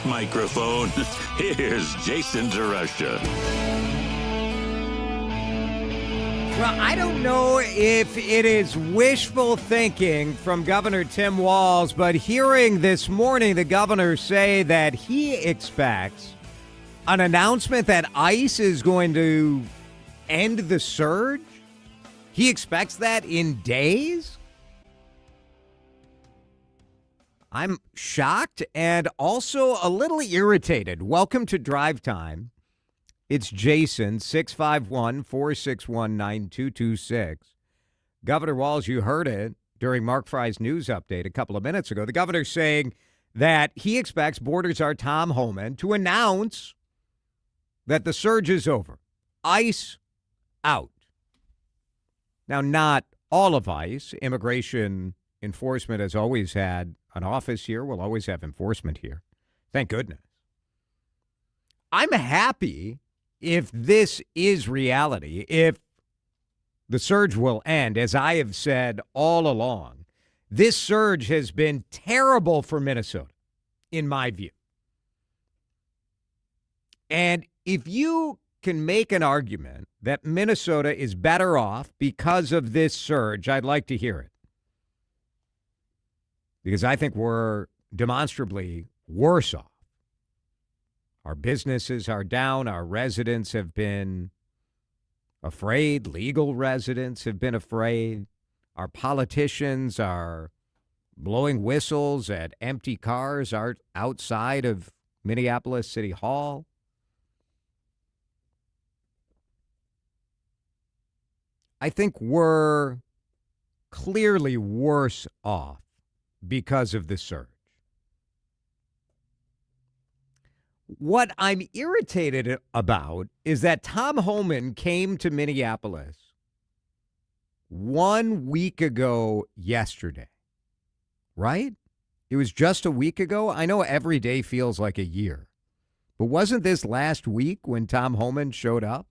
this microphone, here's Jason DeRusha. Well, I don't know if it is wishful thinking from Governor Tim Walz, but hearing this morning the governor say that he expects an announcement that ICE is going to end the surge, he expects that in days? I'm shocked and also a little irritated. Welcome to Drivetime. It's Jason, 651-461-9226. Governor Walz, you heard it during Mark Fry's news update a couple of minutes ago. The governor's saying that he expects Border Czar Tom Homan to announce that the surge is over. ICE out. Now, not all of ICE. Immigration enforcement has always had an office here. We'll always have enforcement here. Thank goodness. I'm happy if this is reality, if the surge will end. As I have said all along, this surge has been terrible for Minnesota, in my view. And if you can make an argument that Minnesota is better off because of this surge, I'd like to hear it. Because I think we're demonstrably worse off. Our businesses are down. Our residents have been afraid. Legal residents have been afraid. Our politicians are blowing whistles at empty cars outside of Minneapolis City Hall. I think we're clearly worse off because of the surge. What I'm irritated about is that Tom Homan came to Minneapolis 1 week ago yesterday, right? It was just a week ago. I know every day feels like a year, but wasn't this last week when Tom Homan showed up?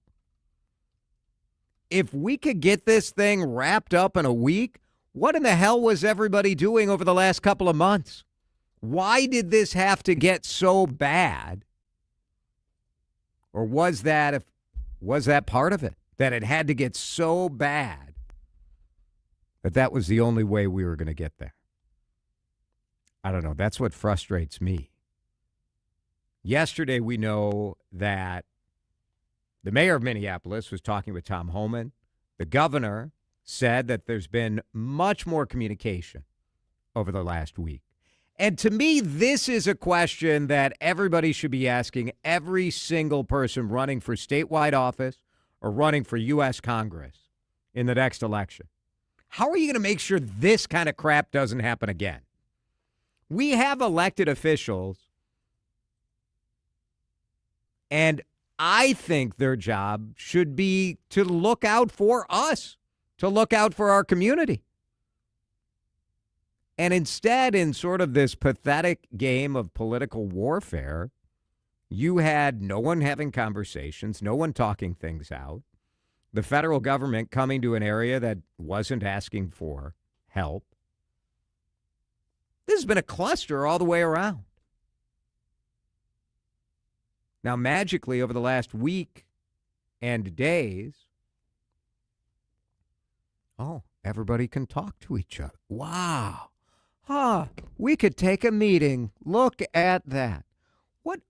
If we could get this thing wrapped up in a week, what in the hell was everybody doing over the last couple of months? Why did this have to get so bad? Or was that part of it? That it had to get so bad that was the only way we were going to get there? I don't know. That's what frustrates me. Yesterday, we know that the mayor of Minneapolis was talking with Tom Homan. The governor said that there's been much more communication over the last week. And to me, this is a question that everybody should be asking every single person running for statewide office or running for U.S. Congress in the next election. How are you going to make sure this kind of crap doesn't happen again? We have elected officials, and I think their job should be to look out for us, to look out for our community. And instead, in sort of this pathetic game of political warfare, you had no one having conversations, no one talking things out, the federal government coming to an area that wasn't asking for help. This has been a cluster all the way around. Now, magically, over the last week and days, everybody can talk to each other. Wow. We could take a meeting. Look at that. What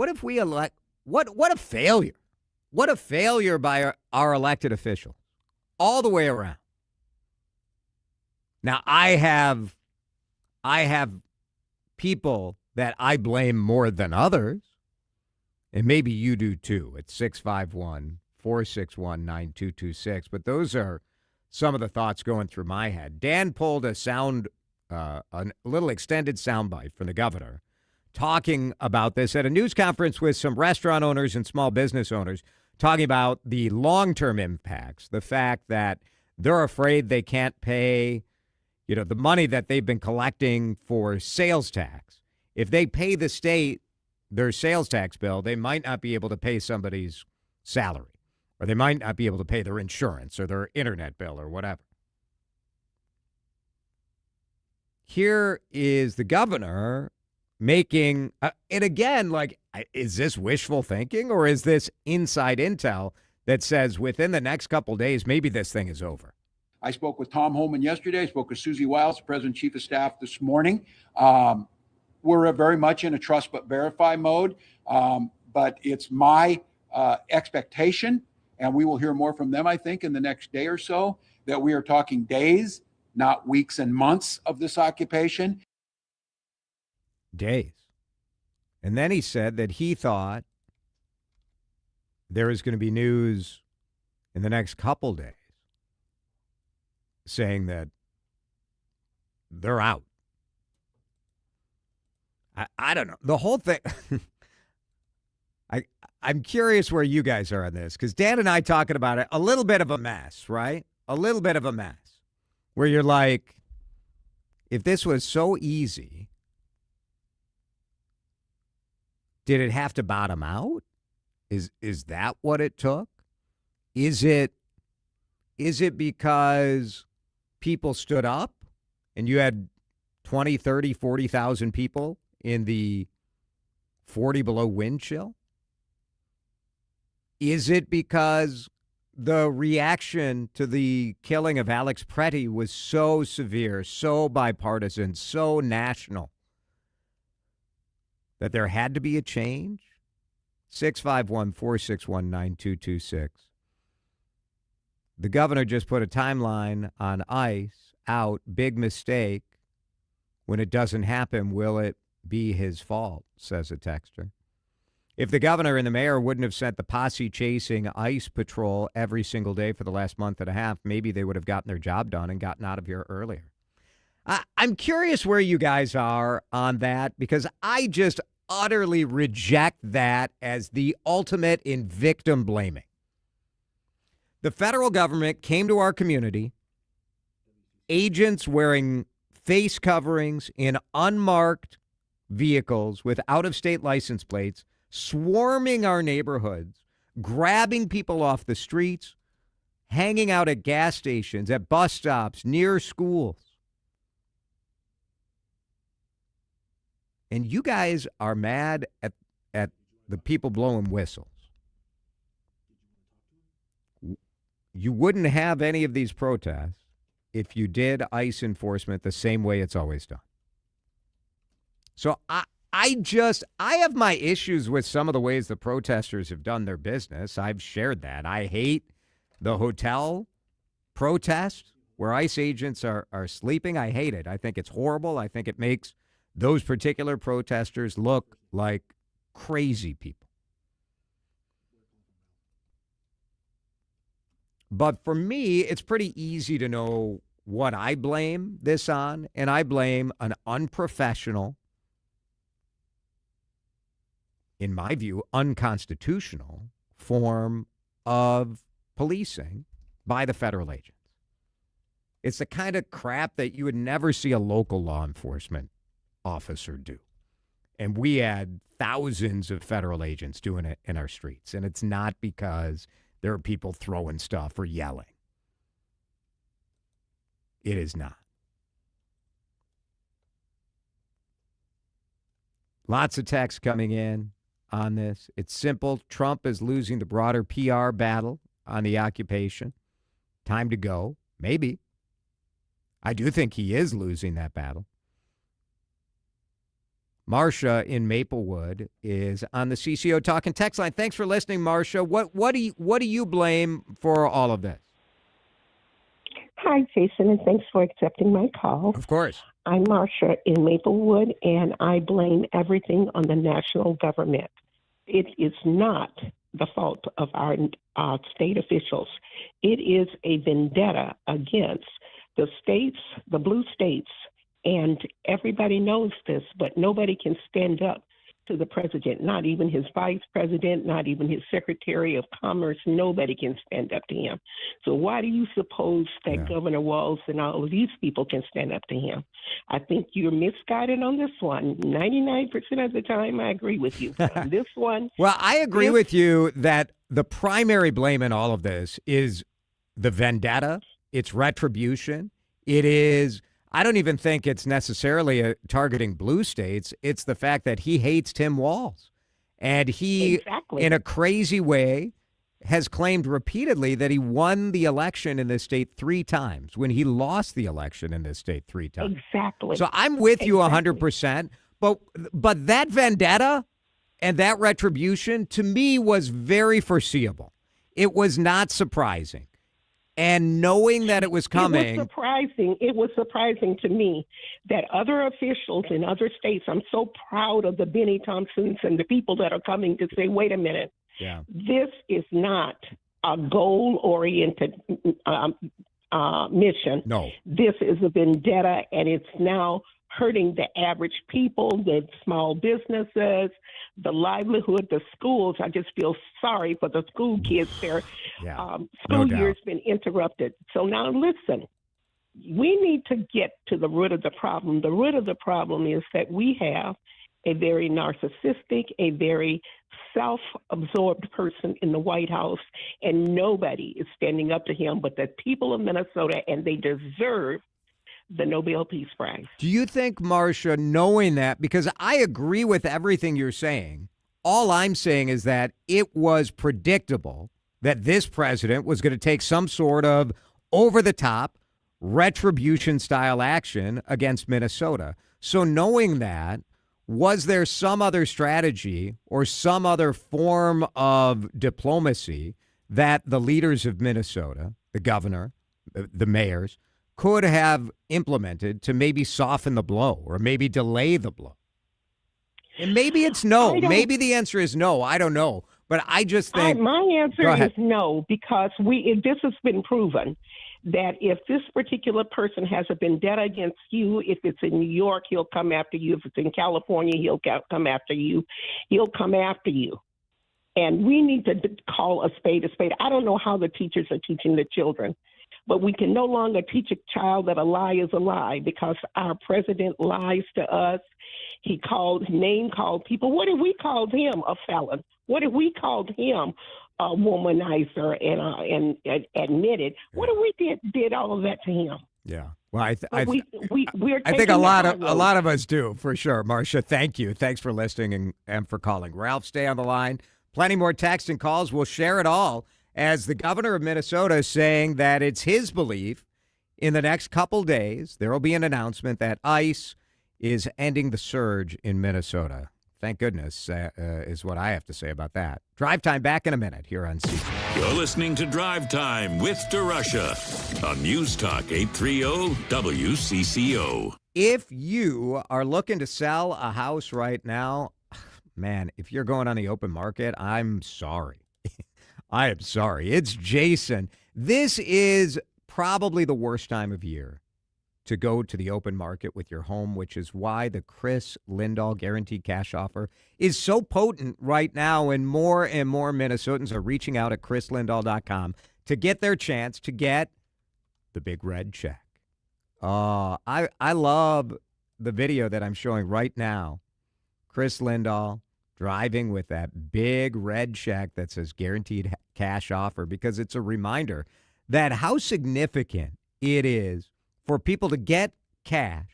if we elect, what a failure. What a failure by our elected officials all the way around. Now, I have people that I blame more than others, and maybe you do too. It's 651-461-9226, but those are some of the thoughts going through my head. Dan pulled a little extended soundbite from the governor talking about this at a news conference with some restaurant owners and small business owners, talking about the long-term impacts, the fact that they're afraid they can't pay, the money that they've been collecting for sales tax. If they pay the state their sales tax bill, they might not be able to pay somebody's salary, or they might not be able to pay their insurance or their internet bill or whatever. Here is the governor making, and again, like, is this wishful thinking or is this inside intel that says within the next couple days, maybe this thing is over? I spoke with Tom Homan yesterday. I spoke with Susie Wiles, the President Chief of Staff, this morning. We're very much in a trust but verify mode, but it's my expectation, and we will hear more from them, I think, in the next day or so, that we are talking days, not weeks and months of this occupation. Days. And then he said that he thought there was going to be news in the next couple days saying that they're out. I don't know. The whole thing, I'm curious where you guys are on this, because Dan and I talking about it, a little bit of a mess, right? A little bit of a mess where you're like, if this was so easy, did it have to bottom out? Is that what it took? Is it because people stood up and you had 20, 30, 40,000 people in the 40 below wind chill? Is it because the reaction to the killing of Alex Pretty was so severe, so bipartisan, so national that there had to be a change? 651-461-9226. The governor just put a timeline on ICE out. Big mistake. When it doesn't happen, will it be his fault, says a texter. If the governor and the mayor wouldn't have sent the posse chasing ICE patrol every single day for the last month and a half, maybe they would have gotten their job done and gotten out of here earlier. I'm curious where you guys are on that, because I just utterly reject that as the ultimate in victim blaming. The federal government came to our community, agents wearing face coverings in unmarked vehicles with out-of-state license plates, swarming our neighborhoods, grabbing people off the streets, hanging out at gas stations, at bus stops, near schools. And you guys are mad at the people blowing whistles. You wouldn't have any of these protests if you did ICE enforcement the same way it's always done. So I have my issues with some of the ways the protesters have done their business. I've shared that. I hate the hotel protest where ICE agents are sleeping. I hate it. I think it's horrible. I think it makes those particular protesters look like crazy people. But for me, it's pretty easy to know what I blame this on, and I blame an unprofessional, in my view, unconstitutional form of policing by the federal agents. It's the kind of crap that you would never see a local law enforcement officer do. And we had thousands of federal agents doing it in our streets. And it's not because there are people throwing stuff or yelling. It is not. Lots of texts coming in on this. It's simple. Trump is losing the broader PR battle on the occupation. Time to go. Maybe. I do think he is losing that battle. Marcia in Maplewood is on the CCO Talk and Text line. Thanks for listening, Marcia. What do you blame for all of this? Hi, Jason, and thanks for accepting my call. Of course. I'm Marcia in Maplewood, and I blame everything on the national government. It is not the fault of our state officials. It is a vendetta against the states, the blue states, and everybody knows this, but nobody can stand up to the president, not even his vice president, not even his secretary of commerce. Nobody can stand up to him. So why do you suppose that Governor Walz and all of these people can stand up to him? I think you're misguided on this one. 99% of the time, I agree with you. On this one. Well, I agree with you that the primary blame in all of this is the vendetta. It's retribution. It is, I don't even think it's necessarily targeting blue states. It's the fact that he hates Tim Walz. And he, in a crazy way, has claimed repeatedly that he won the election in this state 3 times when he lost the election in this state 3 times. Exactly. So I'm with you 100%. But that vendetta and that retribution, to me, was very foreseeable. It was not surprising. And knowing that it was coming. It was surprising to me that other officials in other states, I'm so proud of the Benny Thompsons and the people that are coming to say, wait a minute, this is not a goal-oriented mission. No. This is a vendetta, and it's now hurting the average people, the small businesses, the livelihood, the schools. I just feel sorry for the school kids. Their school year's been interrupted. So now listen, we need to get to the root of the problem. The root of the problem is that we have a very narcissistic, a very self-absorbed person in the White House, and nobody is standing up to him but the people of Minnesota, and they deserve the Nobel Peace Prize. Do you think, Marcia, knowing that, because I agree with everything you're saying, all I'm saying is that it was predictable that this president was going to take some sort of over-the-top retribution-style action against Minnesota. So knowing that, was there some other strategy or some other form of diplomacy that the leaders of Minnesota, the governor, the mayors, could have implemented to maybe soften the blow or maybe delay the blow? And maybe it's no. Maybe the answer is no. I don't know. But I just think... my answer is no, because this has been proven that if this particular person has a vendetta against you, if it's in New York, he'll come after you. If it's in California, he'll come after you. He'll come after you. And we need to call a spade a spade. I don't know how the teachers are teaching the children, but we can no longer teach a child that a lie is a lie, because our president lies to us. He name called people. What if we called him a felon? What if we called him a womanizer and admitted? What if we did all of that to him? Yeah. Well, I think a lot of us do, for sure. Marcia, thank you. Thanks for listening and for calling. Ralph, stay on the line. Plenty more text and calls. We'll share it all, as the governor of Minnesota is saying that it's his belief in the next couple days there will be an announcement that ICE is ending the surge in Minnesota. Thank goodness, is what I have to say about that. Drive Time back in a minute here on CC. You're listening to Drive Time with DeRusha on News Talk 830 WCCO. If you are looking to sell a house right now, man, if you're going on the open market, I'm sorry. I am sorry. It's Jason. This is probably the worst time of year to go to the open market with your home, which is why the Chris Lindahl Guaranteed Cash Offer is so potent right now, and more Minnesotans are reaching out at chrislindahl.com to get their chance to get the big red check. I love the video that I'm showing right now. Chris Lindahl driving with that big red check that says Guaranteed Cash Offer, because it's a reminder that how significant it is for people to get cash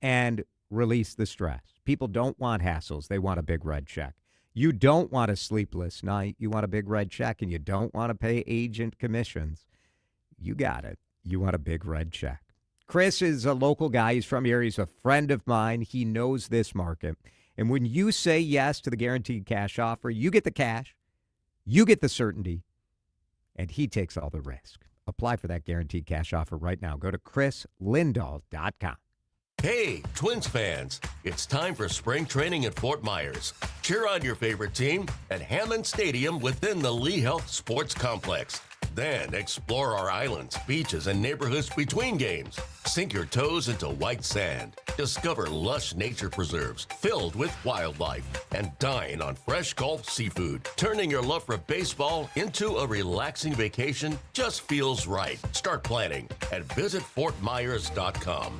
and release the stress. People don't want hassles. They want a big red check. You don't want a sleepless night. You want a big red check, and you don't want to pay agent commissions. You got it. You want a big red check. Chris is a local guy. He's from here. He's a friend of mine. He knows this market. And when you say yes to the Guaranteed Cash Offer, you get the cash, you get the certainty, and he takes all the risk. Apply for that Guaranteed Cash Offer right now. Go to chrislindahl.com. Hey, Twins fans, it's time for spring training at Fort Myers. Cheer on your favorite team at Hammond Stadium within the Lee Health Sports Complex. Then explore our islands, beaches, and neighborhoods between games. Sink your toes into white sand. Discover lush nature preserves filled with wildlife. And dine on fresh Gulf seafood. Turning your love for baseball into a relaxing vacation just feels right. Start planning at visitfortmyers.com.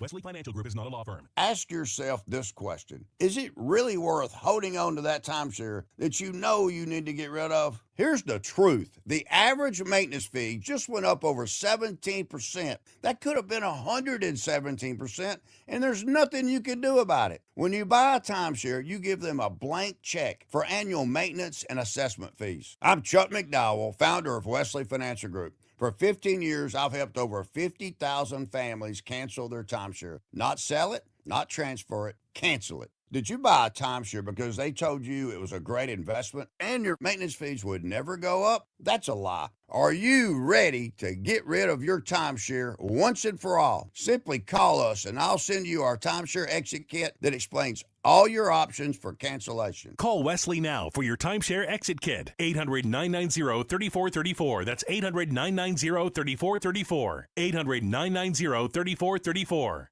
Wesley Financial Group is not a law firm. Ask yourself this question. Is it really worth holding on to that timeshare that you know you need to get rid of? Here's the truth. The average maintenance fee just went up over 17%. That could have been 117%, and there's nothing you can do about it. When you buy a timeshare, you give them a blank check for annual maintenance and assessment fees. I'm Chuck McDowell, founder of Wesley Financial Group. For 15 years, I've helped over 50,000 families cancel their timeshare. Not sell it, not transfer it, cancel it. Did you buy a timeshare because they told you it was a great investment and your maintenance fees would never go up? That's a lie. Are you ready to get rid of your timeshare once and for all? Simply call us and I'll send you our timeshare exit kit that explains all your options for cancellation. Call Wesley now for your timeshare exit kit. 800-990-3434. That's 800-990-3434. 800-990-3434.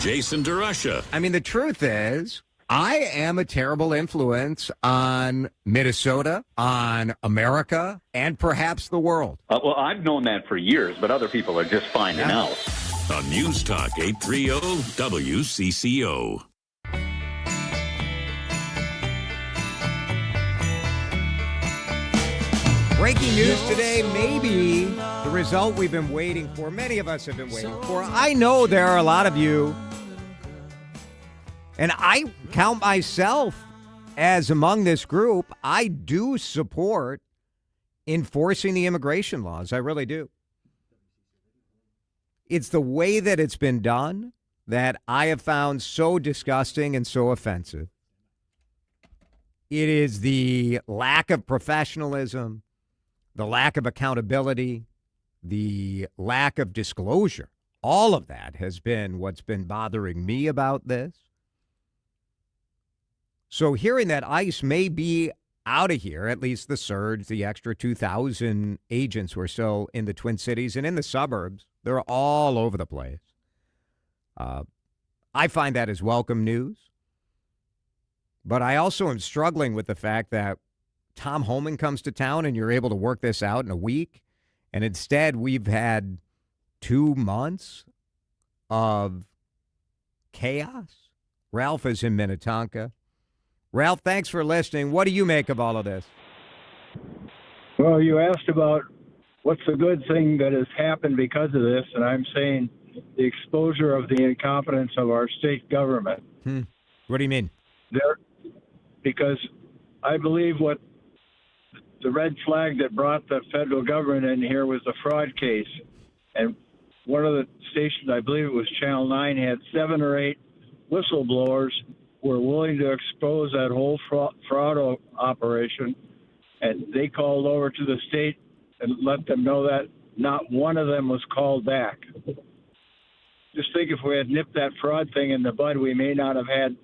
Jason DeRusha. I mean, the truth is, I am a terrible influence on Minnesota, on America, and perhaps the world. Well, I've known that for years, but other people are just finding out. On News Talk 830 WCCO. Breaking news today, maybe the result we've been waiting for. Many of us have been waiting for. I know there are a lot of you, and I count myself as among this group. I do support enforcing the immigration laws. I really do. It's the way that it's been done that I have found so disgusting and so offensive. It is the lack of professionalism, the lack of accountability, the lack of disclosure. All of that has been what's been bothering me about this. So hearing that ICE may be out of here, at least the surge, the extra 2,000 agents who are still in the Twin Cities and in the suburbs, they're all over the place. I find that as welcome news. But I also am struggling with the fact that Tom Homan comes to town and you're able to work this out in a week. And instead, we've had 2 months of chaos. Ralph is in Minnetonka. Ralph, thanks for listening. What do you make of all of this? Well, you asked about what's the good thing that has happened because of this, and I'm saying the exposure of the incompetence of our state government. What do you mean? Because I believe what the red flag that brought the federal government in here was the fraud case. And one of the stations, I believe it was Channel 9, had 7 or 8 whistleblowers who were willing to expose that whole fraud operation. And they called over to the state and let them know that not one of them was called back. Just think if we had nipped that fraud thing in the bud, we may not have had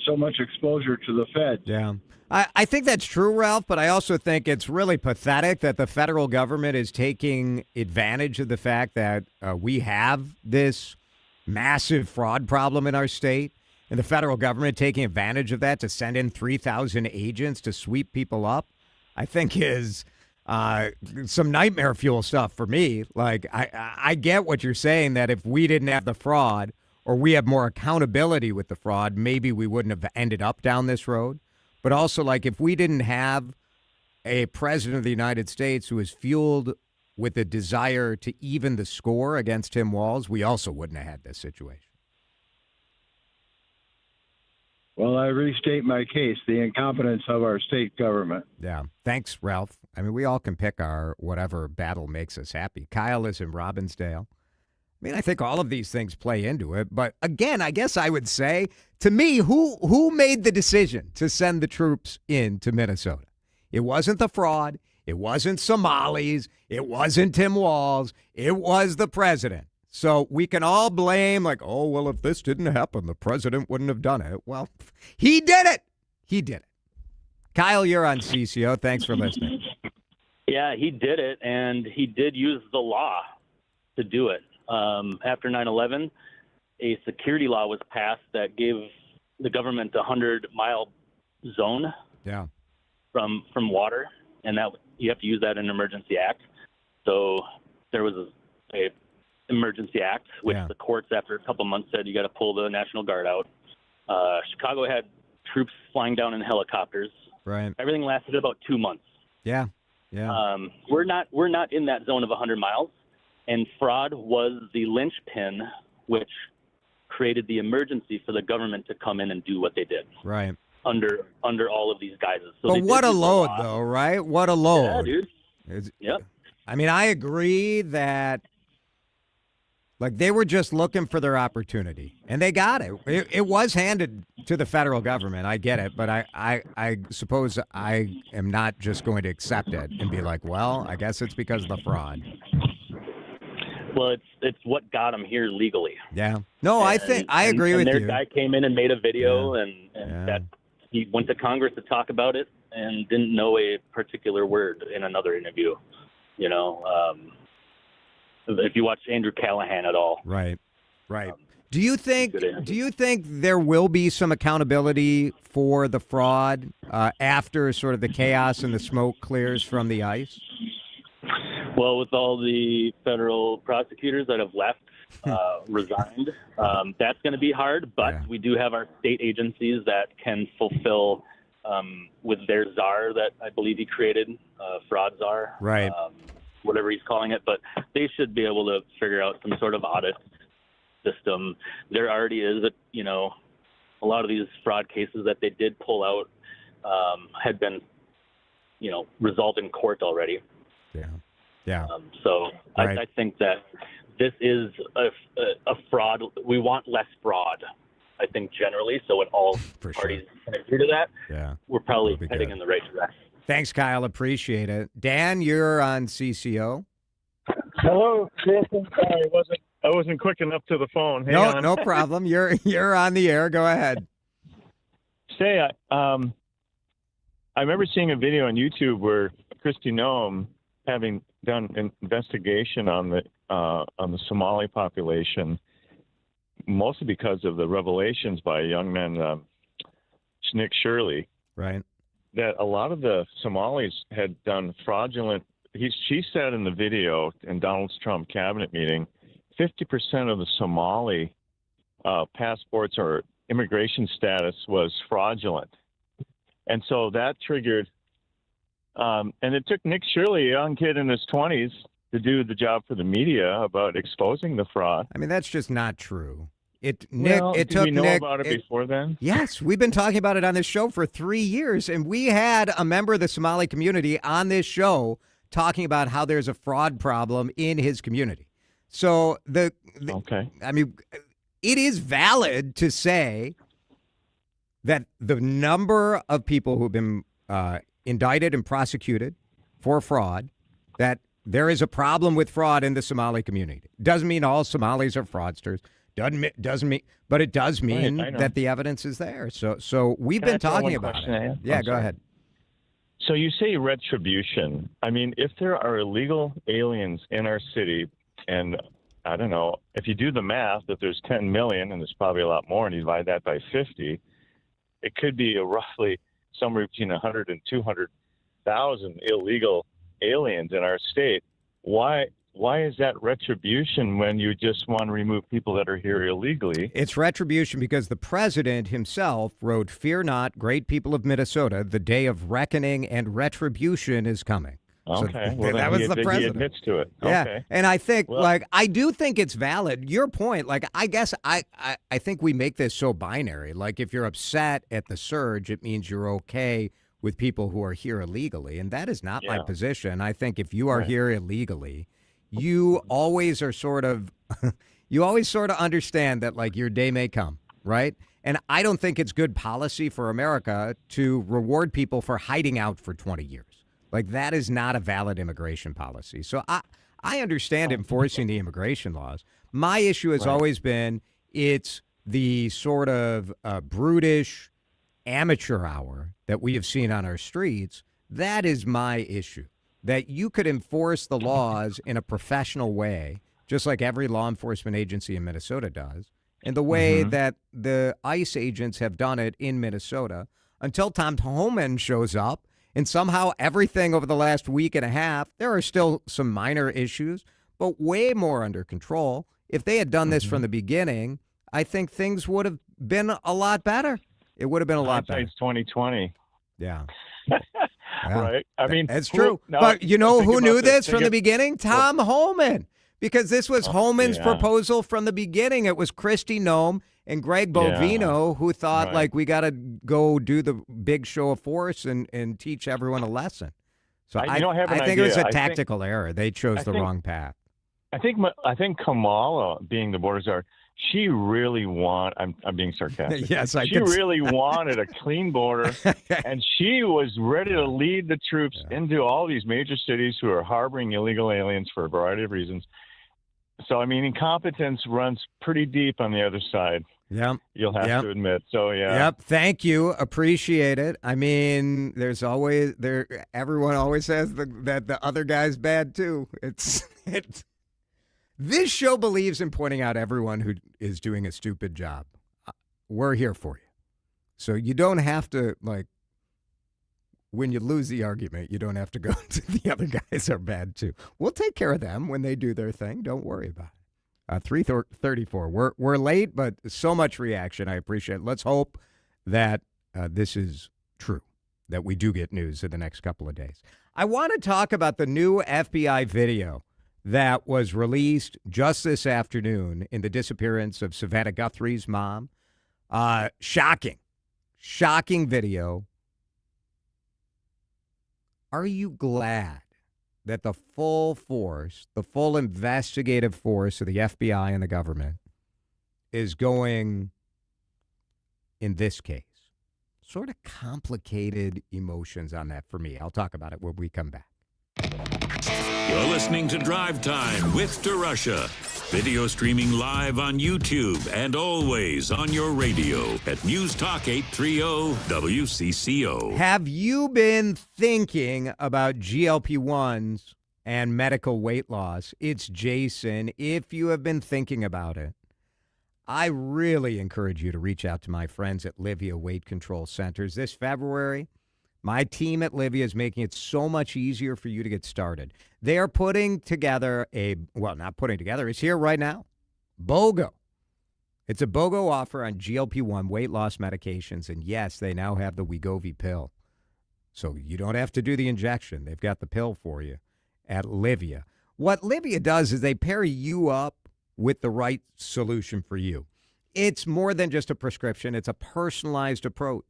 so much exposure to the Fed. Yeah. I think that's true, Ralph, but I also think it's really pathetic that the federal government is taking advantage of the fact that we have this massive fraud problem in our state, and the federal government taking advantage of that to send in 3,000 agents to sweep people up, I think is some nightmare fuel stuff for me. Like, I get what you're saying, that if we didn't have the fraud or we have more accountability with the fraud, maybe we wouldn't have ended up down this road. But also, like, if we didn't have a president of the United States who is fueled with a desire to even the score against Tim Walz, we also wouldn't have had this situation. Well, I restate my case, the incompetence of our state government. Yeah. Thanks, Ralph. I mean, we all can pick our whatever battle makes us happy. Kyle is in Robbinsdale. I mean, I think all of these things play into it. But again, I guess I would say, to me, who made the decision to send the troops into Minnesota? It wasn't the fraud. It wasn't Somalis. It wasn't Tim Walz. It was the president. So we can all blame, like, oh, well, if this didn't happen, the president wouldn't have done it. Well, he did it. He did it. Kyle, you're on CCO. Thanks for listening. Yeah, he did it, and he did use the law to do it. After 9/11, a security law was passed that gave the government a 100-mile zone from water, and that you have to use that in an emergency act. So there was a Emergency Act, which Yeah. the courts, after a couple months, said you got to pull the National Guard out. Chicago had troops flying down in helicopters. Right. Everything lasted about 2 months. Yeah. Yeah. We're not in that zone of 100 miles, and fraud was the linchpin which created the emergency for the government to come in and do what they did. Right. Under all of these guises. So But they what did a use the load, law. though, right? What a load. Yeah, dude. It's- Yep. I mean, I agree that, like, they were just looking for their opportunity, and they got it. It was handed to the federal government. I get it, but I suppose I am not just going to accept it and be like, well, I guess it's because of the fraud. Well, it's what got them here legally. Yeah. No, I agree with their you. guy came in and made a video, Yeah. and that he went to Congress to talk about it and didn't know a particular word in another interview. You know, if you watch Andrew Callahan at all. Right. Right. Do you think there will be some accountability for the fraud after sort of the chaos and the smoke clears from the ice? Well, with all the federal prosecutors that have left, resigned, that's going to be hard. But we do have our state agencies that can fulfill with their czar that I believe he created, fraud czar, right? Whatever he's calling it. But they should be able to figure out some sort of audit system. There already is, a lot of these fraud cases that they did pull out had been, resolved in court already. Yeah. Yeah. So Right. I think that this is a fraud. We want less fraud, I think, generally. So when all parties can agree to that, we're probably heading in the right direction. Thanks, Kyle. Appreciate it. Dan, you're on CCO. Hello, Jason. Sorry, I wasn't quick enough to the phone. Hang on. No problem. You're on the air. Go ahead. Say, I remember seeing a video on YouTube where Kristi Noem, having done an investigation on the Somali population, mostly because of the revelations by a young man, Nick Shirley, right, that a lot of the Somalis had done fraudulent. She said in the video in Donald Trump cabinet meeting, 50% of the Somali passports or immigration status was fraudulent, and so that triggered. And it took Nick Shirley, a young kid in his 20s, to do the job for the media about exposing the fraud. I mean, that's just not true. Did we know about it before then? Yes, we've been talking about it on this show for 3 years, and we had a member of the Somali community on this show talking about how there's a fraud problem in his community. So I mean, it is valid to say that the number of people who've been indicted and prosecuted for fraud, that there is a problem with fraud in the Somali community. Doesn't mean all Somalis are fraudsters. Doesn't mean, but it does mean that the evidence is there. So we've been talking about it. Yeah, go ahead. So you say retribution. I mean, if there are illegal aliens in our city, and I don't know, if you do the math, if there's 10 million, and there's probably a lot more, and you divide that by 50, it could be roughly somewhere between 100 and 200,000 illegal aliens in our state. Why is that retribution when you just want to remove people that are here illegally? It's retribution because the president himself wrote, "Fear not, great people of Minnesota, the day of reckoning and retribution is coming." Okay, So well, that was the president. He admits to it. Yeah, Okay. and I think, I do think it's valid. Your point, I guess I think we make this so binary. Like, if you're upset at the surge, it means you're okay with people who are here illegally, and that is not my position. I think if you are here illegally, you always are sort of, understand that, like, your day may come, right? And I don't think it's good policy for America to reward people for hiding out for 20 years. Like, that is not a valid immigration policy. So I understand enforcing the immigration laws. My issue has always been it's the sort of brutish amateur hour that we have seen on our streets. That is my issue, that you could enforce the laws in a professional way, just like every law enforcement agency in Minnesota does, in the way that the ICE agents have done it in Minnesota, until Tom Homan shows up. And somehow everything over the last week and a half, there are still some minor issues, but way more under control. If they had done this from the beginning, I think things would have been a lot better. It would have been a lot better. It's 2020. Yeah. Right? I mean, it's true. But you know who knew this from the beginning? Tom Homan. Because this was Homan's proposal from the beginning. It was Kristi Noem and Greg Bovino who thought, like, we got to go do the big show of force and teach everyone a lesson. So I think it was a tactical error. They chose the wrong path. I think Kamala, being the border czar, she really I'm being sarcastic. Yes, she really wanted a clean border, and she was ready to lead the troops into all these major cities who are harboring illegal aliens for a variety of reasons. So, I mean, incompetence runs pretty deep on the other side. Yeah, you'll have to admit. So, Yep. Thank you. Appreciate it. I mean, everyone always says that the other guy's bad too. It's. This show believes in pointing out everyone who is doing a stupid job. We're here for you. So you don't have to, like, when you lose the argument, you don't have to go to the other guys are bad too. We'll take care of them when they do their thing. Don't worry about it. 3:34. We're late, but so much reaction. I appreciate it. Let's hope that this is true, that we do get news in the next couple of days. I want to talk about the new FBI video that was released just this afternoon in the disappearance of Savannah Guthrie's mom. Shocking video. Are you glad that the full force, the full investigative force of the FBI and the government is going in this case? Sort of complicated emotions on that for me. I'll talk about it when we come back. You're listening to Drive Time with DeRusha. Video streaming live on YouTube and always on your radio at News Talk 830 WCCO. Have you been thinking about GLP-1s and medical weight loss? It's Jason. If you have been thinking about it, I really encourage you to reach out to my friends at Livia Weight Control Centers. This February, my team at Livia is making it so much easier for you to get started. They are putting together not putting together, it's here right now, BOGO. It's a BOGO offer on GLP-1 weight loss medications, and yes, they now have the Wegovy pill. So you don't have to do the injection. They've got the pill for you at Livia. What Livia does is they pair you up with the right solution for you. It's more than just a prescription. It's a personalized approach.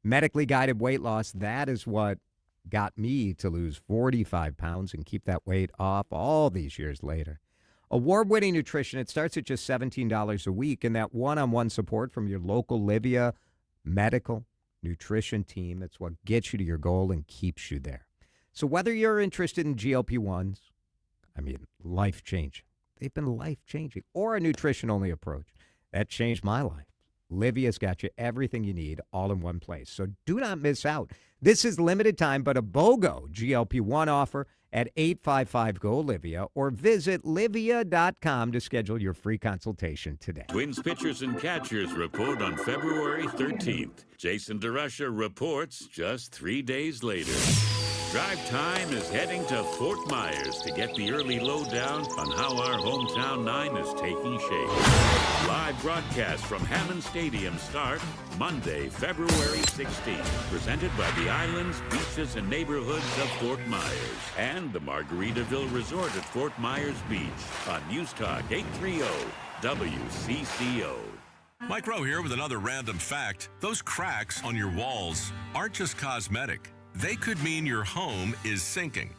Medically guided weight loss, that is what got me to lose 45 pounds and keep that weight off all these years later. Award-winning nutrition, it starts at just $17 a week, and that one-on-one support from your local Livia medical nutrition team, that's what gets you to your goal and keeps you there. So whether you're interested in GLP-1s, life-changing. They've been life-changing. Or a nutrition-only approach. That changed my life. Livia's got you everything you need all in one place. So do not miss out. This is limited time, but a BOGO GLP-1 offer at 855-GO-LIVIA or visit livia.com to schedule your free consultation today. Twins pitchers and catchers report on February 13th. Jason DeRusha reports just 3 days later. Drive Time is heading to Fort Myers to get the early lowdown on how our hometown 9 is taking shape. Live broadcast from Hammond Stadium start Monday, February 16th. Presented by the islands, beaches, and neighborhoods of Fort Myers and the Margaritaville Resort at Fort Myers Beach on News Talk 830 WCCO. Mike Rowe here with another random fact. Those cracks on your walls aren't just cosmetic. They could mean your home is sinking.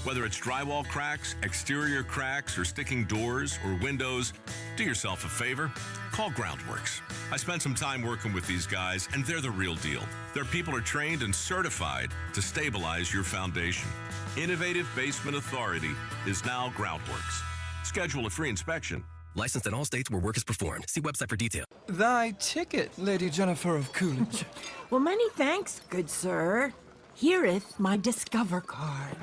Whether it's drywall cracks, exterior cracks, or sticking doors or windows, do yourself a favor. Call Groundworks. I spent some time working with these guys, and they're the real deal. Their people are trained and certified to stabilize your foundation. Innovative Basement Authority is now Groundworks. Schedule a free inspection. Licensed in all states where work is performed. See website for detail. Thy ticket, Lady Jennifer of Coolidge. Well, many thanks, good sir. Here'th my Discover card.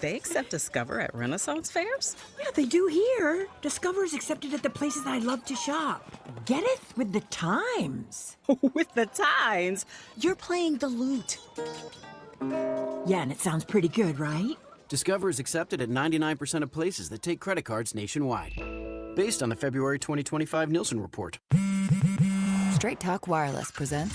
They accept Discover at Renaissance fairs? Yeah, they do here. Discover's accepted at the places I love to shop. Getteth with the times. With the times? You're playing the lute. Yeah, and it sounds pretty good, right? Discover is accepted at 99% of places that take credit cards nationwide. Based on the February 2025 Nielsen report. Straight Talk Wireless presents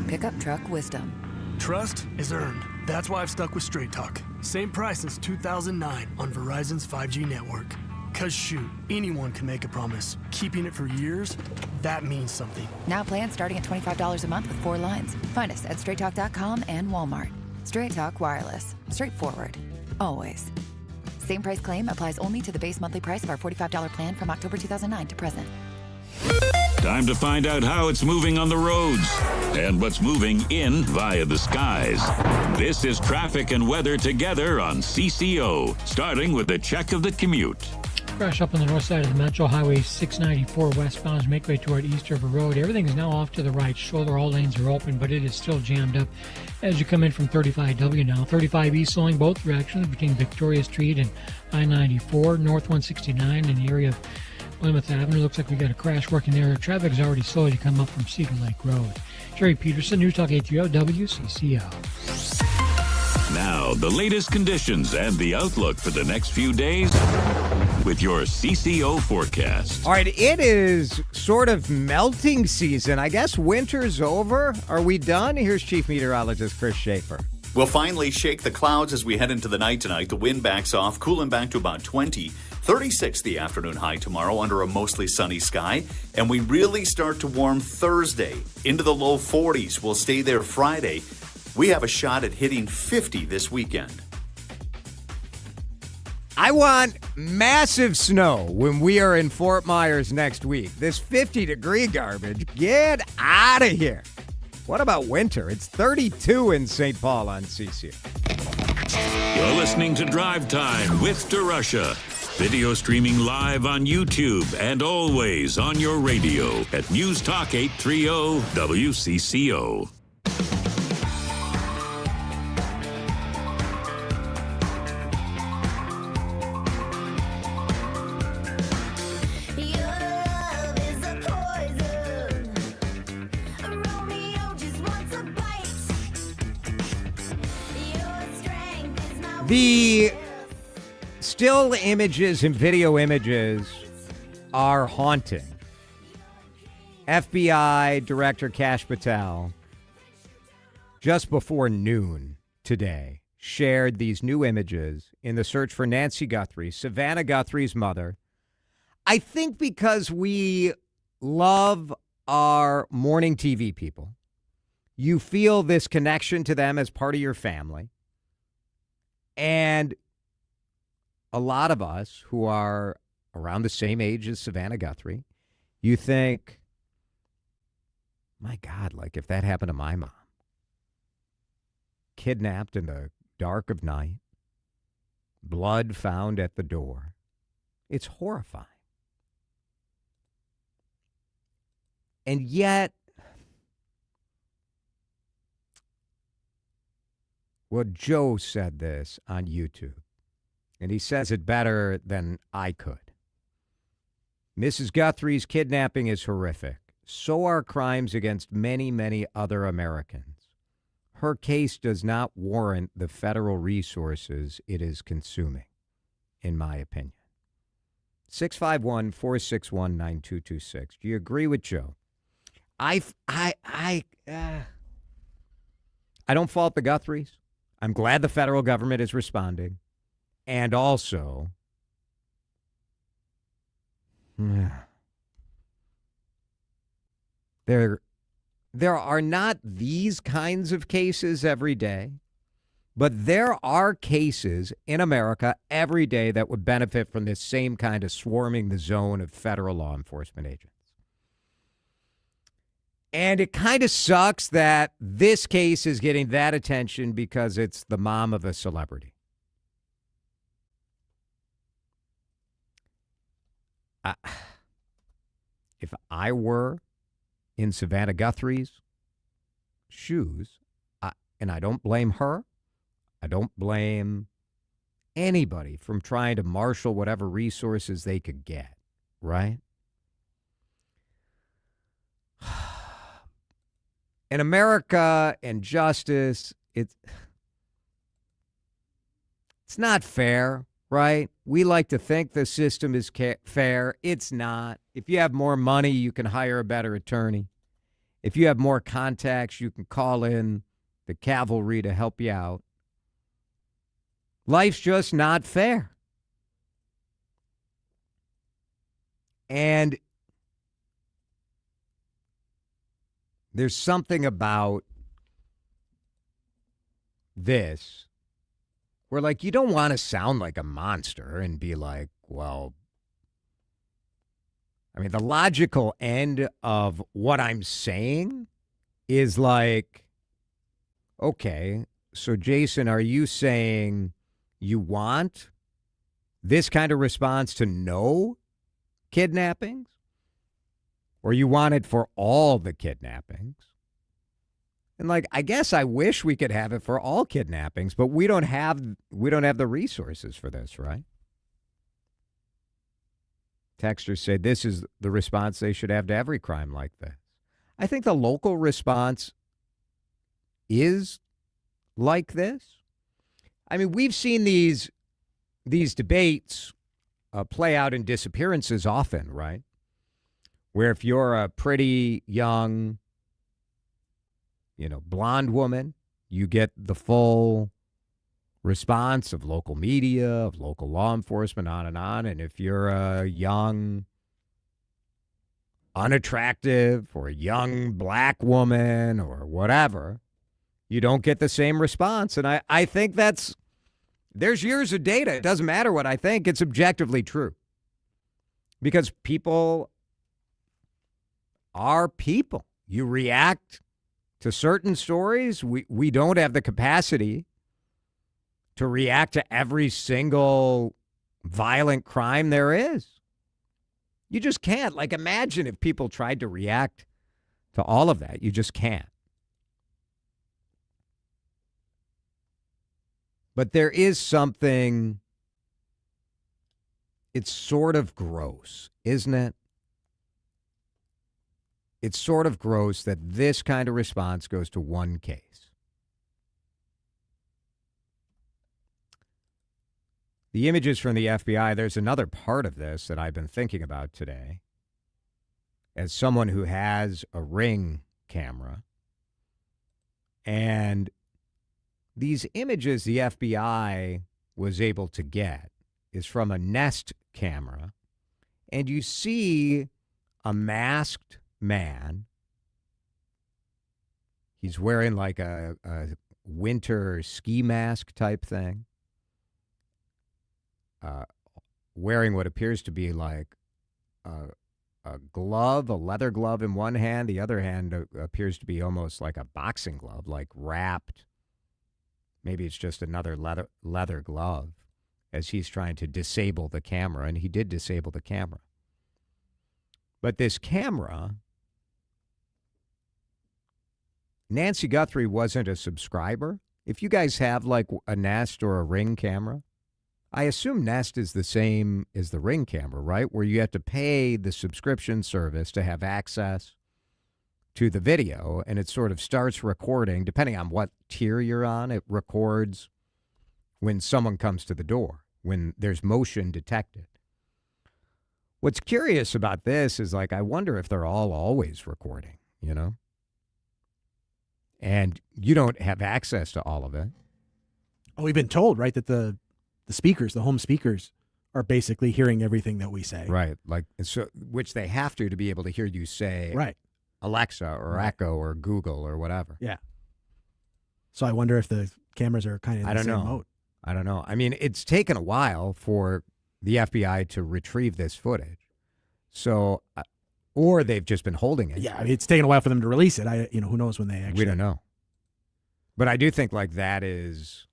Pickup Truck Wisdom. Trust is earned. That's why I've stuck with Straight Talk. Same price since 2009 on Verizon's 5G network. Cause shoot, anyone can make a promise. Keeping it for years, that means something. Now plans starting at $25 a month with 4 lines. Find us at straighttalk.com and Walmart. Straight Talk Wireless. Straightforward. Always. Same price claim applies only to the base monthly price of our $45 plan from October 2009 to present. Time to find out how it's moving on the roads and what's moving in via the skies. This is traffic and weather together on CCO, starting with a check of the commute. Crash up on the north side of the Metro Highway 694 westbound as make way toward East River Road. Everything is now off to the right shoulder. All lanes are open, but it is still jammed up as you come in from 35W now. 35E slowing both directions between Victoria Street and I-94, North 169 in the area of Plymouth Avenue. Looks like we got a crash working there. Traffic is already slow as you come up from Cedar Lake Road. Jerry Peterson, News Talk 830 WCCO. Now, the latest conditions and the outlook for the next few days with your CCO forecast. All right, it is sort of melting season. I guess winter's over. Are we done? Here's Chief Meteorologist Chris Schaefer. We'll finally shake the clouds as we head into the night tonight. The wind backs off, cooling back to about 20. 36 the afternoon high tomorrow under a mostly sunny sky. And we really start to warm Thursday into the low 40s. We'll stay there Friday. We have a shot at hitting 50 this weekend. I want massive snow when we are in Fort Myers next week. This 50-degree garbage, get out of here. What about winter? It's 32 in St. Paul on CCO. You're listening to Drive Time with DeRusha. Video streaming live on YouTube and always on your radio at News Talk 830 WCCO. The still images and video images are haunting. FBI Director Kash Patel, just before noon today, shared these new images in the search for Nancy Guthrie, Savannah Guthrie's mother. I think because we love our morning TV people, you feel this connection to them as part of your family. And a lot of us who are around the same age as Savannah Guthrie, you think, my God, like if that happened to my mom. Kidnapped in the dark of night, blood found at the door. It's horrifying. And yet, well, Joe said this on YouTube, and he says it better than I could. Mrs. Guthrie's kidnapping is horrific. So are crimes against many, many other Americans. Her case does not warrant the federal resources it is consuming, in my opinion. 651-461-9226. Do you agree with Joe? I don't fault the Guthries. I'm glad the federal government is responding. And also, there are not these kinds of cases every day, but there are cases in America every day that would benefit from this same kind of swarming the zone of federal law enforcement agents. And it kind of sucks that this case is getting that attention because it's the mom of a celebrity. If I were in Savannah Guthrie's shoes, and I don't blame her, I don't blame anybody from trying to marshal whatever resources they could get, right? In America and justice, It's not fair, right? We like to think the system is fair. It's not. If you have more money, you can hire a better attorney. If you have more contacts, you can call in the cavalry to help you out. Life's just not fair. And there's something about this where, like, you don't want to sound like a monster and be like, well, I mean, the logical end of what I'm saying is like, okay, so Jason, are you saying you want this kind of response to no kidnappings? Or you want it for all the kidnappings? And like, I guess I wish we could have it for all kidnappings, but we don't have the resources for this, right? Texters say this is the response they should have to every crime like this. I think the local response is like this. I mean, we've seen these debates play out in disappearances often, right? Where if you're a pretty young, blonde woman, you get the full response of local media, of local law enforcement, on and on. And if you're a young, unattractive, or a young black woman or whatever, you don't get the same response. And I think there's years of data. It doesn't matter what I think. It's objectively true. Because people are people. You react to certain stories. We don't have the capacity to react to every single violent crime there is. You just can't. Like, imagine if people tried to react to all of that. You just can't. But there is something, it's sort of gross, isn't it? It's sort of gross that this kind of response goes to one case. The images from the FBI, there's another part of this that I've been thinking about today. As someone who has a Ring camera, and these images the FBI was able to get is from a Nest camera, and you see a masked man. He's wearing like a winter ski mask type thing, wearing what appears to be like a glove, a leather glove in one hand. The other hand appears to be almost like a boxing glove, like wrapped. Maybe it's just another leather glove, as he's trying to disable the camera, and he did disable the camera. But this camera, Nancy Guthrie wasn't a subscriber. If you guys have like a Nest or a Ring camera, I assume Nest is the same as the Ring camera, right? Where you have to pay the subscription service to have access to the video, and it sort of starts recording, depending on what tier you're on, it records when someone comes to the door, when there's motion detected. What's curious about this is, like, I wonder if they're all always recording, And you don't have access to all of it. Oh, we've been told, right, that the speakers, the home speakers, are basically hearing everything that we say. Right, like, so, which they have to be able to hear you say, right, Alexa or Echo or Google or whatever. Yeah. So I wonder if the cameras are kind of in the same mode. I don't know. I mean, it's taken a while for the FBI to retrieve this footage. So, or they've just been holding it. Yeah, I mean, it's taken a while for them to release it. Who knows when they actually. We don't know. But I do think like that is,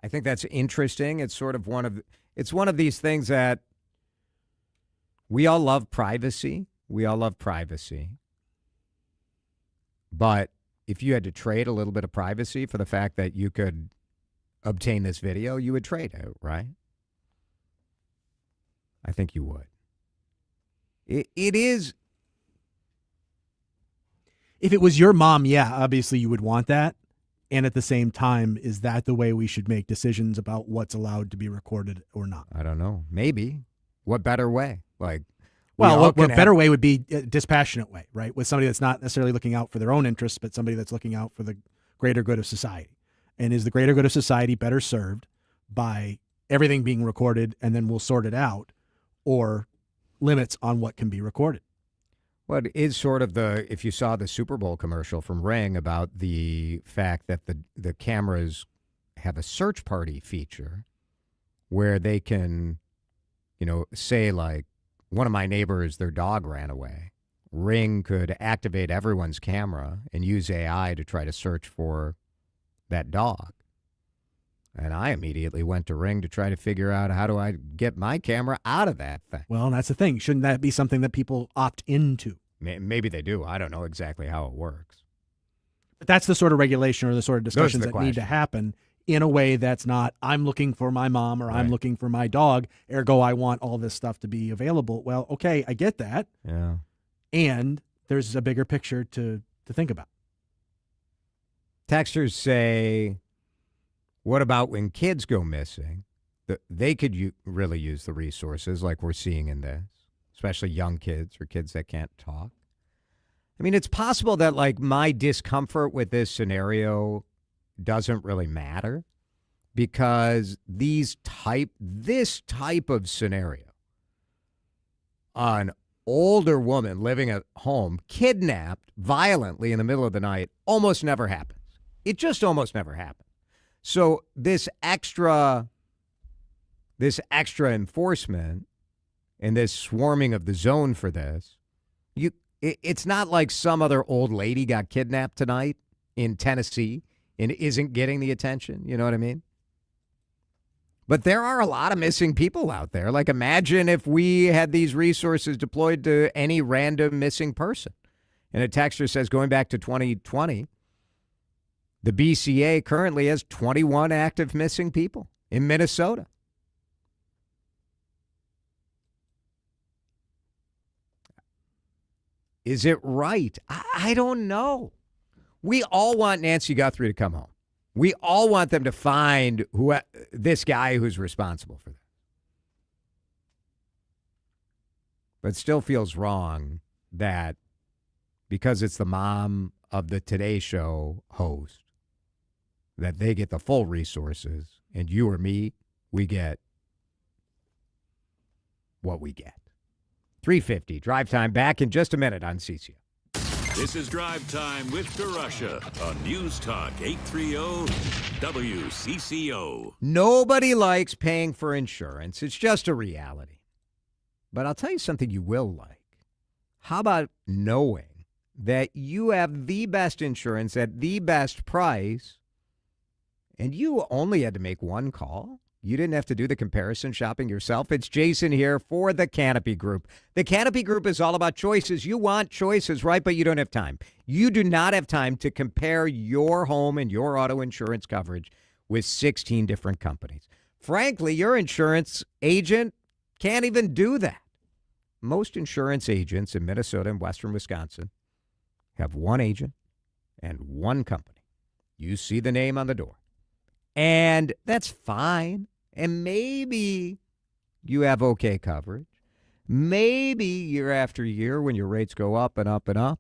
I think that's interesting. It's sort of one of these things that we all love privacy. We all love privacy. But if you had to trade a little bit of privacy for the fact that you could obtain this video, you would trade it, right? I think you would. It is. If it was your mom, yeah, obviously you would want that. And at the same time, is that the way we should make decisions about what's allowed to be recorded or not? I don't know. Maybe. What better way? Like, well, what better way would be a dispassionate way, right? With somebody that's not necessarily looking out for their own interests, but somebody that's looking out for the greater good of society. And is the greater good of society better served by everything being recorded and then we'll sort it out, or limits on what can be recorded? What is sort of if you saw the Super Bowl commercial from Ring about the fact that the cameras have a search party feature where they can, say like, one of my neighbors, their dog ran away. Ring could activate everyone's camera and use AI to try to search for that dog. And I immediately went to Ring to try to figure out how do I get my camera out of that thing. Well, that's the thing. Shouldn't that be something that people opt into? Maybe they do. I don't know exactly how it works. But that's the sort of regulation or the sort of discussions that need to happen in a way that's not, I'm looking for my mom or I'm looking for my dog, ergo I want all this stuff to be available. Well, okay, I get that. Yeah. And there's a bigger picture to think about. Texters say, what about when kids go missing? They could really use the resources like we're seeing in this, especially young kids or kids that can't talk. I mean, it's possible that like my discomfort with this scenario doesn't really matter because this type of scenario, an older woman living at home kidnapped violently in the middle of the night, almost never happens. It just almost never happens. So this extra enforcement and this swarming of the zone for this, it's not like some other old lady got kidnapped tonight in Tennessee and isn't getting the attention. You know what I mean? But there are a lot of missing people out there. Like, imagine if we had these resources deployed to any random missing person. And a texter says, going back to 2020, the BCA currently has 21 active missing people in Minnesota. Is it right? I don't know. We all want Nancy Guthrie to come home. We all want them to find this guy who's responsible for this. But it still feels wrong that because it's the mom of the Today Show host, that they get the full resources, and you or me, we get what we get. 3:50, Drive Time, back in just a minute on CCO. This is Drive Time with DeRusha on News Talk 830 WCCO. Nobody likes paying for insurance. It's just a reality. But I'll tell you something you will like. How about knowing that you have the best insurance at the best price, and you only had to make one call? You didn't have to do the comparison shopping yourself. It's Jason here for the Canopy Group. The Canopy Group is all about choices. You want choices, right? But you don't have time. You do not have time to compare your home and your auto insurance coverage with 16 different companies. Frankly, your insurance agent can't even do that. Most insurance agents in Minnesota and Western Wisconsin have one agent and one company. You see the name on the door. And that's fine. And maybe you have okay coverage. Maybe year after year when your rates go up and up and up,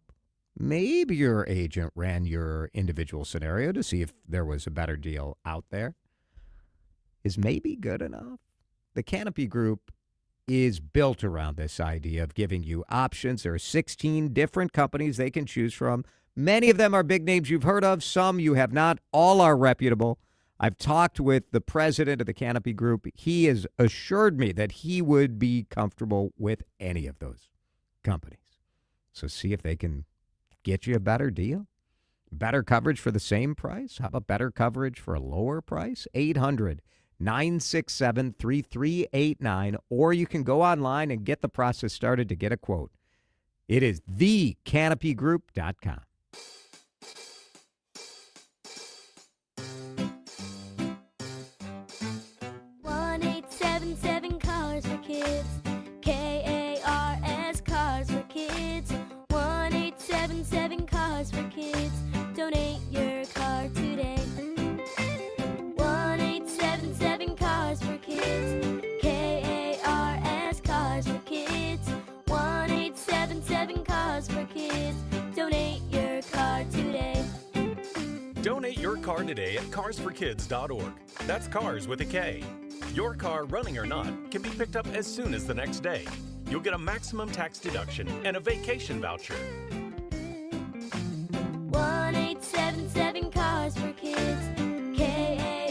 maybe your agent ran your individual scenario to see if there was a better deal out there. Is maybe good enough? The Canopy Group is built around this idea of giving you options. There are 16 different companies they can choose from. Many of them are big names you've heard of. Some you have not. All are reputable. I've talked with the president of the Canopy Group. He has assured me that he would be comfortable with any of those companies. So see if they can get you a better deal. Better coverage for the same price? How about better coverage for a lower price? 800-967-3389. Or you can go online and get the process started to get a quote. It is thecanopygroup.com. Cars for Kids, KARS, Cars for Kids, 1-877 Cars for Kids. Donate your car today. your car today at carsforkids.org. That's cars with a K. Your car, running or not, can be picked up as soon as the next day. You'll get a maximum tax deduction and a vacation voucher. 1-877 Cars for Kids.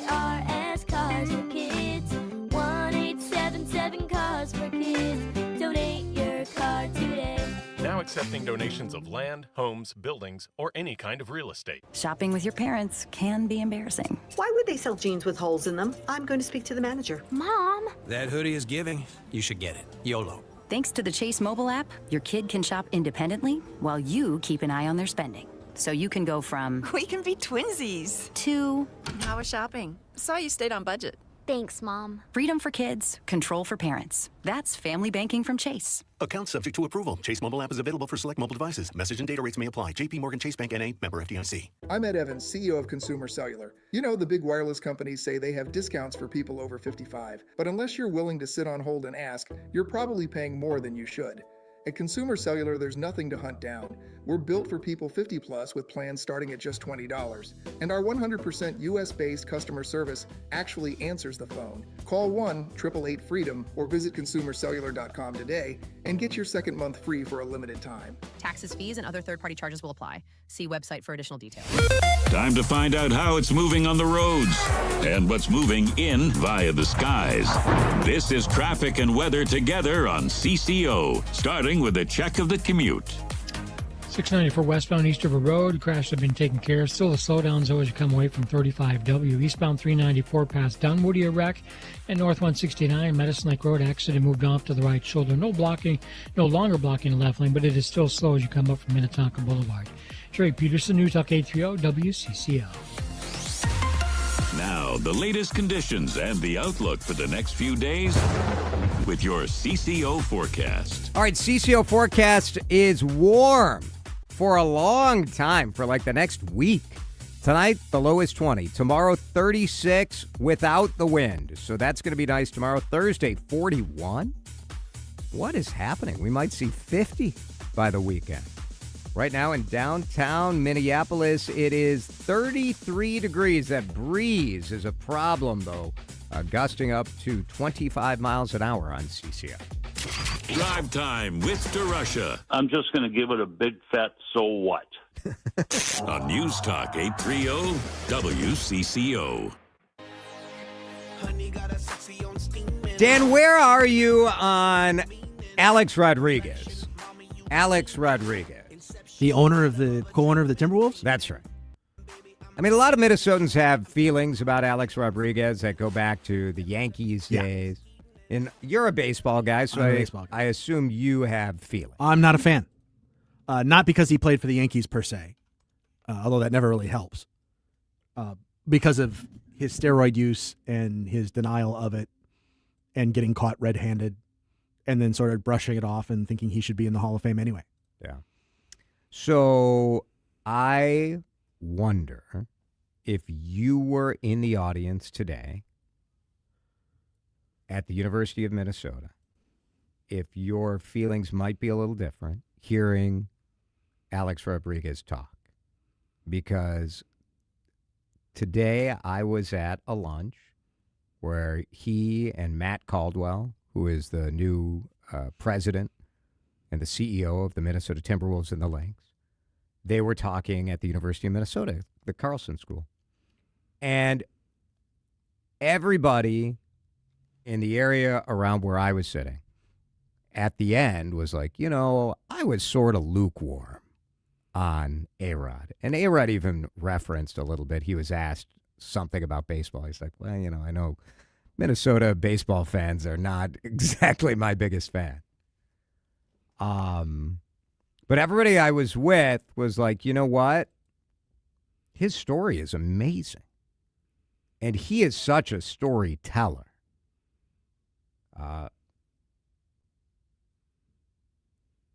KARS Cars for Kids. 1-877 Cars for Kids. Donate your car today. Now accepting donations of land, homes, buildings, or any kind of real estate. Shopping with your parents can be embarrassing. Why would they sell jeans with holes in them? I'm going to speak to the manager. Mom! That hoodie is giving. You should get it. YOLO. Thanks to the Chase mobile app, your kid can shop independently while you keep an eye on their spending. So you can go from... We can be twinsies. ...to... How was shopping? Saw you stayed on budget. Thanks, Mom. Freedom for kids, control for parents. That's family banking from Chase. Account subject to approval. Chase mobile app is available for select mobile devices. Message and data rates may apply. JP Morgan Chase Bank N.A. member FDIC. I'm Ed Evans, CEO of Consumer Cellular. You know, the big wireless companies say they have discounts for people over 55. But unless you're willing to sit on hold and ask, you're probably paying more than you should. At Consumer Cellular, there's nothing to hunt down. We're built for people 50 plus with plans starting at just $20. And our 100% US-based customer service actually answers the phone. Call 1-888-FREEDOM or visit consumercellular.com today and get your second month free for a limited time. Taxes, fees, and other third-party charges will apply. See website for additional details. Time to find out how it's moving on the roads and what's moving in via the skies. This is traffic and weather together on CCO, starting with a check of the commute. 694 westbound Eastover Road. Crash have been taken care of. Still the slowdowns as you come away from 35W. Eastbound 394 past Dunwoody, a wreck. And north 169 Medicine Lake Road accident moved off to the right shoulder. No longer blocking the left lane, but it is still slow as you come up from Minnetonka Boulevard. Jerry Peterson, News Talk 830 WCCO. Now, the latest conditions and the outlook for the next few days with your CCO forecast. All right, CCO forecast is warm for a long time, for like the next week. Tonight, the low is 20. Tomorrow, 36 without the wind. So that's going to be nice tomorrow. Thursday, 41. What is happening? We might see 50 by the weekend. Right now in downtown Minneapolis, it is 33 degrees. That breeze is a problem, though, gusting up to 25 miles an hour on CCO. Drive time with DeRusha. I'm just going to give it a big fat so what? On News Talk 830 WCCO. Dan, where are you on Alex Rodriguez? Alex Rodriguez. The co-owner of the Timberwolves? That's right. I mean, a lot of Minnesotans have feelings about Alex Rodriguez that go back to the Yankees days. And you're a baseball guy, so I assume you have feelings. I'm not a fan. Not because he played for the Yankees per se, although that never really helps. Because of his steroid use and his denial of it and getting caught red-handed and then sort of brushing it off and thinking he should be in the Hall of Fame anyway. Yeah. So I wonder if you were in the audience today at the University of Minnesota, if your feelings might be a little different hearing Alex Rodriguez talk. Because today I was at a lunch where he and Matt Caldwell, who is the new president and the CEO of the Minnesota Timberwolves and the Lynx, they were talking at the University of Minnesota, the Carlson School. And everybody in the area around where I was sitting at the end was like, I was sort of lukewarm on A-Rod. And A-Rod even referenced a little bit. He was asked something about baseball. He's like, well, I know Minnesota baseball fans are not exactly my biggest fan. But everybody I was with was like, you know what? His story is amazing. And he is such a storyteller.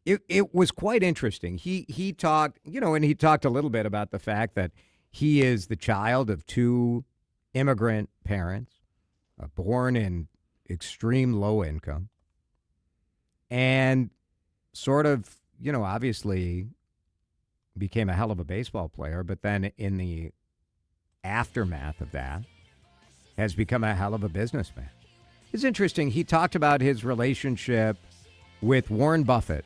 It was quite interesting. He talked, and he talked a little bit about the fact that he is the child of two immigrant parents, born in extreme low income, and sort of, obviously became a hell of a baseball player, but then in the aftermath of that, has become a hell of a businessman. It's interesting. He talked about his relationship with Warren Buffett.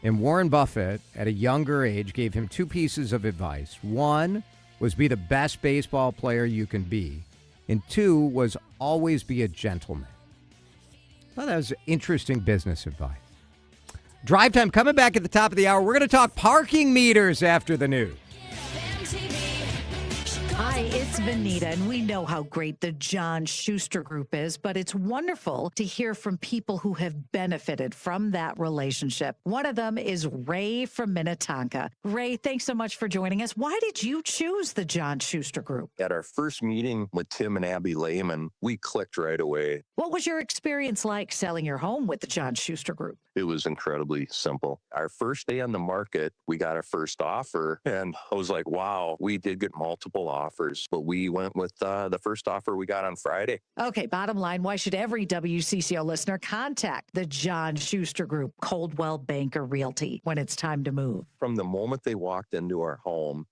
And Warren Buffett, at a younger age, gave him two pieces of advice. One was be the best baseball player you can be. And two was always be a gentleman. Well, that was interesting business advice. Drive Time coming back at the top of the hour. We're going to talk parking meters after the news. Hi, it's Vanita, and we know how great the John Schuster Group is, but it's wonderful to hear from people who have benefited from that relationship. One of them is Ray from Minnetonka. Ray, thanks so much for joining us. Why did you choose the John Schuster Group? At our first meeting with Tim and Abby Lehman, we clicked right away. What was your experience like selling your home with the John Schuster Group? It was incredibly simple. Our first day on the market, we got our first offer, and I was like, wow, we did get multiple offers, but we went with the first offer we got on Friday. Okay, bottom line, why should every WCCO listener contact the John Schuster Group, Coldwell Banker Realty, when it's time to move? From the moment they walked into our home,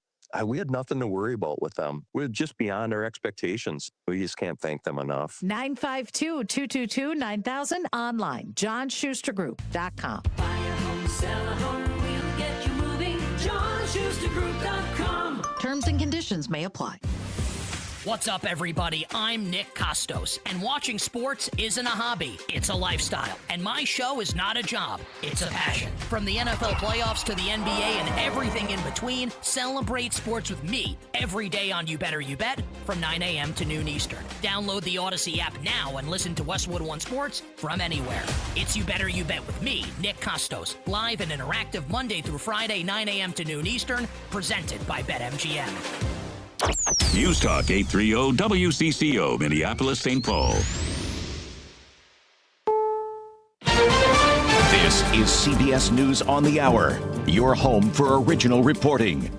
we had nothing to worry about with them. We're just beyond our expectations. We just can't thank them enough. 952-222-9000, online, johnschustergroup.com. Buy a home, sell a home, we'll get you moving. JohnSchusterGroup.com. Terms and conditions may apply. What's up, everybody? I'm Nick Costos, and watching sports isn't a hobby, it's a lifestyle. And my show is not a job, it's a passion. From the NFL playoffs to the NBA and everything in between, celebrate sports with me every day on You Better You Bet from 9 a.m. to noon Eastern. Download the Odyssey app now and listen to Westwood One Sports from anywhere. It's You Better You Bet with me, Nick Costos, live and interactive Monday through Friday, 9 a.m. to noon Eastern, presented by BetMGM. News Talk 830 WCCO, Minneapolis, St. Paul. This is CBS News on the Hour, your home for original reporting.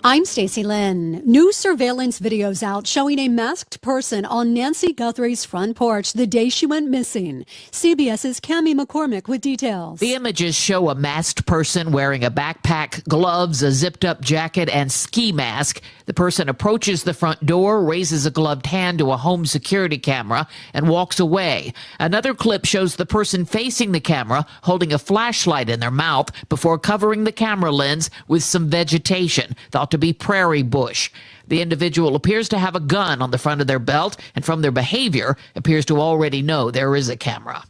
I'm Stacey Lynn. New surveillance videos out showing a masked person on Nancy Guthrie's front porch the day she went missing. CBS's Cammie McCormick with details. The images show a masked person wearing a backpack, gloves, a zipped-up jacket, and ski mask. The person approaches the front door, raises a gloved hand to a home security camera, and walks away. Another clip shows the person facing the camera holding a flashlight in their mouth before covering the camera lens with some vegetation, thought to be prairie bush. The individual appears to have a gun on the front of their belt, and from their behavior, appears to already know there is a camera.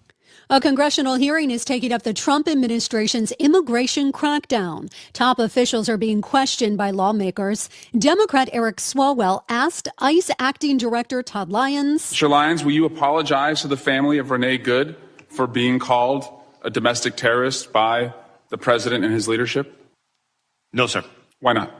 A congressional hearing is taking up the Trump administration's immigration crackdown. Top officials are being questioned by lawmakers. Democrat Eric Swalwell asked ICE Acting Director Todd Lyons. Mr. Lyons, will you apologize to the family of Renee Good for being called a domestic terrorist by the president and his leadership? No, sir. Why not?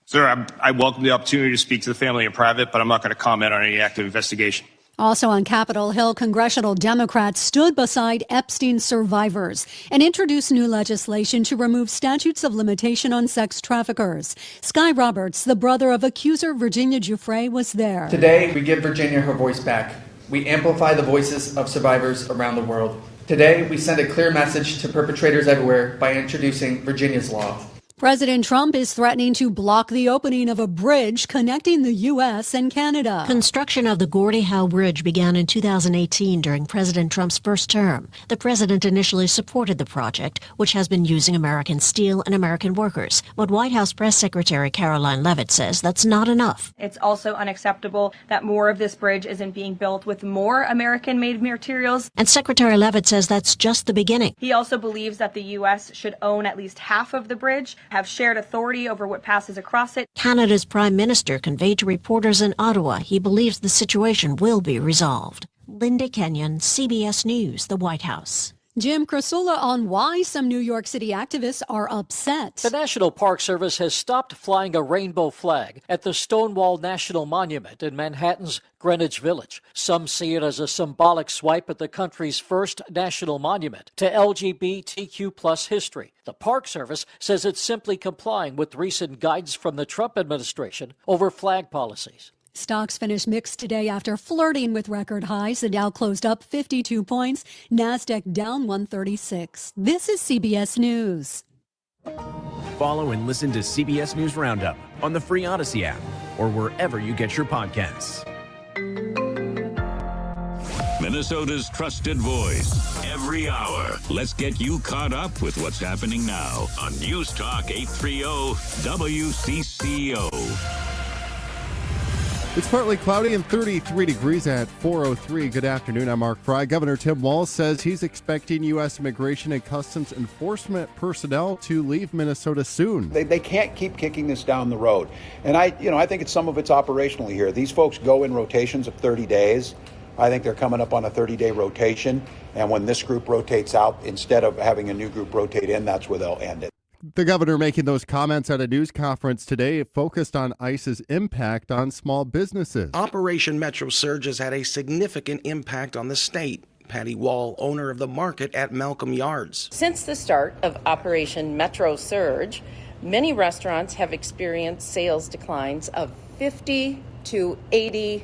Sir, I welcome the opportunity to speak to the family in private, but I'm not going to comment on any active investigation. Also on Capitol Hill, congressional Democrats stood beside Epstein survivors and introduced new legislation to remove statutes of limitation on sex traffickers. Sky Roberts, the brother of accuser Virginia Giuffre, was there. Today, we give Virginia her voice back. We amplify the voices of survivors around the world. Today, we send a clear message to perpetrators everywhere by introducing Virginia's Law. President Trump is threatening to block the opening of a bridge connecting the U.S. and Canada. Construction of the Gordie Howe Bridge began in 2018 during President Trump's first term. The president initially supported the project, which has been using American steel and American workers. But White House Press Secretary Caroline Leavitt says that's not enough. It's also unacceptable that more of this bridge isn't being built with more American-made materials. And Secretary Leavitt says that's just the beginning. He also believes that the U.S. should own at least half of the bridge, have shared authority over what passes across it. Canada's Prime Minister conveyed to reporters in Ottawa he believes the situation will be resolved. Linda Kenyon, CBS News, the White House. Jim Krasula on why some New York City activists are upset. The National Park Service has stopped flying a rainbow flag at the Stonewall National Monument in Manhattan's Greenwich Village. Some see it as a symbolic swipe at the country's first national monument to LGBTQ plus history. The Park Service says it's simply complying with recent guidance from the Trump administration over flag policies. Stocks finished mixed today after flirting with record highs. The Dow closed up 52 points. NASDAQ down 136. This is CBS News. Follow and listen to CBS News Roundup on the free Odyssey app or wherever you get your podcasts. Minnesota's trusted voice, every hour. Let's get you caught up with what's happening now on News Talk 830 WCCO. It's partly cloudy and 33 degrees at 4:03. Good afternoon. I'm Mark Fry. Governor Tim Walz says he's expecting U.S. Immigration and Customs Enforcement personnel to leave Minnesota soon. They can't keep kicking this down the road. And I think some of it's operationally here. These folks go in rotations of 30 days. I think they're coming up on a 30-day rotation. And when this group rotates out, instead of having a new group rotate in, that's where they'll end it. The governor making those comments at a news conference today focused on ICE's impact on small businesses. Operation Metro Surge has had a significant impact on the state. Patty Wall, owner of the market at Malcolm Yards. Since the start of Operation Metro Surge, many restaurants have experienced sales declines of 50 to 80%.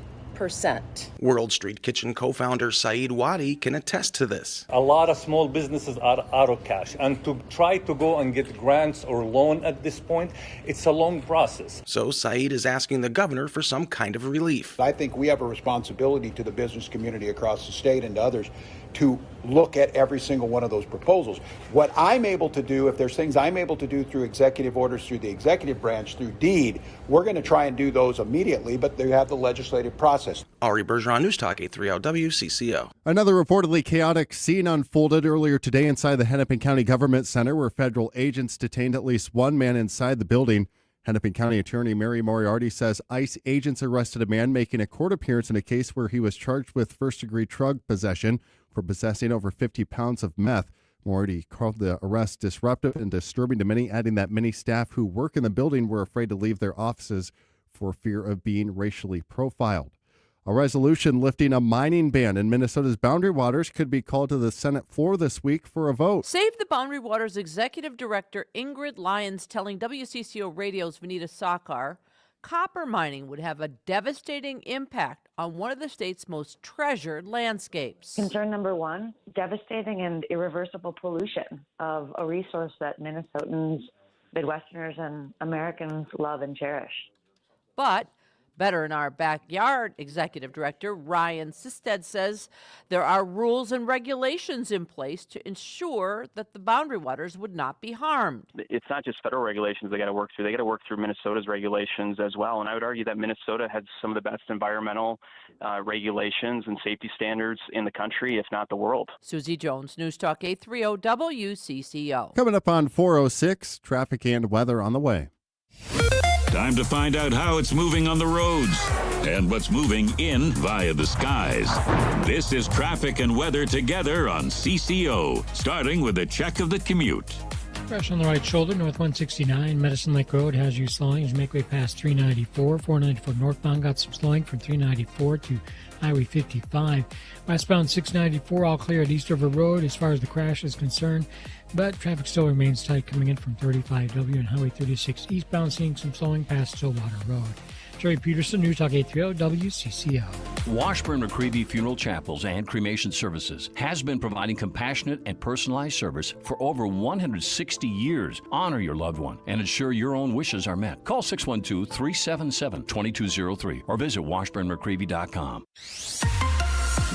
World Street Kitchen co-founder Saeed Wadi can attest to this. A lot of small businesses are out of cash, and to try to go and get grants or loan at this point, it's a long process. So Saeed is asking the governor for some kind of relief. I think we have a responsibility to the business community across the state and to others to look at every single one of those proposals. What I'm able to do, if there's things I'm able to do through executive orders, through the executive branch, through deed, we're going to try and do those immediately, but they have the legislative process. Ari Bergeron, News Talk 830 WCCO. Another reportedly chaotic scene unfolded earlier today inside the Hennepin County Government Center, where federal agents detained at least one man inside the building. Hennepin County Attorney Mary Moriarty says ICE agents arrested a man making a court appearance in a case where he was charged with first-degree drug possession for possessing over 50 pounds of meth. Moriarty called the arrest disruptive and disturbing to many, adding that many staff who work in the building were afraid to leave their offices for fear of being racially profiled. A resolution lifting a mining ban in Minnesota's Boundary Waters could be called to the Senate floor this week for a vote. Save the Boundary Waters Executive Director Ingrid Lyons telling WCCO Radio's Vanessa Sakar copper mining would have a devastating impact on one of the state's most treasured landscapes. Concern number one, devastating and irreversible pollution of a resource that Minnesotans, Midwesterners, and Americans love and cherish. But Better in Our Backyard Executive Director Ryan Sisted says there are rules and regulations in place to ensure that the boundary waters would not be harmed. It's not just federal regulations they got to work through. They got to work through Minnesota's regulations as well. And I would argue that Minnesota has some of the best environmental regulations and safety standards in the country, if not the world. Susie Jones, News Talk 830 WCCO. Coming up on 406, traffic and weather on the way. Time to find out how it's moving on the roads and what's moving in via the skies. This is traffic and weather together on CCO, starting with a check of the commute. Fresh on the right shoulder, North 169, Medicine Lake Road has you slowing as you make way past 394. 494 northbound got some slowing from 394 to Highway 55. Westbound 694, all clear at East River Road as far as the crash is concerned, but traffic still remains tight coming in from 35W and Highway 36 eastbound, seeing some slowing past Stillwater Road. Jerry Peterson, News Talk 830 WCCO. Washburn-McCreevy Funeral Chapels and Cremation Services has been providing compassionate and personalized service for over 160 years. Honor your loved one and ensure your own wishes are met. Call 612-377-2203 or visit washburnmccreevy.com.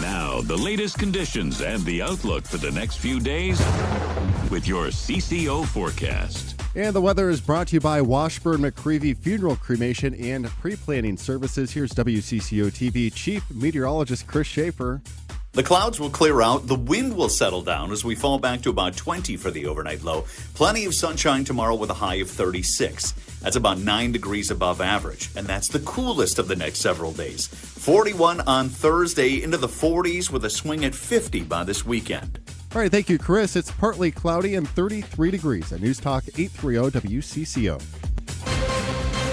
Now, the latest conditions and the outlook for the next few days with your CCO forecast. And the weather is brought to you by Washburn-McCreevy Funeral, Cremation, and Pre-Planning Services. Here's WCCO TV Chief Meteorologist Chris Schaefer. The clouds will clear out. The wind will settle down as we fall back to about 20 for the overnight low. Plenty of sunshine tomorrow with a high of 36. That's about 9 degrees above average. And that's the coolest of the next several days. 41 on Thursday, into the 40s with a swing at 50 by this weekend. All right, thank you, Chris. It's partly cloudy and 33 degrees at News Talk 830 WCCO.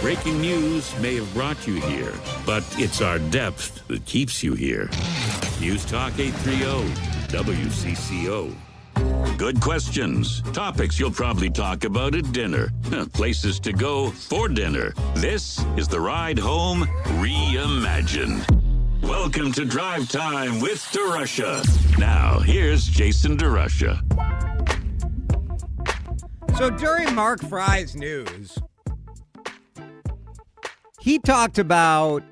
Breaking news may have brought you here, but it's our depth that keeps you here. News Talk 830 WCCO. Good questions. Topics you'll probably talk about at dinner. Places to go for dinner. This is the Ride Home Reimagined. Welcome to Drive Time with DeRusha. Now, here's Jason DeRusha. So during Mark Fry's news, he talked about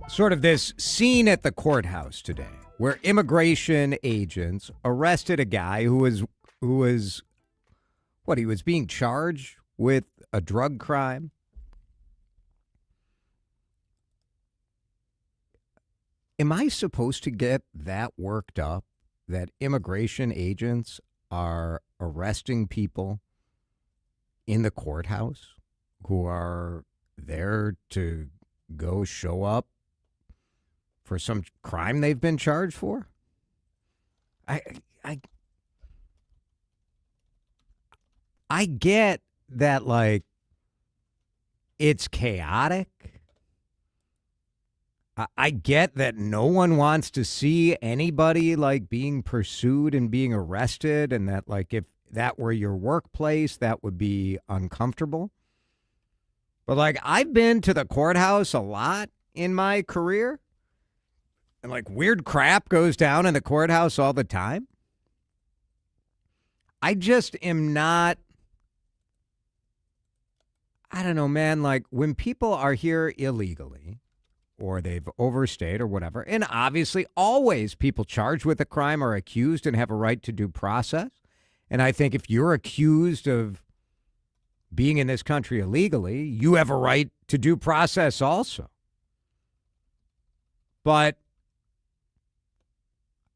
sort of this scene at the courthouse today where immigration agents arrested a guy who was he was being charged with a drug crime. Am I supposed to get that worked up that immigration agents are arresting people in the courthouse who are there to go show up for some crime they've been charged for? I get that, like, it's chaotic. I get that no one wants to see anybody, like, being pursued and being arrested, and that, like, if that were your workplace, that would be uncomfortable. But, like, I've been to the courthouse a lot in my career, and, like, weird crap goes down in the courthouse all the time. I just am not, I don't know, man, like, when people are here illegally, or they've overstayed or whatever, and obviously always people charged with a crime are accused and have a right to due process. And I think if you're accused of being in this country illegally, you have a right to due process also. But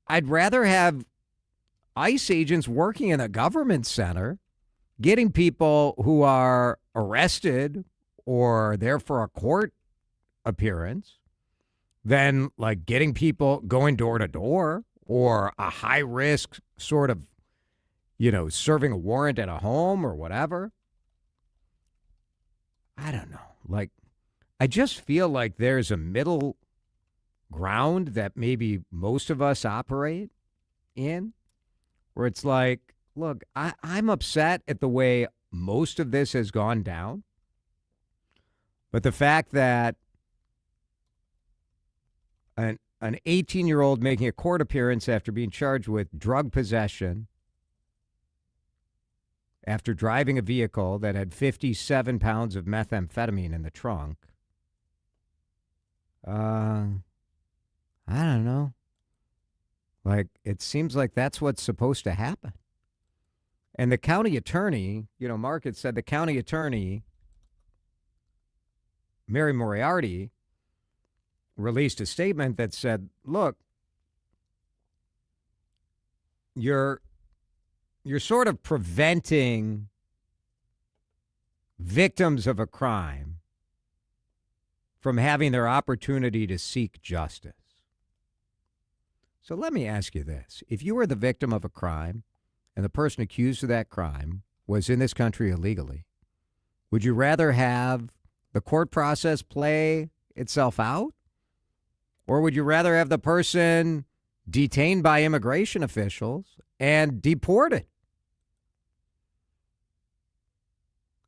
I'd rather have ICE agents working in a government center, getting people who are arrested or there for a court appearance, than like getting people going door to door or a high risk sort of, serving a warrant at a home or whatever. I don't know. Like, I just feel like there's a middle ground that maybe most of us operate in, where it's like, look, I'm upset at the way most of this has gone down. But the fact that an 18-year-old making a court appearance after being charged with drug possession after driving a vehicle that had 57 pounds of methamphetamine in the trunk. I don't know. Like, it seems like that's what's supposed to happen. And the county attorney, Mark had said the county attorney, Mary Moriarty, released a statement that said, look, you're sort of preventing victims of a crime from having their opportunity to seek justice. So let me ask you this. If you were the victim of a crime and the person accused of that crime was in this country illegally, would you rather have the court process play itself out? Or would you rather have the person detained by immigration officials and deported?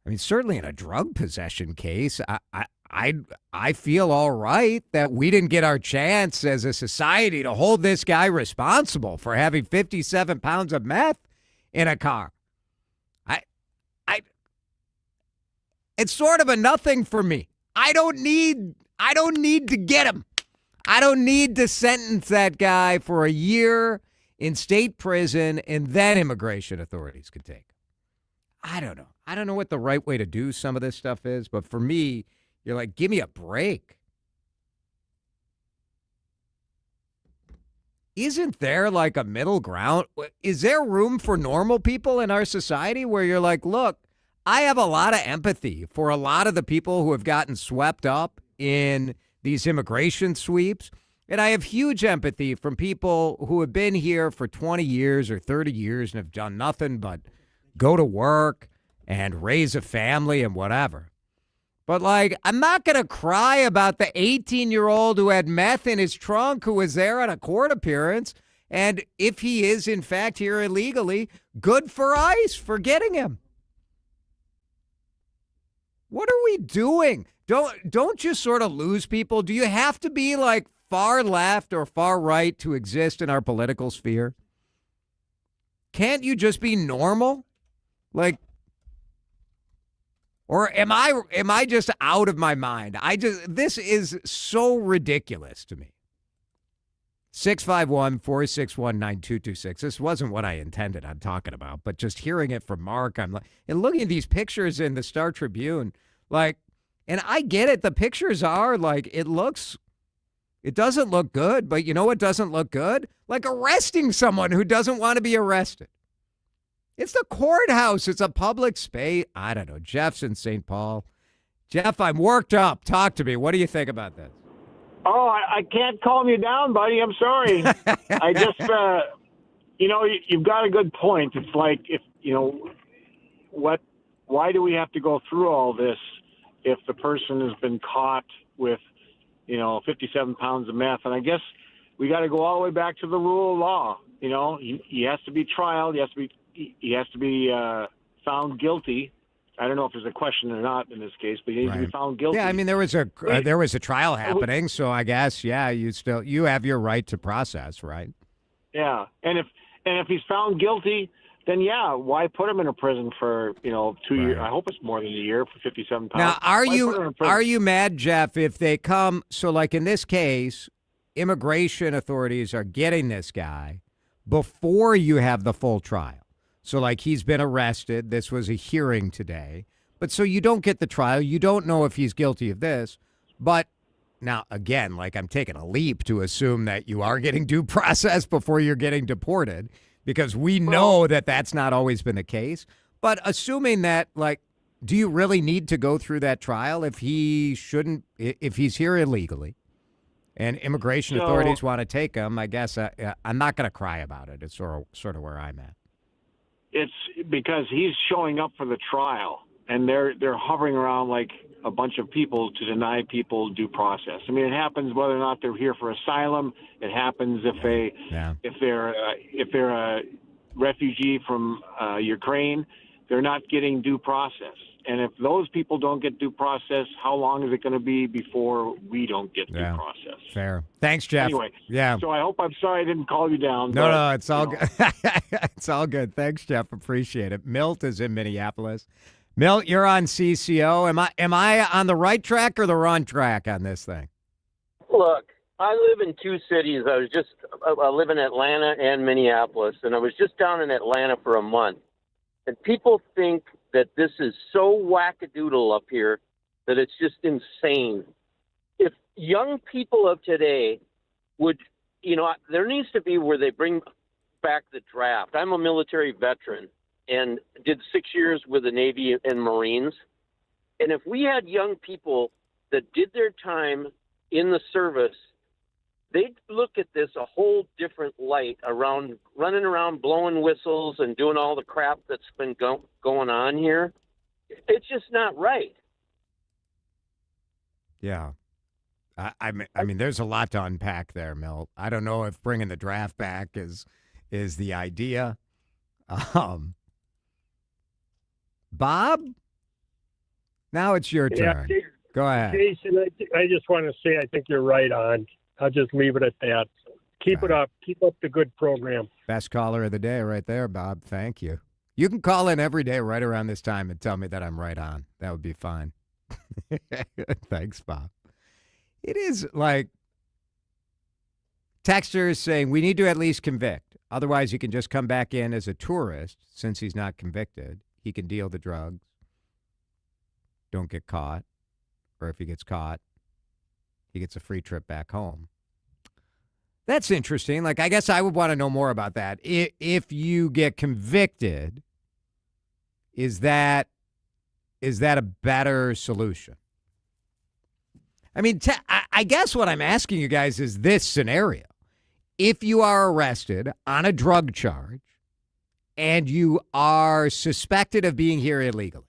I mean, certainly in a drug possession case, I feel all right that we didn't get our chance as a society to hold this guy responsible for having 57 pounds of meth in a car. It's sort of a nothing for me. I don't need to get him. I don't need to sentence that guy for a year in state prison and then immigration authorities could take him. I don't know. I don't know what the right way to do some of this stuff is, but for me, you're like, give me a break. Isn't there like a middle ground? Is there room for normal people in our society where you're like, look, I have a lot of empathy for a lot of the people who have gotten swept up in these immigration sweeps. And I have huge empathy from people who have been here for 20 years or 30 years and have done nothing but go to work and raise a family and whatever. But, like, I'm not going to cry about the 18-year-old who had meth in his trunk who was there at a court appearance. And if he is, in fact, here illegally, good for ICE for getting him. What are we doing? Don't you sort of lose people? Do you have to be, like, far left or far right to exist in our political sphere? Can't you just be normal? Like, or am I just out of my mind? This is so ridiculous to me. 651-461-9226. This wasn't what I intended on talking about, but just hearing it from Mark, I'm like, and looking at these pictures in the Star Tribune, like, and I get it. The pictures are like, it doesn't look good, but you know what doesn't look good? Like arresting someone who doesn't want to be arrested. It's the courthouse. It's a public space. I don't know. Jeff's in St. Paul. Jeff, I'm worked up. Talk to me. What do you think about this? Oh, I can't calm you down, buddy. I'm sorry. I just, you've got a good point. It's like, why do we have to go through all this if the person has been caught with, 57 pounds of meth? And I guess we got to go all the way back to the rule of law. He has to be trialed. He has to be found guilty. I don't know if there's a question or not in this case, but he needs to be found guilty. Yeah, I mean, there was a trial happening, so I guess, yeah, you have your right to process, right? Yeah, and if he's found guilty, then yeah, why put him in a prison for 2 years? I hope it's more than a year for 57 pounds. Now, are you mad, Jeff, if they come? So, like in this case, immigration authorities are getting this guy before you have the full trial. So, like, he's been arrested. This was a hearing today. But so you don't get the trial. You don't know if he's guilty of this. But now, again, like, I'm taking a leap to assume that you are getting due process before you're getting deported, because we know that that's not always been the case. But assuming that, like, do you really need to go through that trial if he's here illegally and immigration authorities want to take him? I guess I'm not going to cry about it. It's sort of where I'm at. It's because he's showing up for the trial, and they're hovering around like a bunch of people to deny people due process. I mean, it happens whether or not they're here for asylum. It happens if they're a refugee from Ukraine, they're not getting due process. And if those people don't get due process, how long is it going to be before we don't get due process? Fair. Thanks, Jeff. Anyway, yeah. So I'm sorry I didn't call you down. No, it's all good. It's all good. Thanks, Jeff. Appreciate it. Milt is in Minneapolis. Milt, you're on CCO. Am I on the right track or the wrong track on this thing? Look, I live in two cities. I live in Atlanta and Minneapolis, and I was just down in Atlanta for a month. And people think that this is so wackadoodle up here that it's just insane. If young people of today would, there needs to be where they bring back the draft. I'm a military veteran and did 6 years with the Navy and Marines. And if we had young people that did their time in the service, they'd look at this a whole different light, around running around blowing whistles and doing all the crap that's been going on here. It's just not right. Yeah. I mean, there's a lot to unpack there, Milt. I don't know if bringing the draft back is the idea. Bob, now it's your turn. Yeah, go ahead. Jason, I just want to say I think you're right on. I'll just leave it at that. Keep it up. Keep up the good program. Best caller of the day right there, Bob. Thank you. You can call in every day right around this time and tell me that I'm right on. That would be fine. Thanks, Bob. It is like texters saying we need to at least convict. Otherwise, he can just come back in as a tourist since he's not convicted. He can deal the drugs. Don't get caught. Or if he gets caught, he gets a free trip back home. That's interesting. Like, I guess I would want to know more about that. If you get convicted, is that a better solution? I mean, I guess what I'm asking you guys is this scenario. If you are arrested on a drug charge and you are suspected of being here illegally,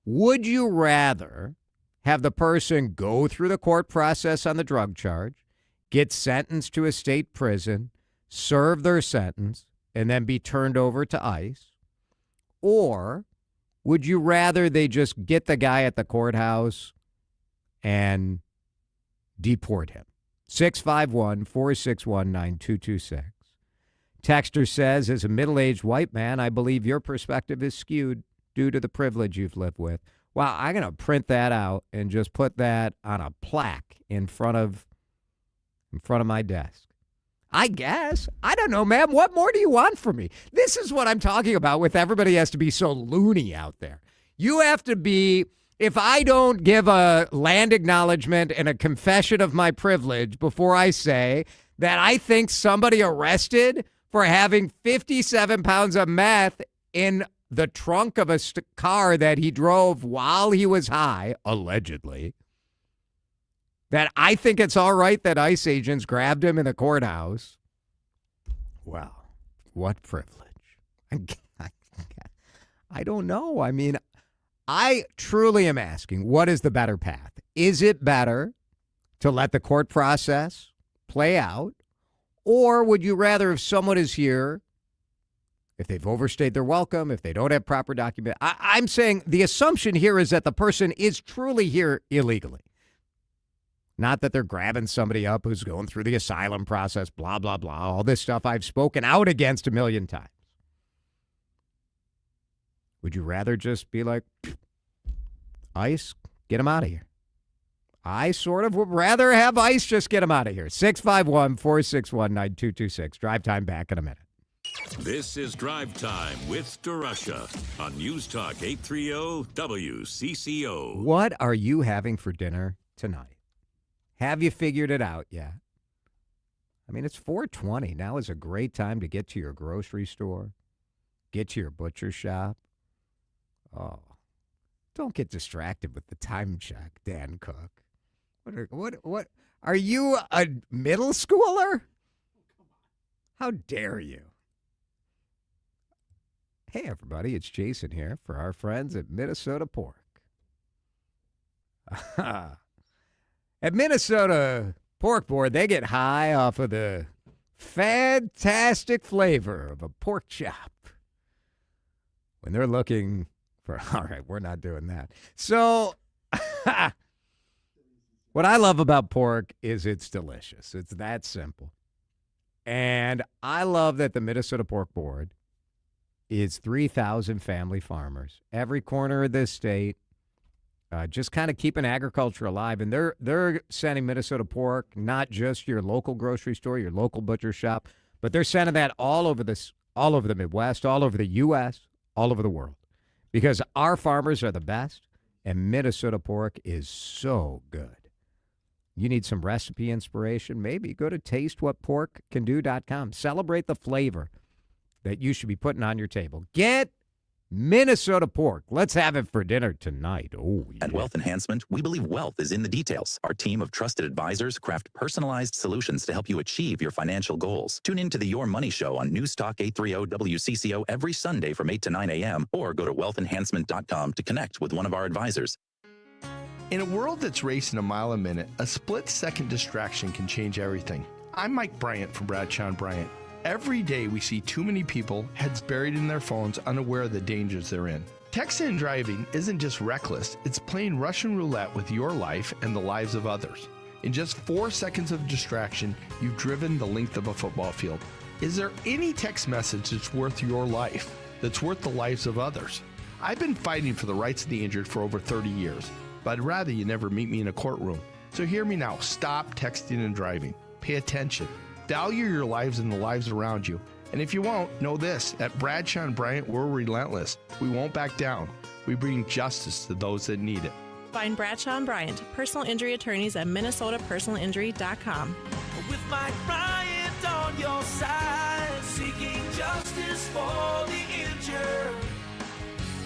would you rather have the person go through the court process on the drug charge, get sentenced to a state prison, serve their sentence, and then be turned over to ICE? Or would you rather they just get the guy at the courthouse and deport him? 651-461-9226. Texter says, as a middle-aged white man, I believe your perspective is skewed due to the privilege you've lived with. Wow, I'm going to print that out and just put that on a plaque in front of my desk. I guess. I don't know, ma'am. What more do you want from me? This is what I'm talking about with everybody has to be so loony out there. You have to be, if I don't give a land acknowledgement and a confession of my privilege before I say that I think somebody arrested for having 57 pounds of meth in the trunk of a car that he drove while he was high, allegedly, that I think it's all right that ICE agents grabbed him in the courthouse. Wow, what privilege. I don't know. I mean, I truly am asking, what is the better path? Is it better to let the court process play out? Or would you rather, if someone is here, if they've overstayed their welcome, if they don't have proper document, I'm saying the assumption here is that the person is truly here illegally. Not that they're grabbing somebody up who's going through the asylum process, blah, blah, blah, all this stuff I've spoken out against a million times. Would you rather just be like, ICE, get him out of here? I sort of would rather have ICE just get him out of here. 651-461-9226. Drive time back in a minute. This is Drive Time with DeRusha on News Talk 830 WCCO. What are you having for dinner tonight? Have you figured it out yet? I mean, it's 4:20. Now is a great time to get to your grocery store, get to your butcher shop. Oh, don't get distracted with the time check, Dan Cook. What? Are you a middle schooler? How dare you? Hey, everybody, it's Jason here for our friends at Minnesota Pork. At Minnesota Pork Board, they get high off of the fantastic flavor of a pork chop. When they're looking for, all right, we're not doing that. So, what I love about pork is it's delicious. It's that simple. And I love that the Minnesota Pork Board is 3,000 family farmers. Every corner of this state, just kind of keeping agriculture alive. And they're sending Minnesota pork, not just your local grocery store, your local butcher shop, but they're sending that all over the Midwest, all over the U.S., all over the world. Because our farmers are the best, and Minnesota pork is so good. You need some recipe inspiration? Maybe go to tastewhatporkcando.com. Celebrate the flavor that you should be putting on your table. Get Minnesota pork. Let's have it for dinner tonight. Oh, yeah. At Wealth Enhancement, we believe wealth is in the details. Our team of trusted advisors craft personalized solutions to help you achieve your financial goals. Tune in to the Your Money Show on News Talk 830 WCCO every Sunday from 8 to 9 a.m. or go to wealthenhancement.com to connect with one of our advisors. In a world that's racing a mile a minute, a split-second distraction can change everything. I'm Mike Bryant from Bradshaw & Bryant. Every day we see too many people, heads buried in their phones, unaware of the dangers they're in. Texting and driving isn't just reckless, it's playing Russian roulette with your life and the lives of others. In just 4 seconds of distraction, you've driven the length of a football field. Is there any text message that's worth your life, that's worth the lives of others? I've been fighting for the rights of the injured for over 30 years, but I'd rather you never meet me in a courtroom. So hear me now, stop texting and driving. Pay attention. Value your lives and the lives around you. And if you won't, know this, at Bradshaw & Bryant, we're relentless. We won't back down. We bring justice to those that need it. Find Bradshaw & Bryant, personal injury attorneys at minnesotapersonalinjury.com. With Mike Bryant on your side, seeking justice for the injured.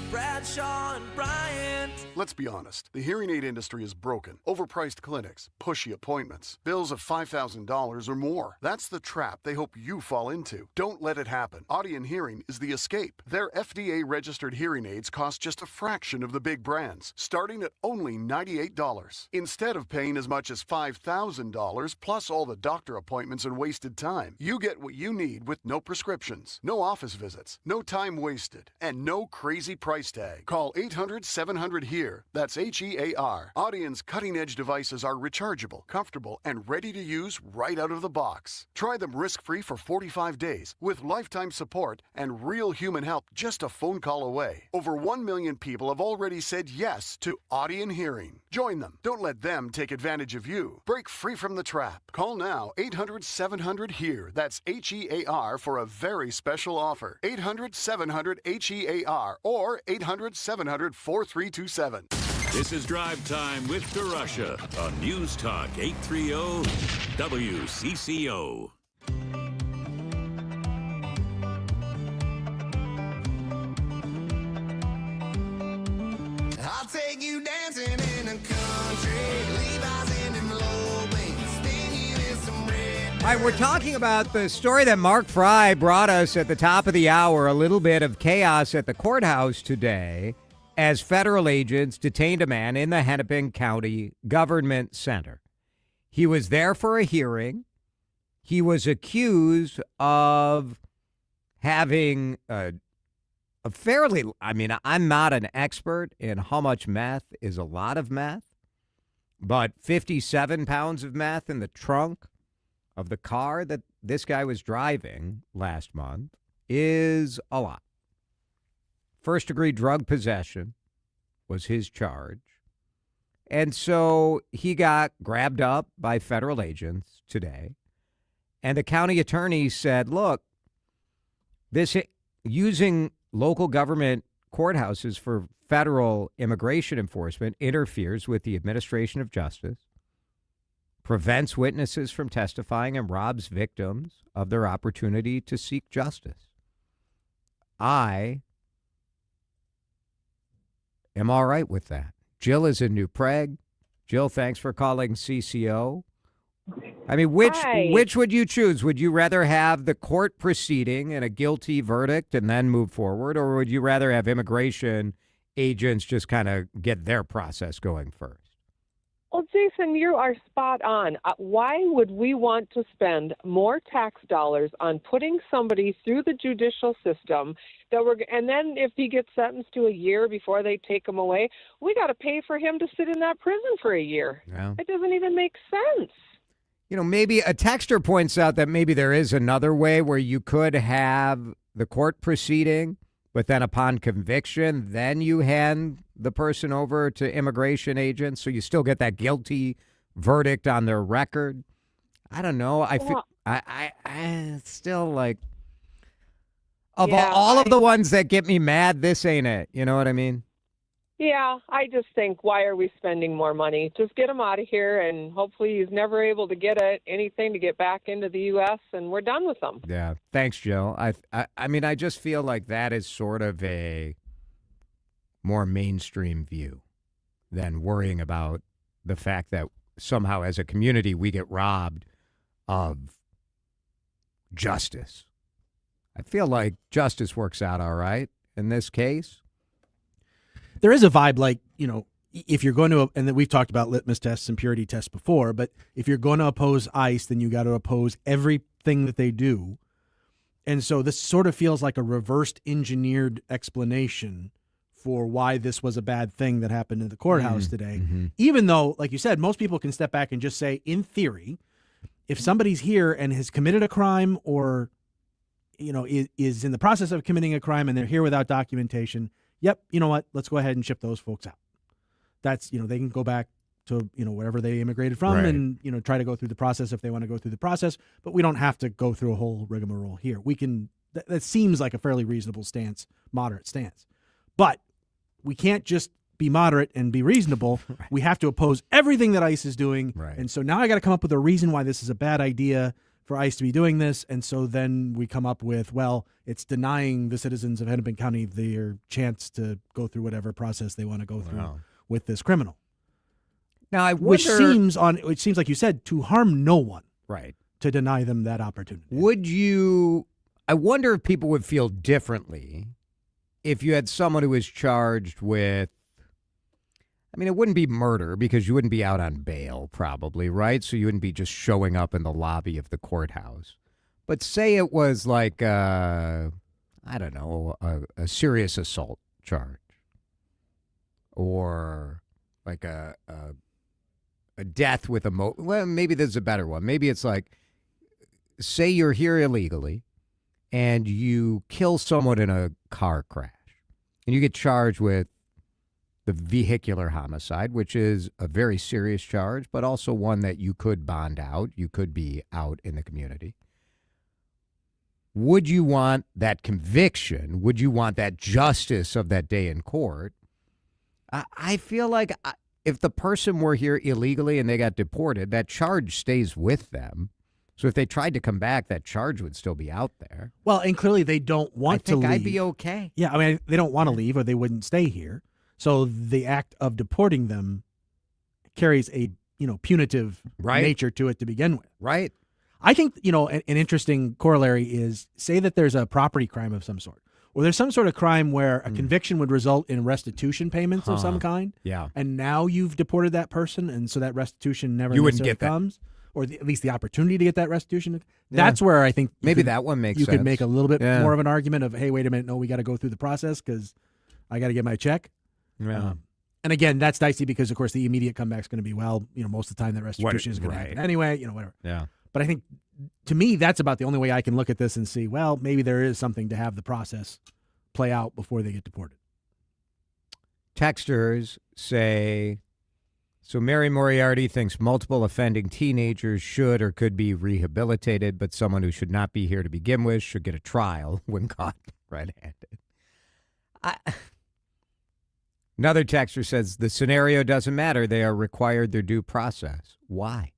Bradshaw and Bryant. Let's be honest. The hearing aid industry is broken. Overpriced clinics, pushy appointments, bills of $5,000 or more. That's the trap they hope you fall into. Don't let it happen. Audion Hearing is the escape. Their FDA-registered hearing aids cost just a fraction of the big brands, starting at only $98. Instead of paying as much as $5,000 plus all the doctor appointments and wasted time, you get what you need with no prescriptions, no office visits, no time wasted, and no crazy price price tag. Call 800-700-HERE. That's HEAR. Audion's cutting-edge devices are rechargeable, comfortable, and ready to use right out of the box. Try them risk-free for 45 days with lifetime support and real human help just a phone call away. Over 1 million people have already said yes to Audion Hearing. Join them. Don't let them take advantage of you. Break free from the trap. Call now 800-700-HERE. That's HEAR for a very special offer. 800-700-HEAR or 800-700-4327. This is Drive Time with DeRusha on News Talk 830 WCCO. I'll take you dancing in the country, Levi's in them low wings, spin you in some red. All right, we're talking about the story that Mark Fry brought us at the top of the hour, a little bit of chaos at the courthouse today as federal agents detained a man in the Hennepin County Government Center. He was there for a hearing. He was accused of having a fairly, I'm not an expert in how much meth is a lot of meth, but 57 pounds of meth in the trunk of the car that this guy was driving last month is a lot. First-degree drug possession was his charge. And so he got grabbed up by federal agents today. And the county attorney said, look, this using local government courthouses for federal immigration enforcement interferes with the administration of justice, prevents witnesses from testifying, and robs victims of their opportunity to seek justice. I am all right with that. Jill is in New Prague. Jill, thanks for calling CCO. Which would you choose? Would you rather have the court proceeding and a guilty verdict and then move forward, or would you rather have immigration agents just kind of get their process going first? Well, Jason, you are spot on. Why would we want to spend more tax dollars on putting somebody through the judicial system and then if he gets sentenced to a year before they take him away, we got to pay for him to sit in that prison for a year. Yeah. It doesn't even make sense. Maybe a texter points out that maybe there is another way where you could have the court proceeding, but then upon conviction, then you hand the person over to immigration agents, so you still get that guilty verdict on their record. I don't know. I feel I still like of all of the ones that get me mad, this ain't it. You know what I mean? Yeah, I just think, why are we spending more money? Just get him out of here, and hopefully he's never able to get anything to get back into the U.S., and we're done with him. Yeah, thanks, Jill. I just feel like that is sort of a more mainstream view than worrying about the fact that somehow as a community we get robbed of justice. I feel like justice works out all right in this case. There is a vibe like, if you're going to, and then we've talked about litmus tests and purity tests before, but if you're going to oppose ICE, then you got to oppose everything that they do. And so this sort of feels like a reversed engineered explanation for why this was a bad thing that happened in the courthouse today. Mm-hmm. Even though, like you said, most people can step back and just say, in theory, if somebody's here and has committed a crime or, is in the process of committing a crime and they're here without documentation, yep, you know what? Let's go ahead and ship those folks out. That's, they can go back to, wherever they immigrated from and, try to go through the process if they want to go through the process. But we don't have to go through a whole rigmarole here. We can, that seems like a fairly reasonable stance, moderate stance. But we can't just be moderate and be reasonable. Right. We have to oppose everything that ICE is doing. Right. And so now I got to come up with a reason why this is a bad idea for ICE to be doing this. And so then we come up with, well, it's denying the citizens of Hennepin County their chance to go through whatever process they want to go through with this criminal. Now, which seems, like you said, to harm no one. Right. To deny them that opportunity. I wonder if people would feel differently if you had someone who was charged with, it wouldn't be murder because you wouldn't be out on bail probably, right? So you wouldn't be just showing up in the lobby of the courthouse. But say it was like, a serious assault charge. or like a death with a well, maybe there's a better one. Maybe it's like, say you're here illegally and you kill someone in a car crash and you get charged with the vehicular homicide, which is a very serious charge, but also one that you could bond out. You could be out in the community. Would you want that conviction? Would you want that justice of that day in court? I feel like if the person were here illegally and they got deported, that charge stays with them. So if they tried to come back, that charge would still be out there. Well, and clearly they don't want to leave. I think I'd be okay. Yeah, I mean, they don't want to leave or they wouldn't stay here. So the act of deporting them carries a, punitive nature to it to begin with. Right. I think, an interesting corollary is, say that there's a property crime of some sort, or there's some sort of crime where a conviction would result in restitution payments of some kind. Yeah. And now you've deported that person, and so that restitution never You wouldn't necessarily get that. comes, or at least the opportunity to get that restitution. That's where I think maybe that one makes sense. You could sense. make a little bit Yeah. more of an argument of, hey, wait a minute, no, we got to go through the process because I got to get my check. Yeah. And again, that's dicey because, of course, the immediate comeback is going to be, well, most of the time that restitution is going to happen anyway, whatever. Yeah. But I think, to me, that's about the only way I can look at this and see, well, maybe there is something to have the process play out before they get deported. Texters say, so Mary Moriarty thinks multiple offending teenagers should or could be rehabilitated, but someone who should not be here to begin with should get a trial when caught red-handed. Another texter says the scenario doesn't matter. They are required their due process. Why?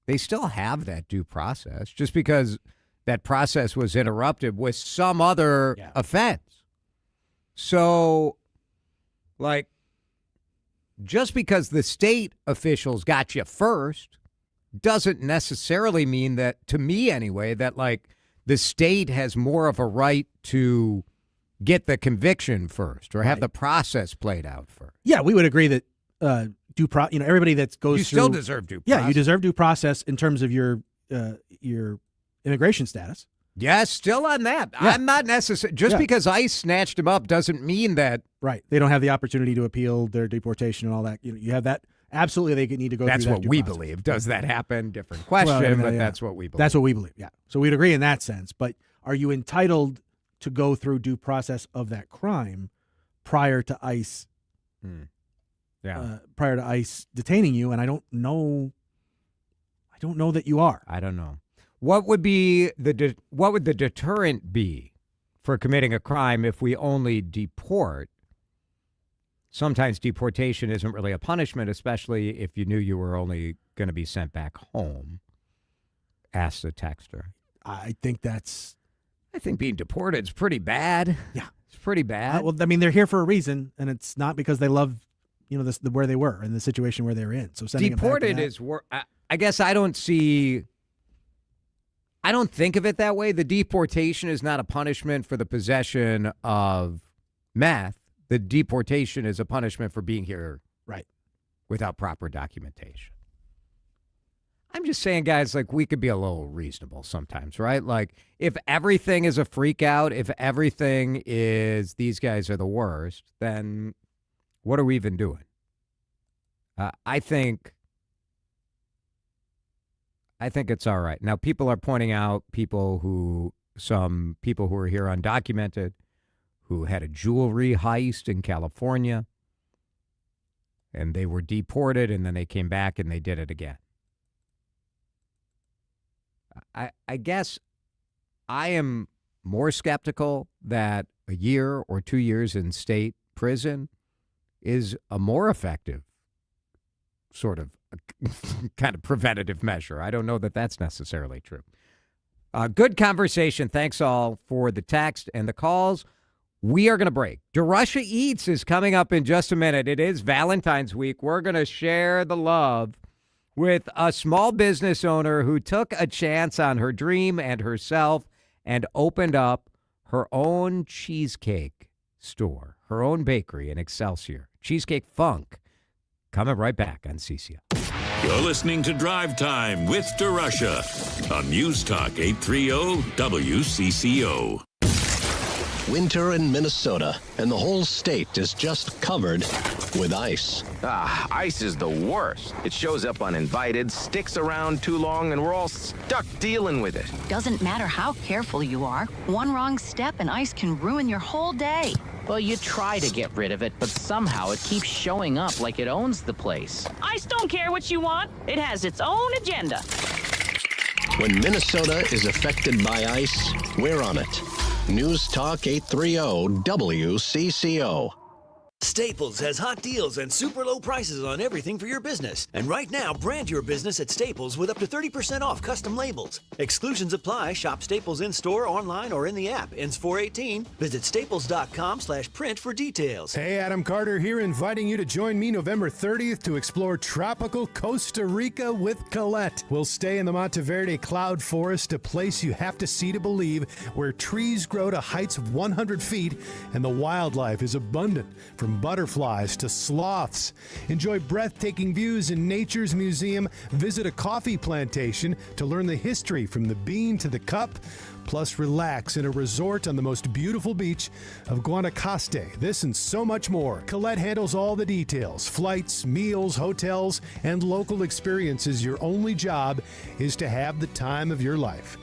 They still have that due process just because that process was interrupted with some other offense. So, just because the state officials got you first doesn't necessarily mean that, to me anyway, that the state has more of a right to get the conviction first or have the process played out first. Yeah, we would agree that everybody that goes you through, still deserve due process. Yeah, you deserve due process in terms of your immigration status. Yes, still on that. Yeah. I'm not necessarily just because ICE snatched him up doesn't mean that they don't have the opportunity to appeal their deportation and all that. You have that. Absolutely, they need to go. That's through that what due we process. believe. Does that happen? Different question, but that's what we believe. That's what we believe. Yeah. So we'd agree in that sense. But are you entitled to go through due process of that crime prior to ICE? Prior to ICE detaining you, and I don't know that you are. I don't know. What would be what would the deterrent be for committing a crime if we only deport? Sometimes deportation isn't really a punishment, especially if you knew you were only going to be sent back home. Asked the texter. I think being deported is pretty bad. Yeah, it's pretty bad. Well, I mean, they're here for a reason, and it's not because they love where they were and the situation where they're in. So sending deported is I guess I don't think of it that way. The deportation is not a punishment for the possession of meth. The deportation is a punishment for being here without proper documentation. I'm just saying, guys, we could be a little reasonable sometimes, right? If everything is a freak out, if everything is these guys are the worst, then what are we even doing? I think it's all right. Now, people are pointing out some people who are here undocumented, who had a jewelry heist in California, and they were deported, and then they came back and they did it again. I guess I am more skeptical that a year or 2 years in state prison is a more effective sort of kind of preventative measure. I don't know that that's necessarily true. Good conversation. Thanks all for the text and the calls. We are going to break. DeRusha Eats is coming up in just a minute. It is Valentine's week. We're going to share the love with a small business owner who took a chance on her dream and herself and opened up her own cheesecake store, her own bakery in Excelsior. Cheesecake Funk. Coming right back on CCO. You're listening to Drive Time with DeRusha on News Talk 830 WCCO. Winter in Minnesota, and the whole state is just covered with ice. Ice is the worst. It shows up uninvited, sticks around too long, and we're all stuck dealing with it. Doesn't matter how careful you are, one wrong step and ice can ruin your whole day. Well, you try to get rid of it, but somehow it keeps showing up like it owns the place. Ice don't care what you want. It has its own agenda. When Minnesota is affected by ice, we're on it. News Talk 830 WCCO. Staples has hot deals and super low prices on everything for your business. And right now, brand your business at Staples with up to 30% off custom labels. Exclusions apply. Shop Staples in-store, online, or in the app. Ends 4/18. Visit staples.com/print for details. Hey, Adam Carter here, inviting you to join me November 30th to explore tropical Costa Rica with Colette. We'll stay in the Monteverde Cloud Forest, a place you have to see to believe, where trees grow to heights of 100 feet and the wildlife is abundant, from butterflies to sloths. Enjoy breathtaking views in Nature's Museum. Visit a coffee plantation to learn the history from the bean to the cup. Plus, relax in a resort on the most beautiful beach of Guanacaste. This and so much more. Colette handles all the details: flights, meals, hotels, and local experiences. Your only job is to have the time of your life.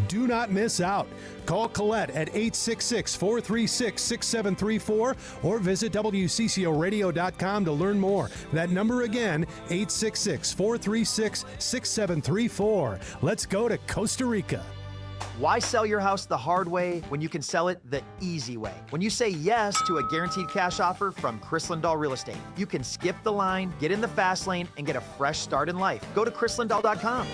Do not miss out. Call Colette at 866-436-6734 or visit WCCOradio.com to learn more. That number again, 866-436-6734. Let's go to Costa Rica. Why sell your house the hard way when you can sell it the easy way? When you say yes to a guaranteed cash offer from Chris Lindahl Real Estate, you can skip the line, get in the fast lane, and get a fresh start in life. Go to chrislindahl.com.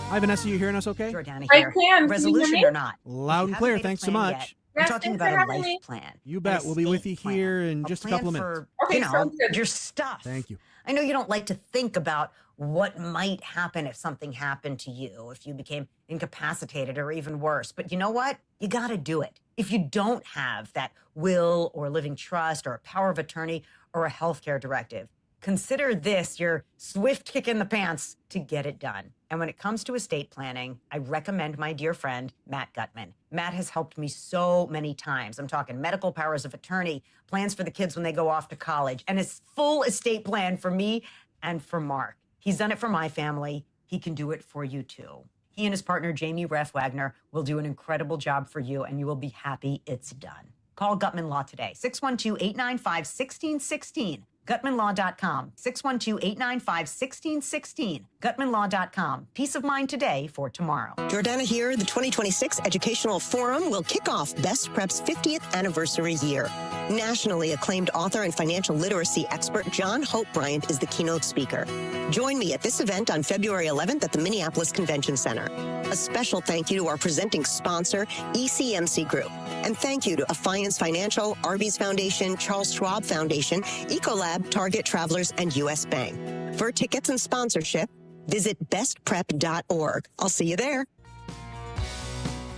Hi, Vanessa, you hearing us okay? I can. Resolution or not. Loud and clear, thanks so much. We're talking about a life plan. You bet. We'll be with you here in just a couple of minutes. Okay, sounds good. Your stuff. Thank you. I know you don't like to think about what might happen if something happened to you, if you became incapacitated or even worse. But you know what? You got to do it. If you don't have that will or living trust or a power of attorney or a healthcare directive, consider this your swift kick in the pants to get it done. And when it comes to estate planning, I recommend my dear friend, Matt Gutman. Matt has helped me so many times. I'm talking medical powers of attorney, plans for the kids when they go off to college, and his full estate plan for me and for Mark. He's done it for my family. He can do it for you too. He and his partner, Jamie Reff Wagner, will do an incredible job for you, and you will be happy it's done. Call Gutman Law today, 612-895-1616. GutmanLaw.com, 612-895-1616. GutmanLaw.com. Peace of mind today for tomorrow. Jordana here. The 2026 Educational Forum will kick off Best Prep's 50th anniversary year. Nationally acclaimed author and financial literacy expert John Hope Bryant is the keynote speaker. Join me at this event on February 11th at the Minneapolis Convention Center. A special thank you to our presenting sponsor, ECMC Group. And thank you to Affiance Financial, Arby's Foundation, Charles Schwab Foundation, Ecolab, Target Travelers, and U.S. Bank. For tickets and sponsorship, visit bestprep.org. I'll see you there.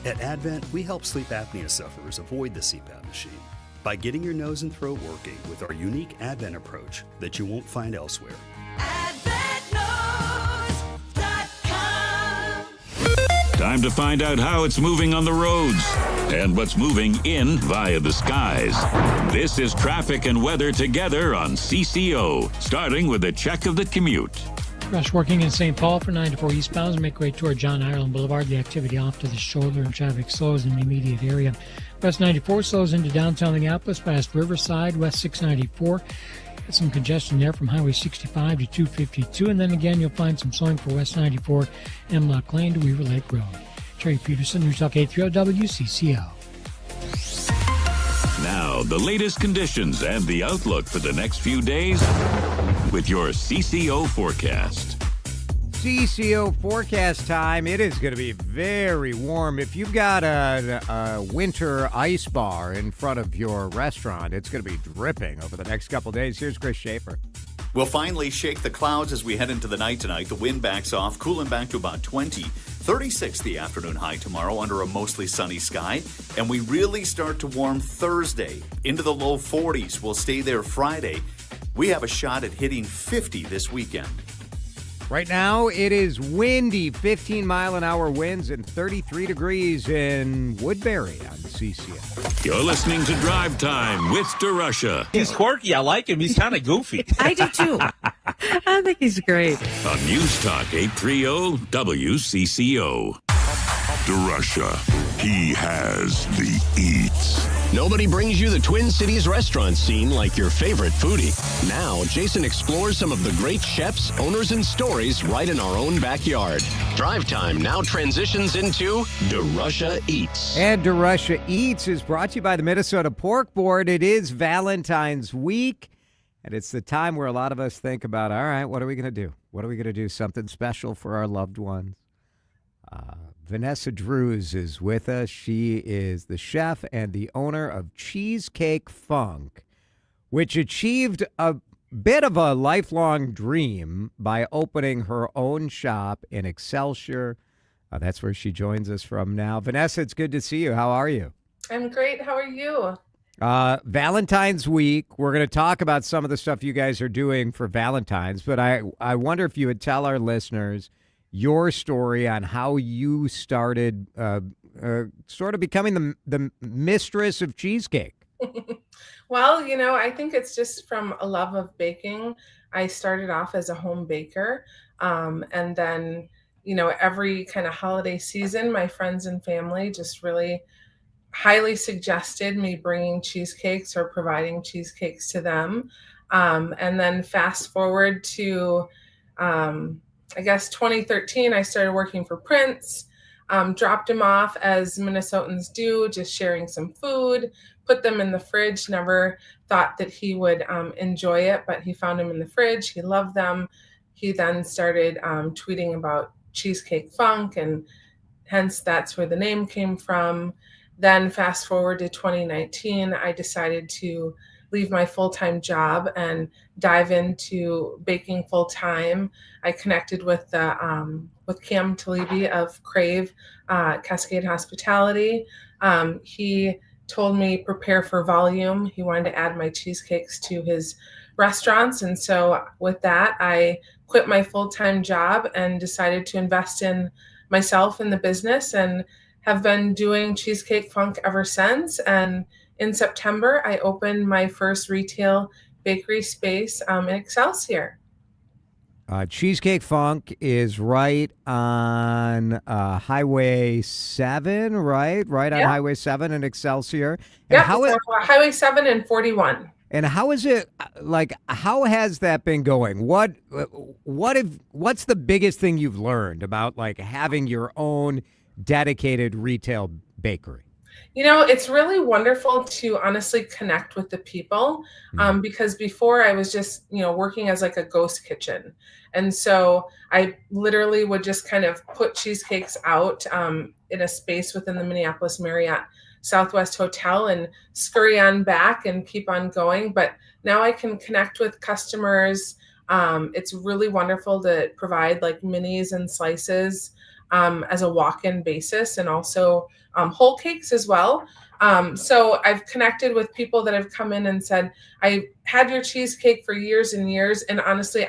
At Advent, we help sleep apnea sufferers avoid the CPAP machine by getting your nose and throat working with our unique Advent approach that you won't find elsewhere. Time to find out how it's moving on the roads and what's moving in via the skies. This is traffic and weather together on CCO, starting with a check of the commute. Rush working in St. Paul for 94 eastbounds. Make way toward John Ireland Boulevard. The activity off to the shoulder and traffic slows in the immediate area. West 94 slows into downtown Minneapolis past Riverside. West 694. Got some congestion there from Highway 65 to 252. And then again, you'll find some slowing for West 94 and Lock Lane to Weaver Lake Road. Terry Peterson, News Talk 830 WCCO. Now, the latest conditions and the outlook for the next few days with your CCO forecast. CCO forecast time. It is going to be very warm. If you've got a winter ice bar in front of your restaurant, it's going to be dripping over the next couple days. Here's Chris Schaefer. We'll finally shake the clouds as we head into the night tonight. The wind backs off, cooling back to about 20. 36 the afternoon high tomorrow under a mostly sunny sky. And we really start to warm Thursday into the low 40s. We'll stay there Friday. We have a shot at hitting 50 this weekend. Right now, it is windy, 15-mile-an-hour winds and 33 degrees in Woodbury on CCN. You're listening to Drive Time with DeRusha. He's quirky. I like him. He's kind of goofy. I do too. I think he's great. On News Talk 830 WCCO. DeRusha. He has the eats. Nobody brings you the Twin Cities restaurant scene like your favorite foodie. Now, Jason explores some of the great chefs, owners, and stories right in our own backyard. Drive Time now transitions into DeRusha Eats. And DeRusha Eats is brought to you by the Minnesota Pork Board. It is Valentine's week, and it's the time where a lot of us think about, all right, what are we going to do? What are we going to do? Something special for our loved ones. Vanessa Drews is with us. She is the chef and the owner of Cheesecake Funk, which achieved a bit of a lifelong dream by opening her own shop in Excelsior. That's where she joins us from now. Vanessa, it's good to see you. How are you? I'm great. How are you? Valentine's week. We're going to talk about some of the stuff you guys are doing for Valentine's, but I wonder if you would tell our listeners your story on how you started sort of becoming the mistress of cheesecake. Well, I think it's just from a love of baking. I started off as a home baker. And then, every kind of holiday season, my friends and family just really highly suggested me bringing cheesecakes or providing cheesecakes to them. And then fast forward to, I guess 2013, I started working for Prince, dropped him off as Minnesotans do, just sharing some food, put them in the fridge, never thought that he would enjoy it, but he found them in the fridge. He loved them. He then started tweeting about Cheesecake Funk, and hence that's where the name came from. Then fast forward to 2019, I decided to leave my full-time job and dive into baking full-time. I connected with Cam Talibi of Crave Cascade Hospitality. He told me prepare for volume. He wanted to add my cheesecakes to his restaurants. And so with that, I quit my full-time job and decided to invest in myself in the business, and have been doing Cheesecake Funk ever since. And in September, I opened my first retail bakery space in Excelsior. Cheesecake Funk is right on Highway 7, right? Right on Highway 7 in Excelsior. And Highway 7 and 41. And how is it, how has that been going? What's the biggest thing you've learned about, having your own dedicated retail bakery? It's really wonderful to honestly connect with the people, because before I was just, working as a ghost kitchen. And so I literally would just kind of put cheesecakes out in a space within the Minneapolis Marriott Southwest Hotel and scurry on back and keep on going. But now I can connect with customers. It's really wonderful to provide minis and slices as a walk-in basis, and also whole cakes as well. So I've connected with people that have come in and said, I had your cheesecake for years and years. And honestly,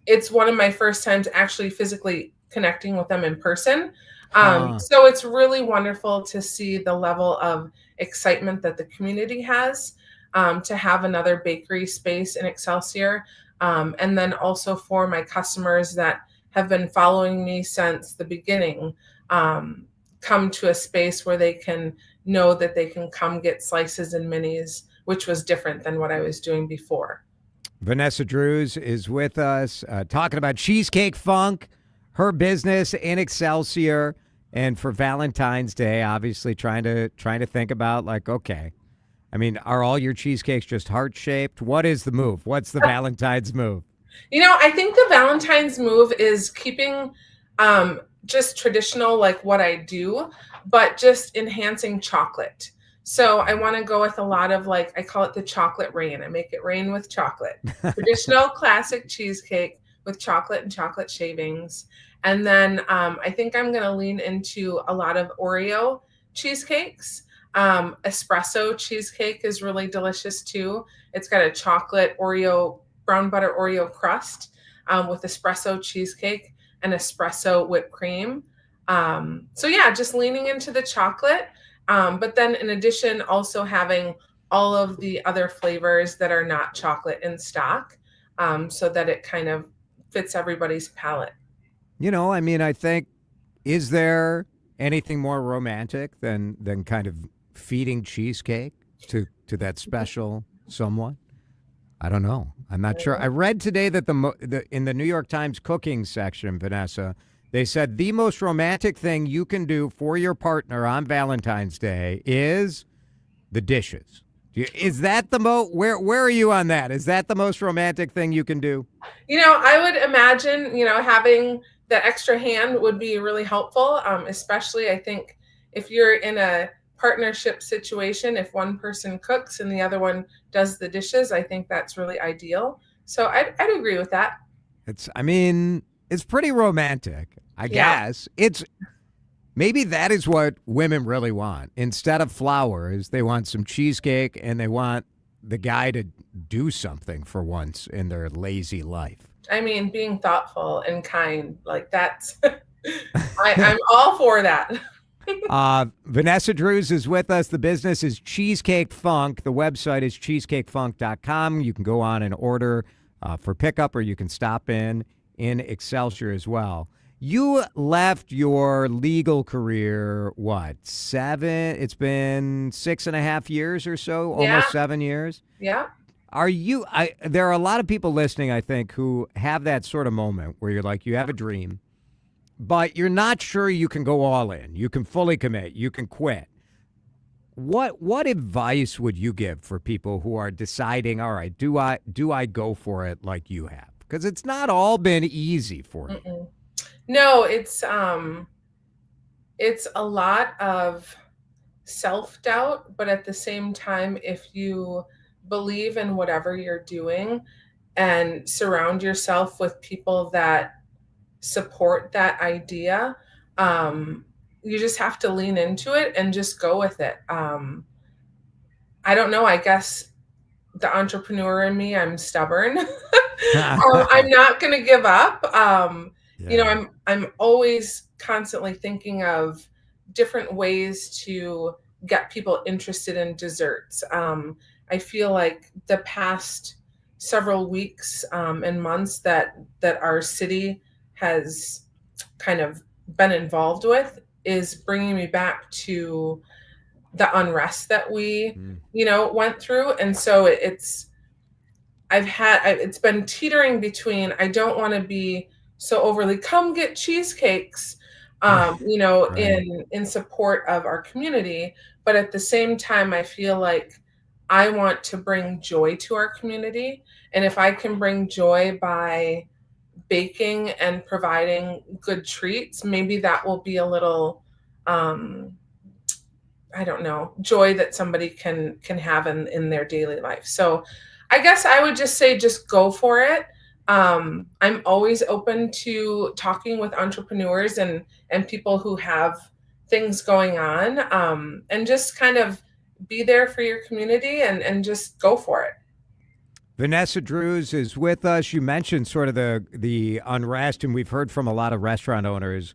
it's one of my first times actually physically connecting with them in person. So it's really wonderful to see the level of excitement that the community has to have another bakery space in Excelsior. And then also for my customers that have been following me since the beginning, come to a space where they can know that they can come get slices and minis, which was different than what I was doing before. Vanessa Drews is with us talking about Cheesecake Funk, her business in Excelsior, and for Valentine's Day, obviously trying to think about okay, are all your cheesecakes just heart-shaped? What is the move? What's the Valentine's move? I think the Valentine's move is keeping just traditional, what I do, but just enhancing chocolate. So I want to go with a lot of I call it the chocolate rain. I make it rain with chocolate. Traditional classic cheesecake with chocolate and chocolate shavings. And then I think I'm going to lean into a lot of Oreo cheesecakes. Espresso cheesecake is really delicious too. It's got a chocolate Oreo, brown butter Oreo crust. with espresso cheesecake and espresso whipped cream. So yeah, just leaning into the chocolate. But then in addition, also having all of the other flavors that are not chocolate in stock, so that it kind of fits everybody's palate. I mean, I think, is there anything more romantic than kind of feeding cheesecake to that special someone? I don't know. I'm not sure. I read today that in the New York Times cooking section, Vanessa, they said the most romantic thing you can do for your partner on Valentine's Day is the dishes. Is that where are you on that? Is that the most romantic thing you can do? I would imagine, having that extra hand would be really helpful, especially I think if you're in a partnership situation, if one person cooks and the other one does the dishes, I think that's really ideal. So I'd agree with that. It's pretty romantic, I guess. Maybe that is what women really want. Instead of flowers, they want some cheesecake and they want the guy to do something for once in their lazy life. I mean, being thoughtful and kind, like that's, I'm all for that. Vanessa Drews is with us. The business is Cheesecake Funk. The website is cheesecakefunk.com. You can go on and order for pickup, or you can stop in Excelsior as well. You left your legal career, it's been 6.5 years or so, almost 7 years? Yeah. There are a lot of people listening, I think, who have that sort of moment where you're like, you have a dream, but you're not sure you can go all in. You can fully commit. You can quit. What advice would you give for people who are deciding, all right, do I go for it like you have? Because it's not all been easy for you. Mm-mm. No, it's a lot of self-doubt, but at the same time, if you believe in whatever you're doing and surround yourself with people that support that idea, you just have to lean into it and just go with it. I don't know, I guess the entrepreneur in me, I'm stubborn. I'm not going to give up. I'm always constantly thinking of different ways to get people interested in desserts. I feel like the past several weeks and months that our city has kind of been involved with is bringing me back to the unrest that we, went through. And so it's been teetering between, I don't want to be so overly come get cheesecakes, right. in support of our community. But at the same time, I feel like I want to bring joy to our community. And if I can bring joy by baking and providing good treats, maybe that will be a little, joy that somebody can have in their daily life. So I guess I would just say, just go for it. I'm always open to talking with entrepreneurs and people who have things going on, and just kind of be there for your community and just go for it. Vanessa Drews is with us. You mentioned sort of the unrest, and we've heard from a lot of restaurant owners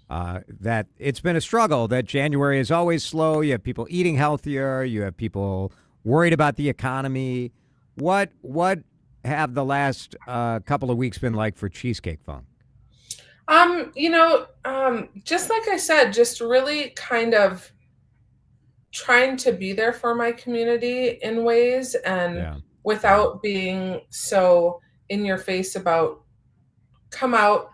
that it's been a struggle, that January is always slow. You have people eating healthier. You have people worried about the economy. What have the last couple of weeks been like for Cheesecake Funk? Just like I said, just really kind of trying to be there for my community in ways, and without being so in your face about come out,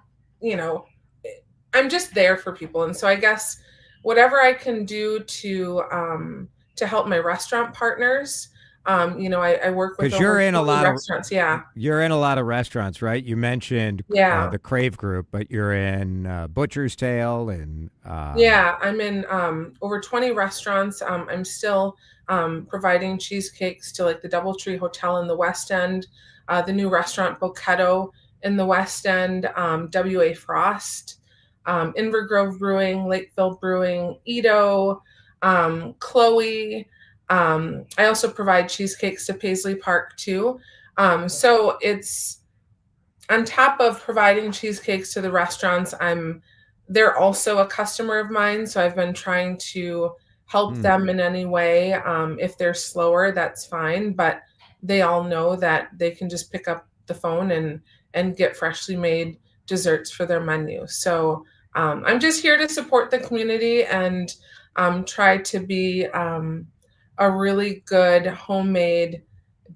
I'm just there for people. And so I guess whatever I can do to help my restaurant partners. I work with you're in a lot restaurants. You're in a lot of restaurants, right? You mentioned the Crave Group, but you're in Butcher's Tail and I'm in over 20 restaurants. I'm still providing cheesecakes to like the DoubleTree Hotel in the West End, the new restaurant Bochetto in the West End, W.A. Frost, Invergrove Brewing, Lakeville Brewing, Edo, Chloe. I also provide cheesecakes to Paisley Park too. So on top of providing cheesecakes to the restaurants, they're also a customer of mine, so I've been trying to help them in any way. If they're slower, that's fine, but they all know that they can just pick up the phone and get freshly made desserts for their menu. So I'm just here to support the community and try to be a really good homemade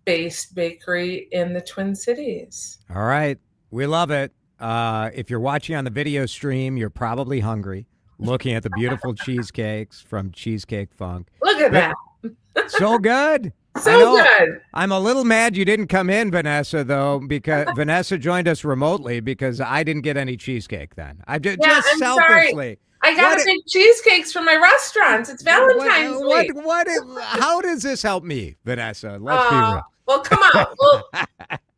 based bakery in the Twin Cities. All right. We love it. If you're watching on the video stream, you're probably hungry, looking at the beautiful cheesecakes from Cheesecake Funk. Look at that. So good. So good. I'm a little mad you didn't come in, Vanessa, though, because Vanessa joined us remotely because I didn't get any cheesecake then. I'm just selfishly. Sorry. I got to make cheesecakes for my restaurants. It's Valentine's week. How does this help me, Vanessa? Let's be real. Well, come on. Well,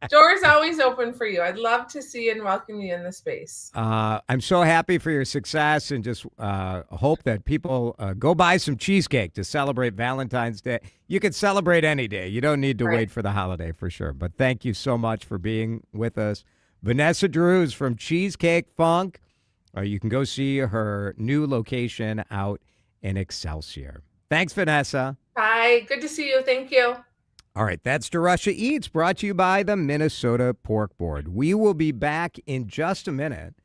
doors always open for you. I'd love to see and welcome you in the space. I'm so happy for your success and just hope that people go buy some cheesecake to celebrate Valentine's Day. You can celebrate any day. You don't need to wait for the holiday for sure. But thank you so much for being with us. Vanessa Drews from Cheesecake Funk. You can go see her new location out in Excelsior. Thanks, Vanessa. Bye. Good to see you. Thank you. All right, that's DeRusha Eats, brought to you by the Minnesota Pork Board. We will be back in just a minute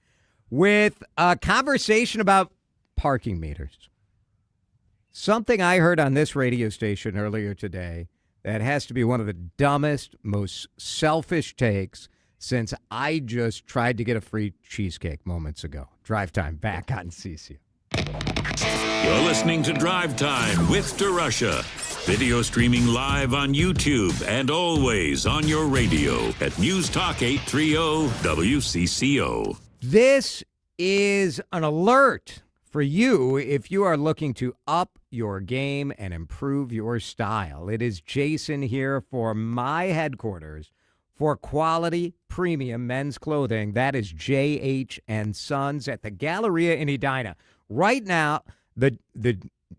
with a conversation about parking meters. Something I heard on this radio station earlier today that has to be one of the dumbest, most selfish takes since I just tried to get a free cheesecake moments ago. Drive Time back on CCO. You're listening to Drive Time with DeRusha. Video streaming live on YouTube and always on your radio at News Talk 830 WCCO. This is an alert for you if you are looking to up your game and improve your style. It is Jason here for my headquarters for quality premium men's clothing. That is JH and Sons at the Galleria in Edina. Right now, the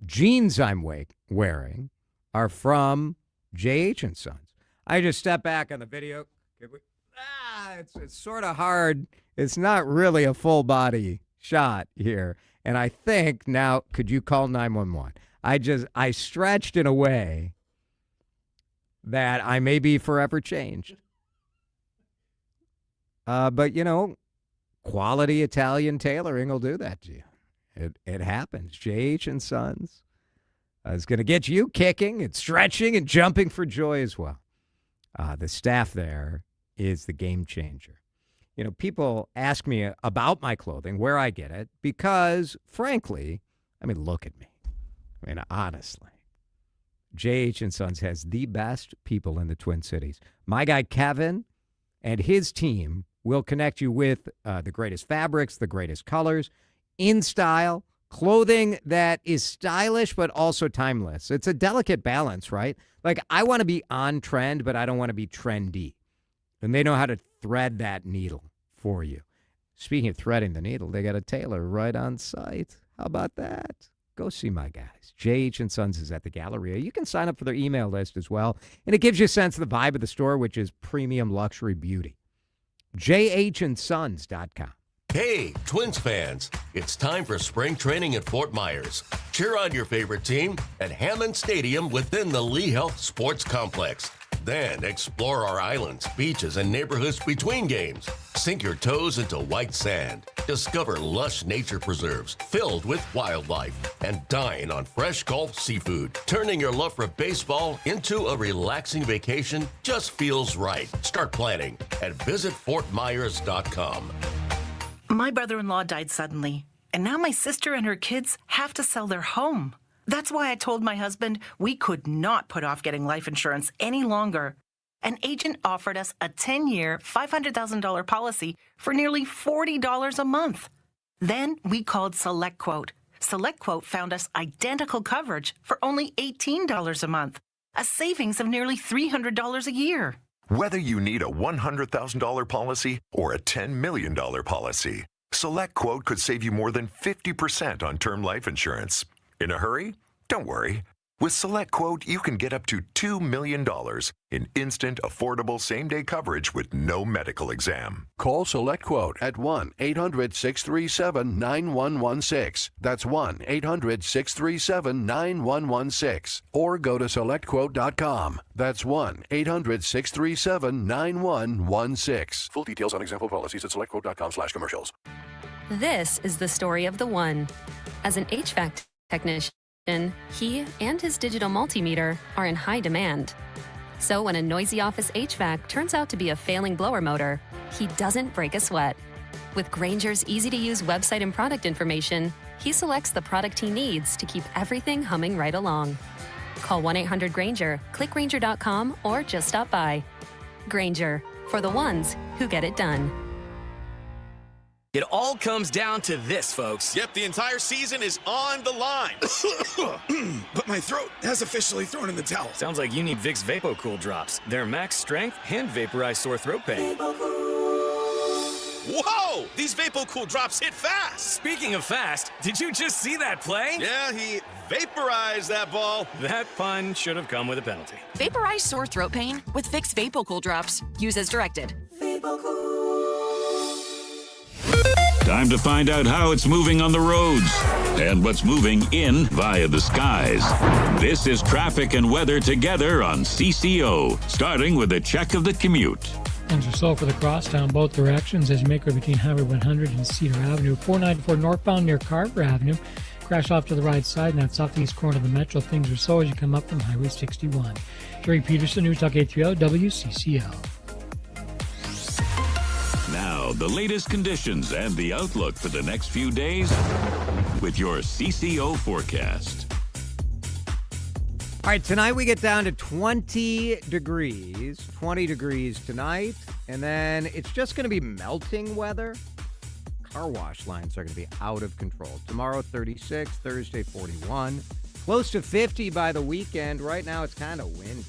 jeans I'm wearing are from JH and Sons. I just step back on the video. It's sort of hard. It's not really a full body shot here. And I think now, could you call 911? I stretched in a way that I may be forever changed. But, quality Italian tailoring will do that to you. It happens. JH and Sons is going to get you kicking and stretching and jumping for joy as well. The staff there is the game changer. People ask me about my clothing, where I get it, because, frankly, look at me. Honestly, JH and Sons has the best people in the Twin Cities. My guy, Kevin, and his team will connect you with the greatest fabrics, the greatest colors, in style, clothing that is stylish but also timeless. It's a delicate balance, right? Like, I want to be on trend, but I don't want to be trendy. And they know how to thread that needle for you. Speaking of threading the needle, they got a tailor right on site. How about that? Go see my guys. JH and Sons is at the Galleria. You can sign up for their email list as well. And it gives you a sense of the vibe of the store, which is premium luxury beauty. JHandsons.com. Hey, Twins fans, it's time for spring training at Fort Myers. Cheer on your favorite team at Hammond Stadium within the Lee Health Sports Complex. Then explore our islands, beaches, and neighborhoods between games. Sink your toes into white sand. Discover lush nature preserves filled with wildlife. And dine on fresh Gulf seafood. Turning your love for baseball into a relaxing vacation just feels right. Start planning at visitfortmyers.com. My brother-in-law died suddenly, and now my sister and her kids have to sell their home. That's why I told my husband we could not put off getting life insurance any longer. An agent offered us a 10-year, $500,000 policy for nearly $40 a month. Then we called SelectQuote. SelectQuote found us identical coverage for only $18 a month, a savings of nearly $300 a year. Whether you need a $100,000 policy or a $10 million policy, SelectQuote could save you more than 50% on term life insurance. In a hurry? Don't worry. With SelectQuote, you can get up to $2 million in instant, affordable, same-day coverage with no medical exam. Call SelectQuote at 1-800-637-9116. That's 1-800-637-9116. Or go to SelectQuote.com. That's 1-800-637-9116. Full details on example policies at SelectQuote.com/commercials. This is the story of the one. As an HVAC technician, he and his digital multimeter are in high demand. So when a noisy office HVAC turns out to be a failing blower motor, he doesn't break a sweat. With Grainger's easy-to-use website and product information, he selects the product he needs to keep everything humming right along. Call 1-800-GRAINGER, click Grainger.com, or just stop by. Grainger, for the ones who get it done. It all comes down to this, folks. Yep, the entire season is on the line. But my throat has officially thrown in the towel. Sounds like you need Vicks VapoCool drops. They're max strength and vaporize sore throat pain. Whoa! These VapoCool drops hit fast. Speaking of fast, did you just see that play? Yeah, he vaporized that ball. That pun should have come with a penalty. Vaporize sore throat pain with Vicks VapoCool drops. Use as directed. Time to find out how it's moving on the roads and what's moving in via the skies. This is traffic and weather together on CCO, starting with a check of the commute. Things are slow for the crosstown both directions as you make way between Highway 100 and Cedar Avenue. 494 northbound near Carver Avenue. Crash off to the right side, and that's southeast corner of the Metro. Things are slow as you come up from Highway 61. Jerry Peterson, News Talk 830 WCCO. Now, the latest conditions and the outlook for the next few days with your CCO forecast. All right, tonight we get down to 20 degrees. 20 degrees tonight, and then it's just going to be melting weather. Car wash lines are going to be out of control. Tomorrow, 36, Thursday, 41. Close to 50 by the weekend. Right now, it's kind of windy.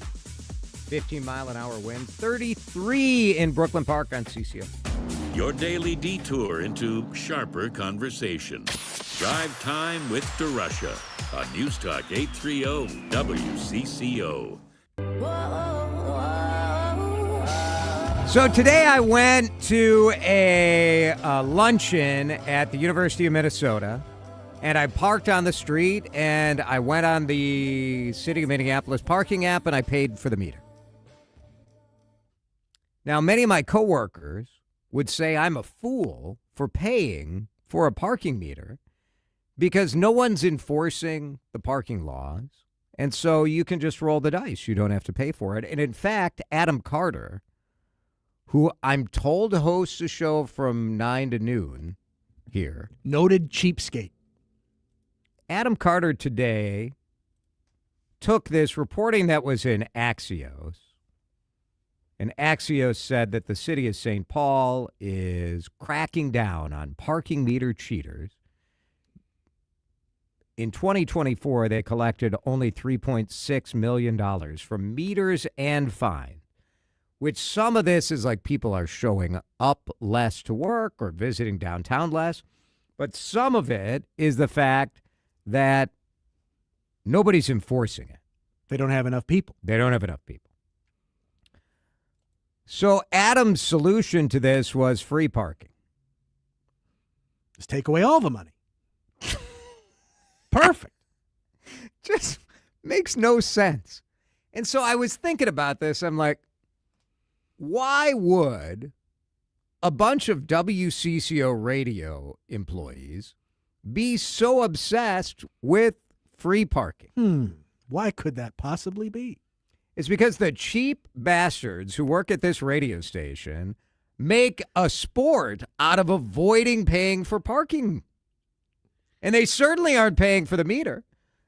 15-mile-an-hour winds. 33 in Brooklyn Park on CCO. Your daily detour into sharper conversation. Drive Time with DeRusha on News Talk 830 WCCO. So today I went to a luncheon at the University of Minnesota, and I parked on the street, and I went on the City of Minneapolis parking app, and I paid for the meter. Now, many of my coworkers would say I'm a fool for paying for a parking meter because no one's enforcing the parking laws, and so you can just roll the dice. You don't have to pay for it. And in fact, Adam Carter, who I'm told hosts a show from 9 to noon here. Noted cheapskate. Adam Carter today took this reporting that was in Axios, and Axios said that the city of St. Paul is cracking down on parking meter cheaters. In 2024, they collected only $3.6 million from meters and fines, which some of this is like people are showing up less to work or visiting downtown less. But some of it is the fact that nobody's enforcing it. They don't have enough people. They don't have enough people. So Adam's solution to this was free parking. Just take away all the money. Perfect. Just makes no sense. And so I was thinking about this. I'm like, why would a bunch of WCCO radio employees be so obsessed with free parking? Why could that possibly be? It's because the cheap bastards who work at this radio station make a sport out of avoiding paying for parking. And they certainly aren't paying for the meter.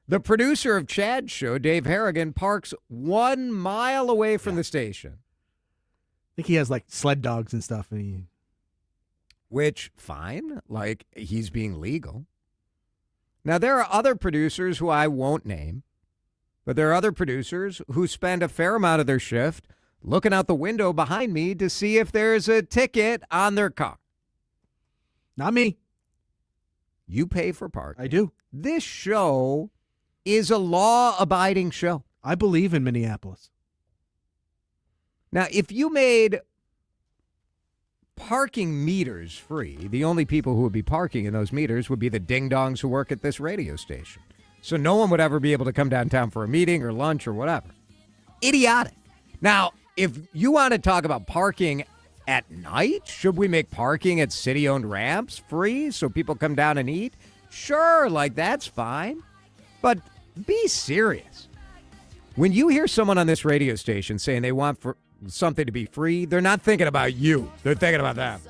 The producer of Chad's show, Dave Harrigan, parks 1 mile away from the station. I think he has like sled dogs and stuff. Which, fine, like he's being legal. Now, there are other producers who I won't name, but there are other producers who spend a fair amount of their shift looking out the window behind me to see if there's a ticket on their car. Not me. You pay for parking. I do. This show is a law-abiding show. I believe in Minneapolis. Now, if you made parking meters free, the only people who would be parking in those meters would be the ding-dongs who work at this radio station. So no one would ever be able to come downtown for a meeting or lunch or whatever. Idiotic. Now, if you want to talk about parking at night, should we make parking at city-owned ramps free so people come down and eat? Sure, like that's fine. But be serious. When you hear someone on this radio station saying they want for something to be free, they're not thinking about you. They're thinking about them.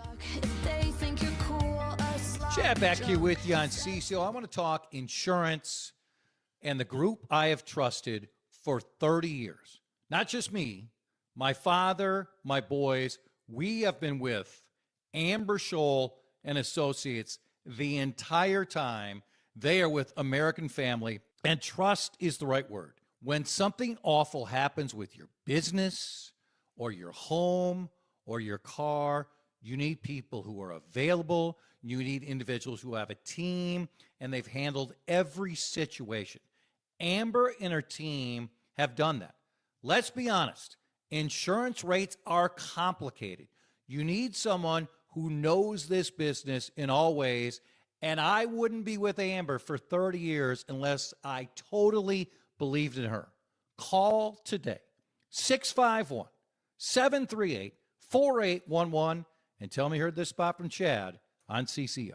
Chad back here with you on CCO. I want to talk insurance and the group I have trusted for 30 years. Not just me, my father, my boys. We have been with Amber Scholl and Associates the entire time. They are with American Family, and trust is the right word. When something awful happens with your business or your home or your car, you need people who are available. You need individuals who have a team, and they've handled every situation. Amber and her team have done that. Let's be honest. Insurance rates are complicated. You need someone who knows this business in all ways, and I wouldn't be with Amber for 30 years unless I totally believed in her. Call today, 651-738-4811, and tell me you heard this spot from Chad on CCO.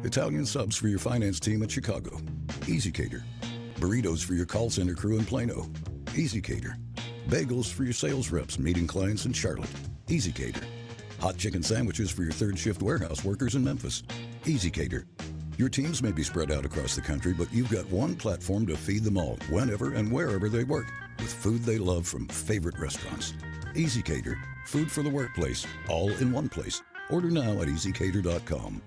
Italian subs for your finance team at Chicago. Easy Cater. Burritos for your call center crew in Plano. Easy Cater. Bagels for your sales reps meeting clients in Charlotte. Easy Cater. Hot chicken sandwiches for your third shift warehouse workers in Memphis. Easy Cater. Your teams may be spread out across the country, but you've got one platform to feed them all, whenever and wherever they work, with food they love from favorite restaurants. Easy Cater. Food for the workplace, all in one place. Order now at easycater.com.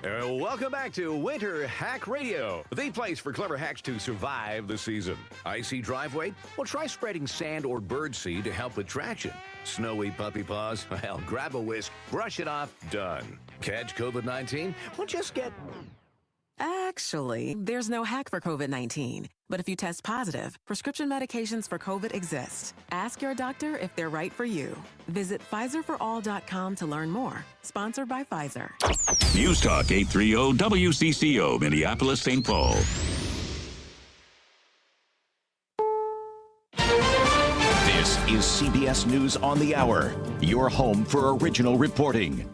Welcome back to Winter Hack Radio, the place for clever hacks to survive the season. Icy driveway? Well, try spreading sand or birdseed to help with traction. Snowy puppy paws? Well, grab a whisk, brush it off, done. Catch COVID-19? Well, just get... Actually, there's no hack for COVID-19. But if you test positive, prescription medications for COVID exist. Ask your doctor if they're right for you. Visit PfizerForAll.com to learn more. Sponsored by Pfizer. News Talk 830 WCCO, Minneapolis, St. Paul. This is CBS News on the Hour, your home for original reporting.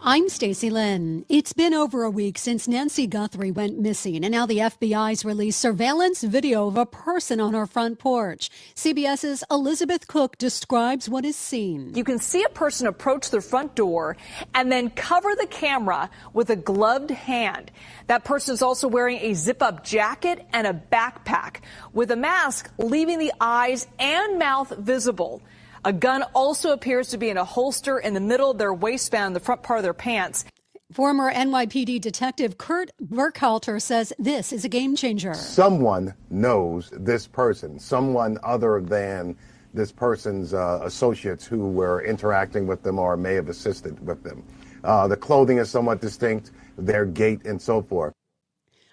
I'm Stacey Lynn. It's been over a week since Nancy Guthrie went missing, and now the FBI's released surveillance video of a person on her front porch. CBS's Elizabeth Cook describes what is seen. You can see a person approach their front door and then cover the camera with a gloved hand. That person is also wearing a zip-up jacket and a backpack with a mask leaving the eyes and mouth visible. A gun also appears to be in a holster in the middle of their waistband, the front part of their pants. Former NYPD detective Kurt Burkhalter says this is a game changer. Someone knows this person, someone other than this person's associates who were interacting with them or may have assisted with them. The clothing is somewhat distinct, their gait and so forth.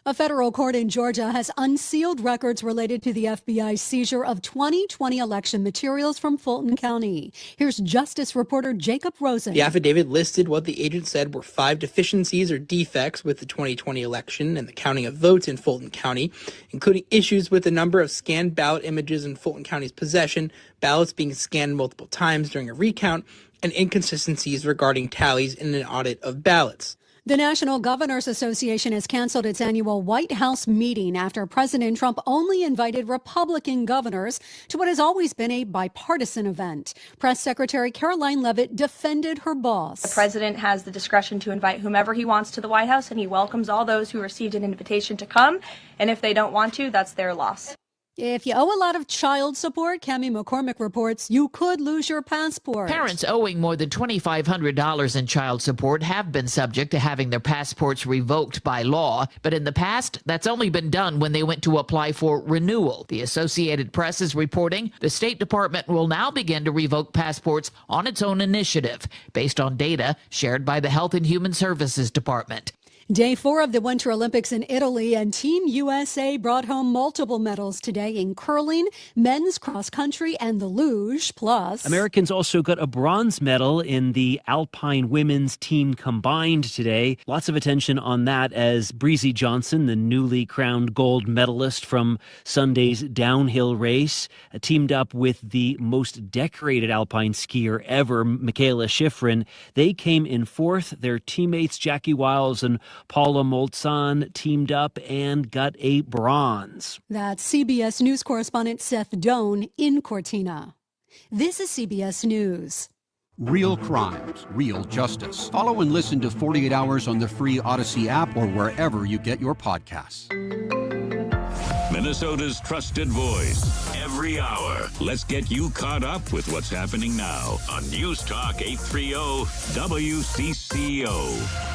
A federal court in Georgia has unsealed records related to the FBI's seizure of 2020 election materials from Fulton County. Here's Justice reporter Jacob Rosen. The affidavit listed what the agent said were 5 deficiencies or defects with the 2020 election and the counting of votes in Fulton County, including issues with the number of scanned ballot images in Fulton County's possession, ballots being scanned multiple times during a recount, and inconsistencies regarding tallies in an audit of ballots. The National Governors Association has canceled its annual White House meeting after President Trump only invited Republican governors to what has always been a bipartisan event. Press Secretary Caroline Leavitt defended her boss. The president has the discretion to invite whomever he wants to the White House, and he welcomes all those who received an invitation to come. And if they don't want to, that's their loss. If you owe a lot of child support, Cammie McCormick reports you could lose your passport. Parents owing more than $2,500 in child support have been subject to having their passports revoked by law. But in the past, that's only been done when they went to apply for renewal. The Associated Press is reporting the State Department will now begin to revoke passports on its own initiative, based on data shared by the Health and Human Services Department. Day 4 of the Winter Olympics in Italy, and Team USA brought home multiple medals today in curling, men's cross country, and the luge. Plus, Americans also got a bronze medal in the Alpine women's team combined today. Lots of attention on that as Breezy Johnson, the newly crowned gold medalist from Sunday's downhill race, teamed up with the most decorated Alpine skier ever, Michaela Schifrin. They came in fourth. Their teammates Jackie Wiles and Paula Moltzan teamed up and got a bronze. That's CBS News correspondent Seth Doan in Cortina. This is CBS News. Real crimes, real justice. Follow and listen to 48 Hours on the free Odyssey app or wherever you get your podcasts. Minnesota's trusted voice. Every hour. Let's get you caught up with what's happening now on News Talk 830 WCCO.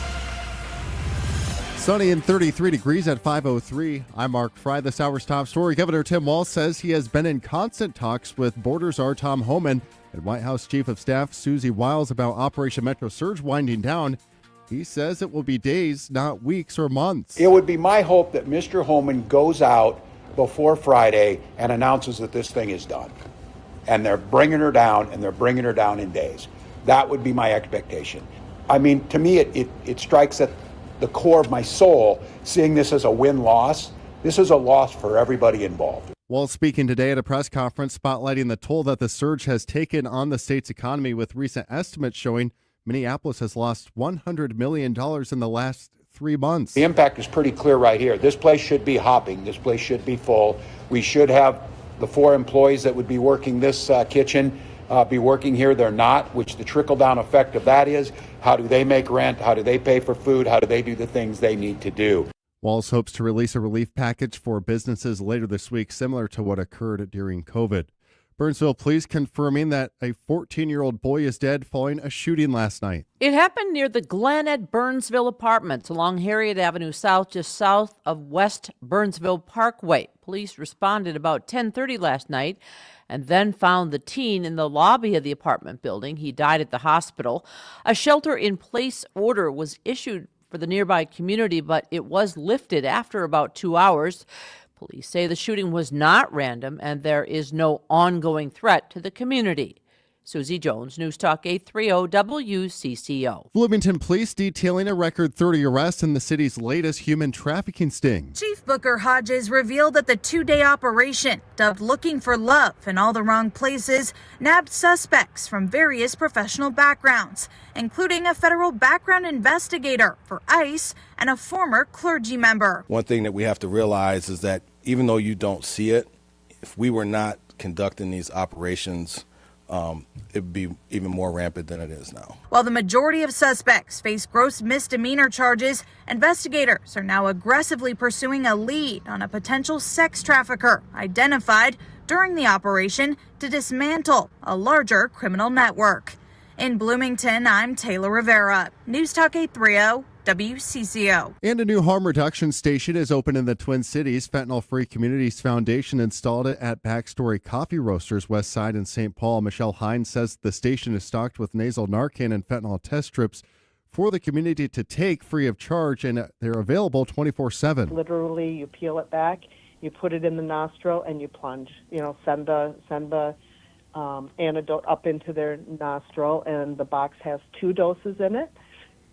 Sunny and 33 degrees at 5:03. I'm Mark Fry. This hour's top story. Governor Tim Walz says he has been in constant talks with Border Czar Tom Homan and White House Chief of Staff Susie Wiles about Operation Metro Surge winding down. He says it will be days, not weeks or months. It would be my hope that Mr. Homan goes out before Friday and announces that this thing is done. And they're bringing her down, and they're bringing her down in days. That would be my expectation. I mean, to me, it strikes at the core of my soul, seeing this as a win-loss. This is a loss for everybody involved. While speaking today at a press conference spotlighting the toll that the surge has taken on the state's economy, with recent estimates showing Minneapolis has lost $100 million in the last 3 months. The impact is pretty clear right here. This place should be hopping. This place should be full. We should have the 4 employees that would be working this kitchen be working here. They're not, which the trickle-down effect of that is, how do they make rent? How do they pay for food? How do they do the things they need to do? Walz hopes to release a relief package for businesses later this week, similar to what occurred during COVID. Burnsville police confirming that a 14-year-old boy is dead following a shooting last night. It happened near the Glen at Burnsville Apartments along Harriet Avenue South, just south of West Burnsville Parkway. Police responded about 10:30 last night and then found the teen in the lobby of the apartment building. He died at the hospital. A shelter-in-place order was issued for the nearby community, but it was lifted after about 2 hours. Police say the shooting was not random and there is no ongoing threat to the community. Susie Jones, News Talk 830 WCCO. Bloomington police detailing a record 30 arrests in the city's latest human trafficking sting. Chief Booker Hodges revealed that the 2-day operation, dubbed Looking for Love in All the Wrong Places, nabbed suspects from various professional backgrounds, including a federal background investigator for ICE and a former clergy member. One thing that we have to realize is that even though you don't see it, if we were not conducting these operations, it would be even more rampant than it is now. While the majority of suspects face gross misdemeanor charges, investigators are now aggressively pursuing a lead on a potential sex trafficker identified during the operation to dismantle a larger criminal network. In Bloomington, I'm Taylor Rivera, News Talk 830 WCCO. And a new harm reduction station is open in the Twin Cities. Fentanyl Free Communities Foundation installed it at Backstory Coffee Roasters West Side in St. Paul. Michelle Hines says the station is stocked with nasal Narcan and fentanyl test strips for the community to take free of charge, and they're available 24/7. Literally, you peel it back, you put it in the nostril, and you plunge. Send the antidote up into their nostril, and the box has 2 doses in it.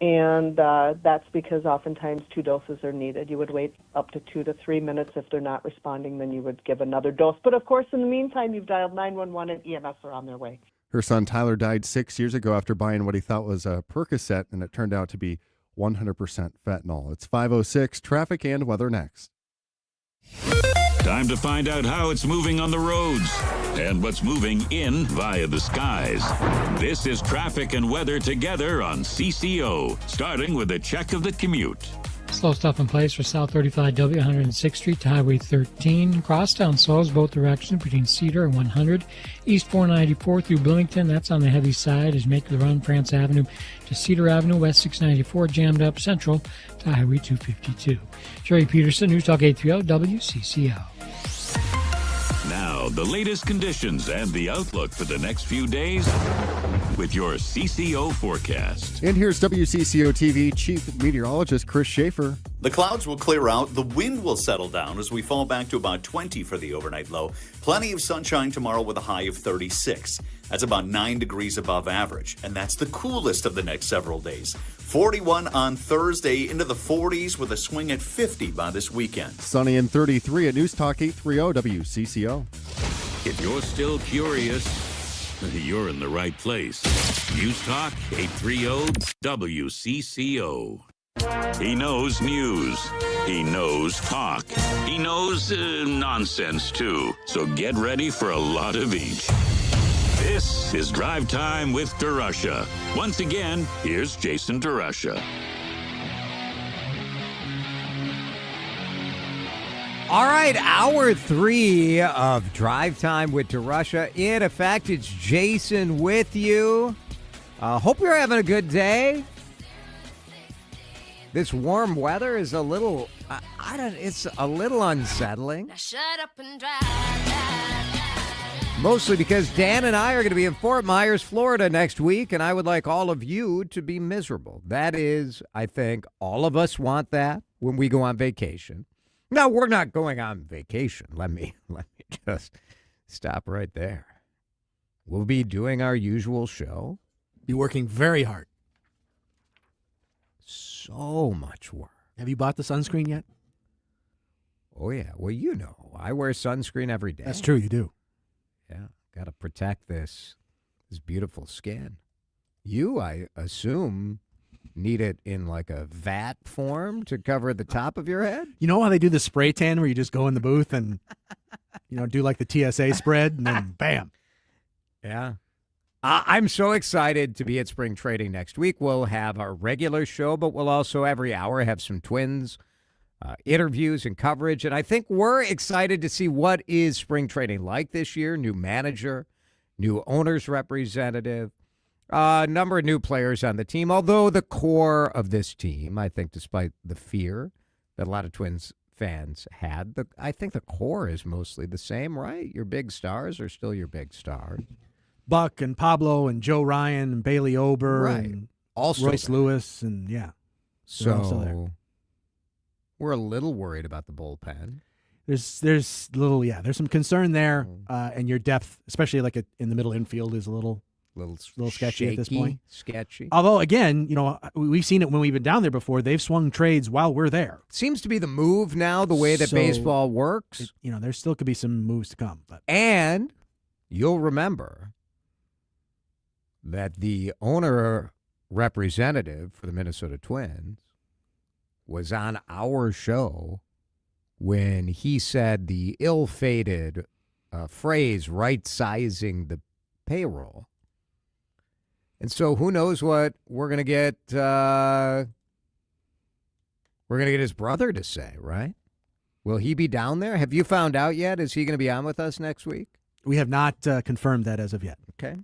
And that's because oftentimes 2 doses are needed. You would wait up to 2 to 3 minutes. If they're not responding, then you would give another dose. But of course, in the meantime, you've dialed 911 and EMS are on their way. Her son Tyler died 6 years ago after buying what he thought was a Percocet, and it turned out to be 100% fentanyl. It's 5:06. Traffic and weather next. Time to find out how it's moving on the roads and what's moving in via the skies. This is traffic and weather together on CCO, starting with a check of the commute. Slow stuff in place for South 35W 106th Street to Highway 13. Crosstown slows both directions between Cedar and 100. East 494 through Bloomington, that's on the heavy side as you make the run France Avenue to Cedar Avenue. West 694 jammed up Central to Highway 252. Jerry Peterson, News Talk 830 WCCO. Now, Now, the latest conditions and the outlook for the next few days with your CCO forecast. And here's WCCO TV Chief Meteorologist Chris Schaefer. The clouds will clear out. The wind will settle down as we fall back to about 20 for the overnight low. Plenty of sunshine tomorrow with a high of 36. That's about 9 degrees above average. And that's the coolest of the next several days. 41 on Thursday, into the 40s with a swing at 50 by this weekend. Sunny and 33 at News Talk 830 WCCO. If you're still curious, you're in the right place. News Talk 830 WCCO. He knows news. He knows talk. He knows nonsense, too. So get ready for a lot of each. This is Drive Time with DeRusha. Once again, here's Jason DeRusha. All right, hour 3 of Drive Time with DeRusha. In effect, it's Jason with you. Hope you're having a good day. This warm weather is a little, it's a little unsettling. Now shut up and drive. Mostly because Dan and I are going to be in Fort Myers, Florida next week, and I would like all of you to be miserable. That is, I think, all of us want that when we go on vacation. No, we're not going on vacation. Let me just stop right there. We'll be doing our usual show. Be working very hard. So much work. Have you bought the sunscreen yet? Oh, yeah. Well, you know, I wear sunscreen every day. That's true, you do. Yeah, got to protect this beautiful skin. You, I assume, need it in like a vat form to cover the top of your head? You know how they do the spray tan where you just go in the booth and, do like the TSA spread and then bam. Yeah. I'm so excited to be at spring trading next week. We'll have our regular show, but we'll also every hour have some Twins interviews and coverage. And I think we're excited to see what is spring trading like this year. New manager, new owners representative, a number of new players on the team. Although the core of this team, I think despite the fear that a lot of Twins fans had, I think the core is mostly the same, right? Your big stars are still your big stars. Buck and Pablo and Joe Ryan and Bailey Ober Right. and Also Royce there. Lewis and they're all still there. So we're a little worried about the bullpen. There's some concern there, and your depth, especially like in the middle infield, is a little sketchy at this point. Sketchy. Although again, we've seen it when we've been down there before. They've swung trades while we're there. Seems to be the move now, the way that baseball works. There still could be some moves to come. But. And you'll remember that the owner representative for the Minnesota Twins was on our show when he said the ill-fated phrase, right-sizing the payroll. And so who knows what we're going to get we're going to get his brother to say, right? Will he be down there? Have you found out yet? Is he going to be on with us next week? We have not confirmed that as of yet. Okay.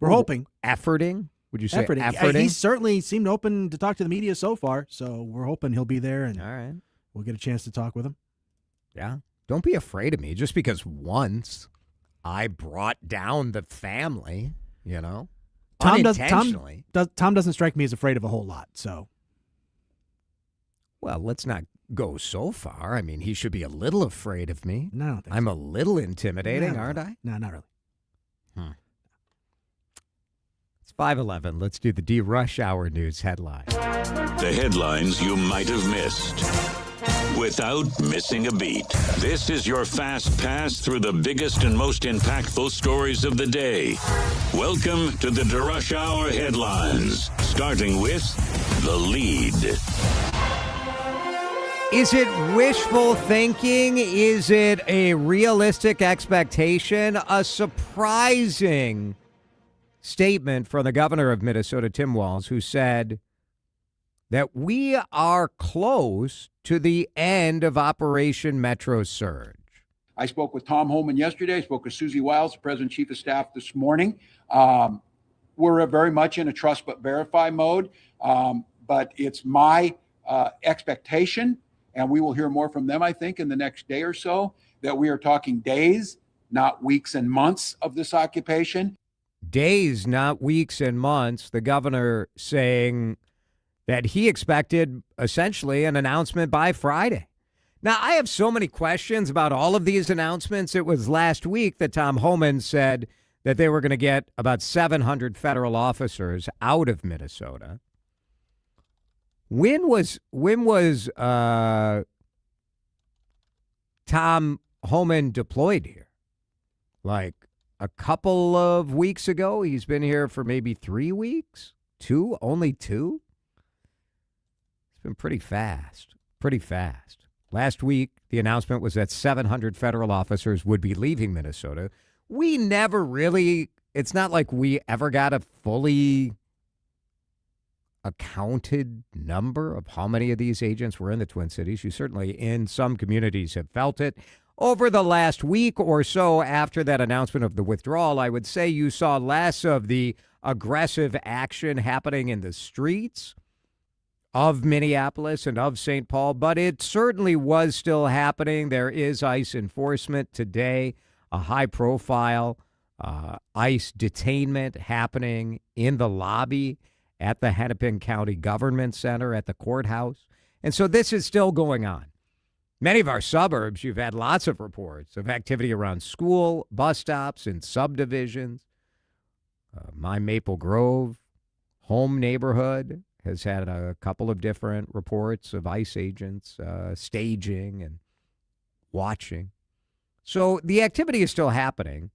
We're hoping. Efforting? Would you say efforting? He certainly seemed open to talk to the media so far, so we're hoping he'll be there and all right. We'll get a chance to talk with him. Yeah. Don't be afraid of me just because once I brought down the family, unintentionally. Tom doesn't strike me as afraid of a whole lot, so. Well, let's not go so far. I mean, he should be a little afraid of me. No, I don't think I'm a little intimidating, aren't I? No, not really. It's 5:11. Let's do the DeRUSH Hour News Headlines. The headlines you might have missed without missing a beat. This is your fast pass through the biggest and most impactful stories of the day. Welcome to the DeRUSH Hour Headlines, starting with the lead. Is it wishful thinking? Is it a realistic expectation? A surprising statement from the governor of Minnesota, Tim Walz, who said that we are close to the end of Operation Metro Surge. I spoke with Tom Homan yesterday. I spoke with Susie Wiles, the President Chief of Staff, this morning. We're very much in a trust but verify mode, but it's my expectation, and we will hear more from them, I think, in the next day or so, that we are talking days, not weeks and months of this occupation. Days, not weeks and months. The governor saying that he expected essentially an announcement by Friday. Now, I have so many questions about all of these announcements. It was last week that Tom Homan said that they were going to get about 700 federal officers out of Minnesota. When was Tom Homan deployed here? Like a couple of weeks ago? He's been here for maybe 3 weeks? Only two? It's been pretty fast. Last week, the announcement was that 700 federal officers would be leaving Minnesota. We never really, it's not like we ever got a fully accounted number of how many of these agents were in the Twin Cities. You certainly, in some communities, have felt it. Over the last week or so after that announcement of the withdrawal, I would say you saw less of the aggressive action happening in the streets of Minneapolis and of St. Paul, but it certainly was still happening. There is ICE enforcement today, a high-profile ICE detainment happening in the lobby at the Hennepin County Government Center at the courthouse. And so this is still going on. Many of our suburbs, you've had lots of reports of activity around school, bus stops, and subdivisions. My Maple Grove home neighborhood has had a couple of different reports of ICE agents staging and watching. So the activity is still happening.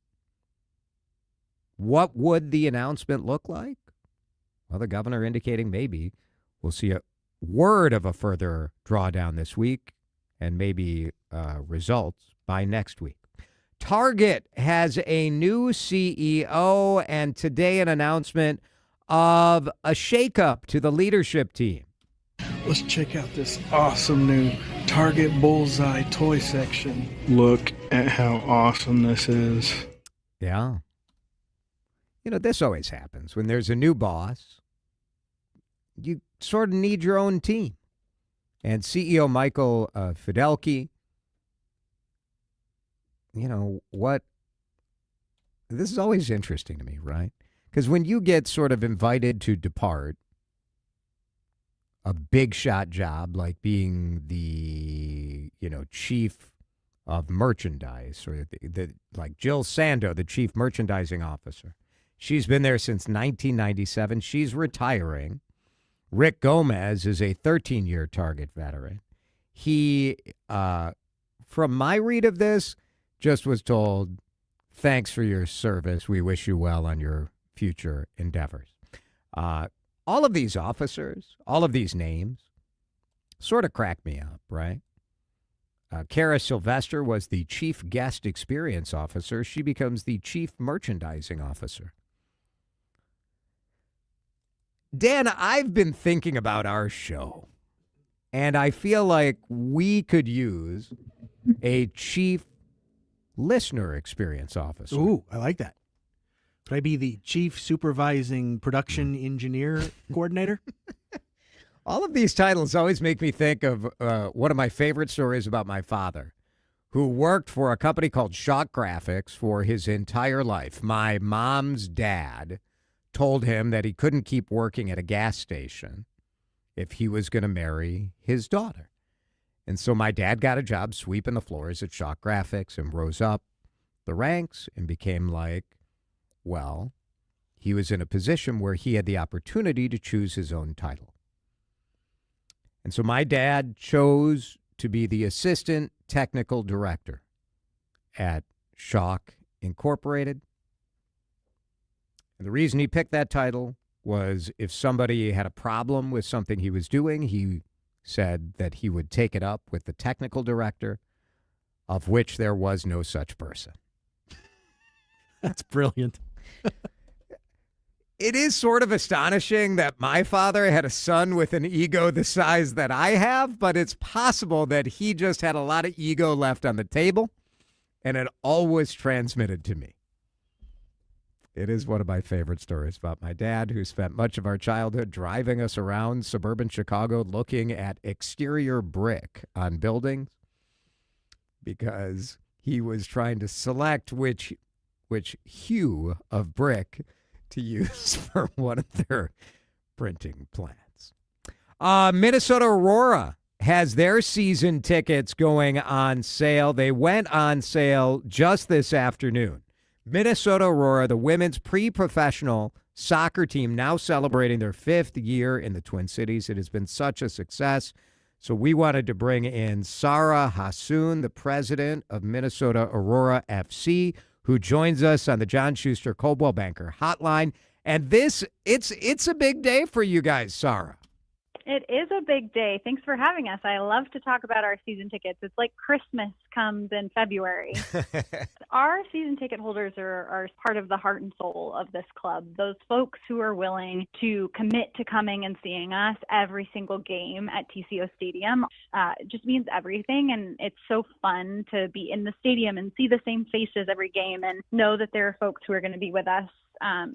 What would the announcement look like? Well, the governor indicating maybe we'll see a word of a further drawdown this week and maybe results by next week. Target has a new CEO, and today an announcement of a shakeup to the leadership team. Let's check out this awesome new Target Bullseye toy section. Look at how awesome this is. Yeah. You know, this always happens. When there's a new boss, you sort of need your own team. And CEO Michael Fidelki, you know, this is always interesting to me, right? Because when you get sort of invited to depart a big shot job like being the, chief of merchandise, or like Jill Sando, the chief merchandising officer. She's been there since 1997. She's retiring. Rick Gomez is a 13-year Target veteran. He, from my read of this, just was told, thanks for your service. We wish you well on your future endeavors. All of these officers, all of these names, sort of crack me up, right? Kara Sylvester was the chief guest experience officer. She becomes the chief merchandising officer. Dan, I've been thinking about our show, and I feel like we could use a chief listener experience officer. Ooh, I like that. Could I be the chief supervising production engineer coordinator? All of these titles always make me think of one of my favorite stories about my father, who worked for a company called Shock Graphics for his entire life. My mom's dad told him that he couldn't keep working at a gas station if he was going to marry his daughter. And so my dad got a job sweeping the floors at Shock Graphics and rose up the ranks and became he was in a position where he had the opportunity to choose his own title. And so my dad chose to be the assistant technical director at Shock Incorporated. And the reason he picked that title was if somebody had a problem with something he was doing, he said that he would take it up with the technical director, of which there was no such person. That's brilliant. It is sort of astonishing that my father had a son with an ego the size that I have, but it's possible that he just had a lot of ego left on the table, and it always transmitted to me. It is one of my favorite stories about my dad, who spent much of our childhood driving us around suburban Chicago looking at exterior brick on buildings because he was trying to select which hue of brick to use for one of their printing plants. Minnesota Aurora has their season tickets going on sale. They went on sale just this afternoon. Minnesota Aurora, the women's pre-professional soccer team, now celebrating their 5th year in the Twin Cities. It has been such a success. So we wanted to bring in Sarah Hassoun, the president of Minnesota Aurora FC, who joins us on the John Schuster Coldwell Banker Hotline. And it's a big day for you guys, Sarah. It is a big day. Thanks for having us. I love to talk about our season tickets. It's like Christmas comes in February. Our season ticket holders are part of the heart and soul of this club. Those folks who are willing to commit to coming and seeing us every single game at TCO Stadium just means everything. And it's so fun to be in the stadium and see the same faces every game and know that there are folks who are going to be with us.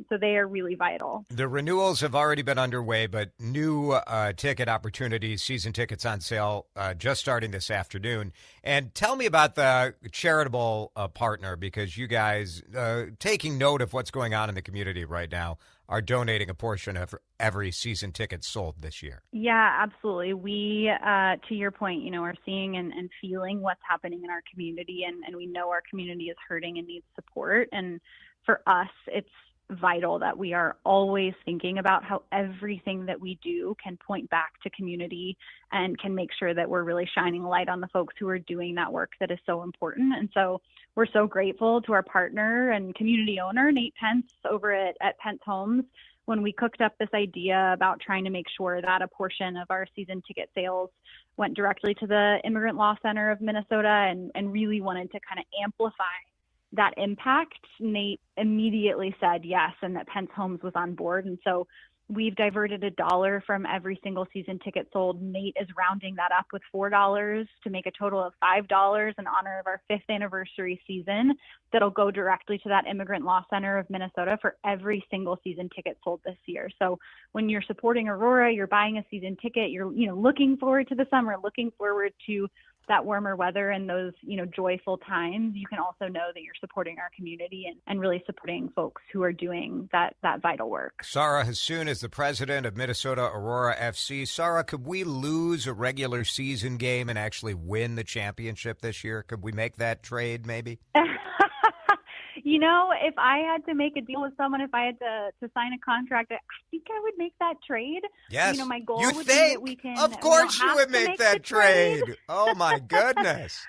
So they are really vital. The renewals have already been underway, but new ticket opportunities, season tickets on sale just starting this afternoon. And tell me about the charitable partner, because you guys, taking note of what's going on in the community right now, are donating a portion of every season ticket sold this year. Yeah, absolutely. We, to your point, are seeing and feeling what's happening in our community, and we know our community is hurting and needs support. And for us, it's vital that we are always thinking about how everything that we do can point back to community and can make sure that we're really shining a light on the folks who are doing that work that is so important. And so we're so grateful to our partner and community owner, Nate Pence, over at Pence Homes, when we cooked up this idea about trying to make sure that a portion of our season ticket sales went directly to the Immigrant Law Center of Minnesota and really wanted to kind of amplify that impact. Nate immediately said yes, and that Pence Homes was on board. And so we've diverted $1 from every single season ticket sold. Nate is rounding that up with $4 to make a total of $5 in honor of our 5th anniversary season that'll go directly to that Immigrant Law Center of Minnesota for every single season ticket sold this year. So when you're supporting Aurora, you're buying a season ticket, you're looking forward to the summer, looking forward to that warmer weather and those, joyful times, you can also know that you're supporting our community and really supporting folks who are doing that vital work. Sarah Hassoun is the president of Minnesota Aurora FC. Sarah, could we lose a regular season game and actually win the championship this year? Could we make that trade maybe? If I had to make a deal with someone, if I had to sign a contract, I think I would make that trade. Yes. My goal you would think? be that we can. Of course you would to make that trade. Oh, my goodness.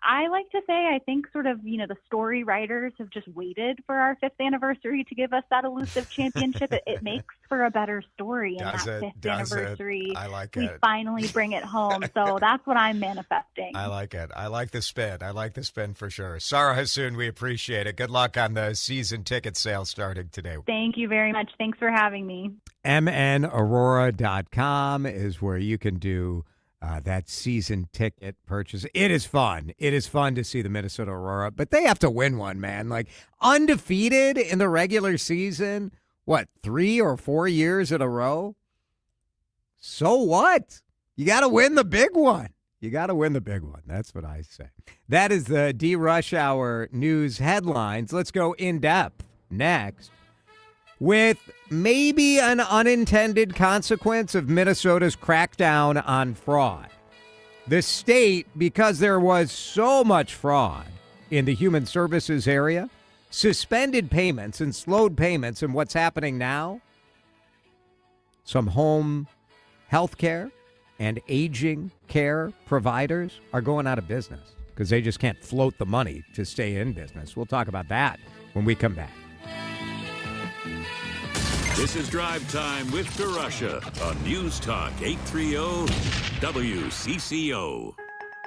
I like to say, I think sort of, the story writers have just waited for our 5th anniversary to give us that elusive championship. It makes for a better story. And that 5th anniversary, I like we it. finally bring it home. So that's what I'm manifesting. I like it. I like the spin for sure. Sarah Hassoun, we appreciate it. Good luck on the season ticket sale starting today. Thank you very much. Thanks for having me. MNAurora.com is where you can do that season ticket purchase. It is fun. It is fun to see the Minnesota Aurora, but they have to win one, man. Like undefeated in the regular season, 3 or 4 years in a row? So what? You got to win the big one. That's what I say. That is the DeRUSH Hour News Headlines. Let's go in depth next with maybe an unintended consequence of Minnesota's crackdown on fraud. The state, because there was so much fraud in the human services area, suspended payments and slowed payments. And what's happening now? Some home health care and aging care providers are going out of business because they just can't float the money to stay in business. We'll talk about that when we come back. This is Drive Time with DeRusha on News Talk 830 WCCO.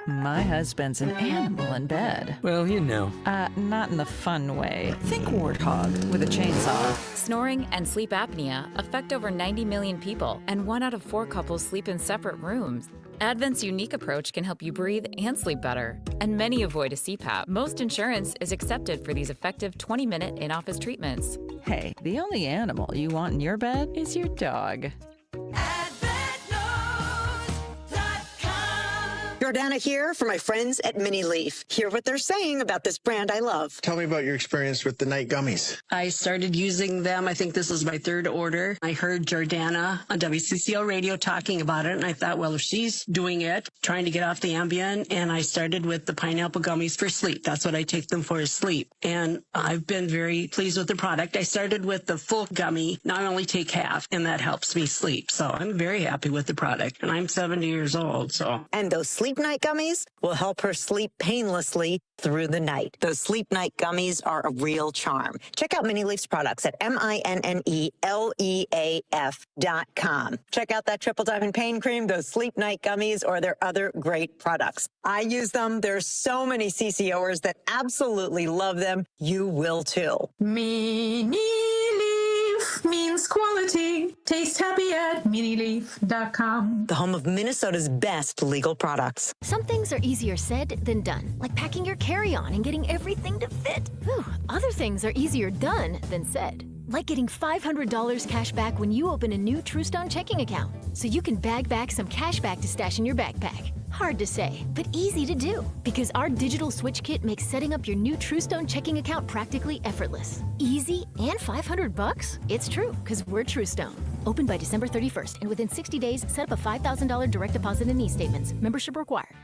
My husband's an animal in bed. Well, Not in the fun way. Think warthog with a chainsaw. Snoring and sleep apnea affect over 90 million people, and 1 out of 4 couples sleep in separate rooms. Advent's unique approach can help you breathe and sleep better, and many avoid a CPAP. Most insurance is accepted for these effective 20-minute in-office treatments. Hey, the only animal you want in your bed is your dog. AdventNews.com. Jordana here for my friends at Mini Leaf. Hear what they're saying about this brand I love. Tell me about your experience with the night gummies. I started using them. I think this is my third order. I heard Jordana on WCCO radio talking about it, and I thought, well, if she's doing it, trying to get off the Ambien, and I started with the pineapple gummies for sleep. That's what I take them for, is sleep. And I've been very pleased with the product. I started with the full gummy. Now I only take half, and that helps me sleep. So I'm very happy with the product, and I'm 70 years old. So. And those sleep night gummies will help her sleep painlessly through the night. Those sleep night gummies are a real charm. Check out Mini Leaf's products at MINNELEAF.com. Check out that Triple Diamond Pain Cream, those sleep night gummies, or their other great products. I use them. There's so many CCOers that absolutely love them. You will too. Mini Leaf means quality. Taste happy at minileaf.com. The home of Minnesota's best legal products. Some things are easier said than done, like packing your carry-on and getting everything to fit. Whew. Other things are easier done than said, like getting $500 cash back when you open a new TrueStone checking account, so you can bag back some cash back to stash in your backpack. Hard to say, but easy to do, because our digital switch kit makes setting up your new TrueStone checking account practically effortless. Easy and $500? It's true, because we're TrueStone. Open by December 31st, and within 60 days, set up a $5,000 direct deposit and e-statements. Membership required.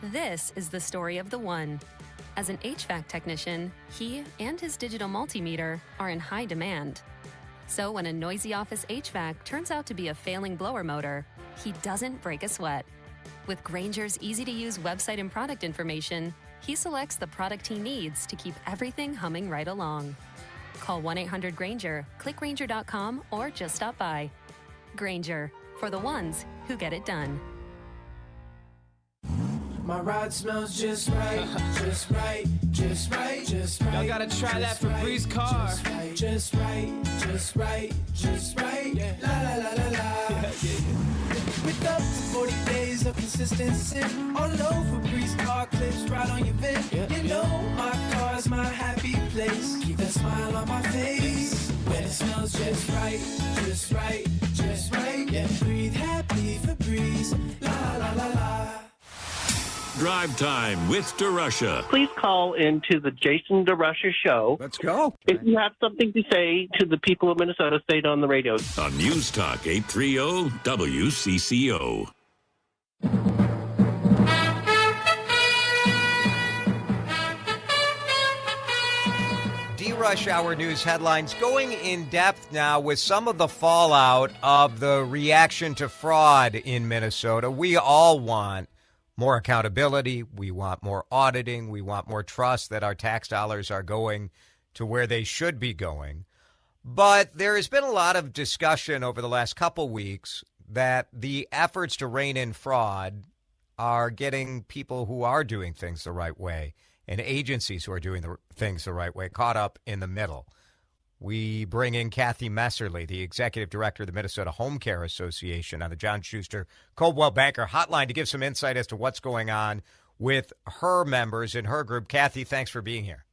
This is the story of the one. As an HVAC technician, he and his digital multimeter are in high demand. So when a noisy office HVAC turns out to be a failing blower motor, he doesn't break a sweat. With Grainger's easy-to-use website and product information, he selects the product he needs to keep everything humming right along. Call 1-800-GRAINGER, click Grainger.com, or just stop by. Grainger, for the ones who get it done. My ride smells just right, just right, just right, just right. Y'all gotta try that Febreze car. Just right, just right, just right. Yeah. La la la la la. With up to 40 days of consistency. All low Febreze car clips right on your vent. You know my car's my happy place. Keep that smile on my face. When it smells just right, just right, just right. Yeah. Breathe happy Febreze. La la la la. Drive Time with DeRusha. Please call into the Jason DeRusha Show. Let's go. If you have something to say to the people of Minnesota, say it on the radio. On News Talk 830 WCCO. DeRUSH Hour News Headlines, going in depth now with some of the fallout of the reaction to fraud in Minnesota. We all want more accountability. We want more auditing. We want more trust that our tax dollars are going to where they should be going. But there has been a lot of discussion over the last couple weeks that the efforts to rein in fraud are getting people who are doing things the right way and agencies who are doing things the right way caught up in the middle. We bring in Kathy Messerly, the executive director of the Minnesota Home Care Association, on the John Schuster Coldwell Banker Hotline to give some insight as to what's going on with her members in her group. Kathy, thanks for being here.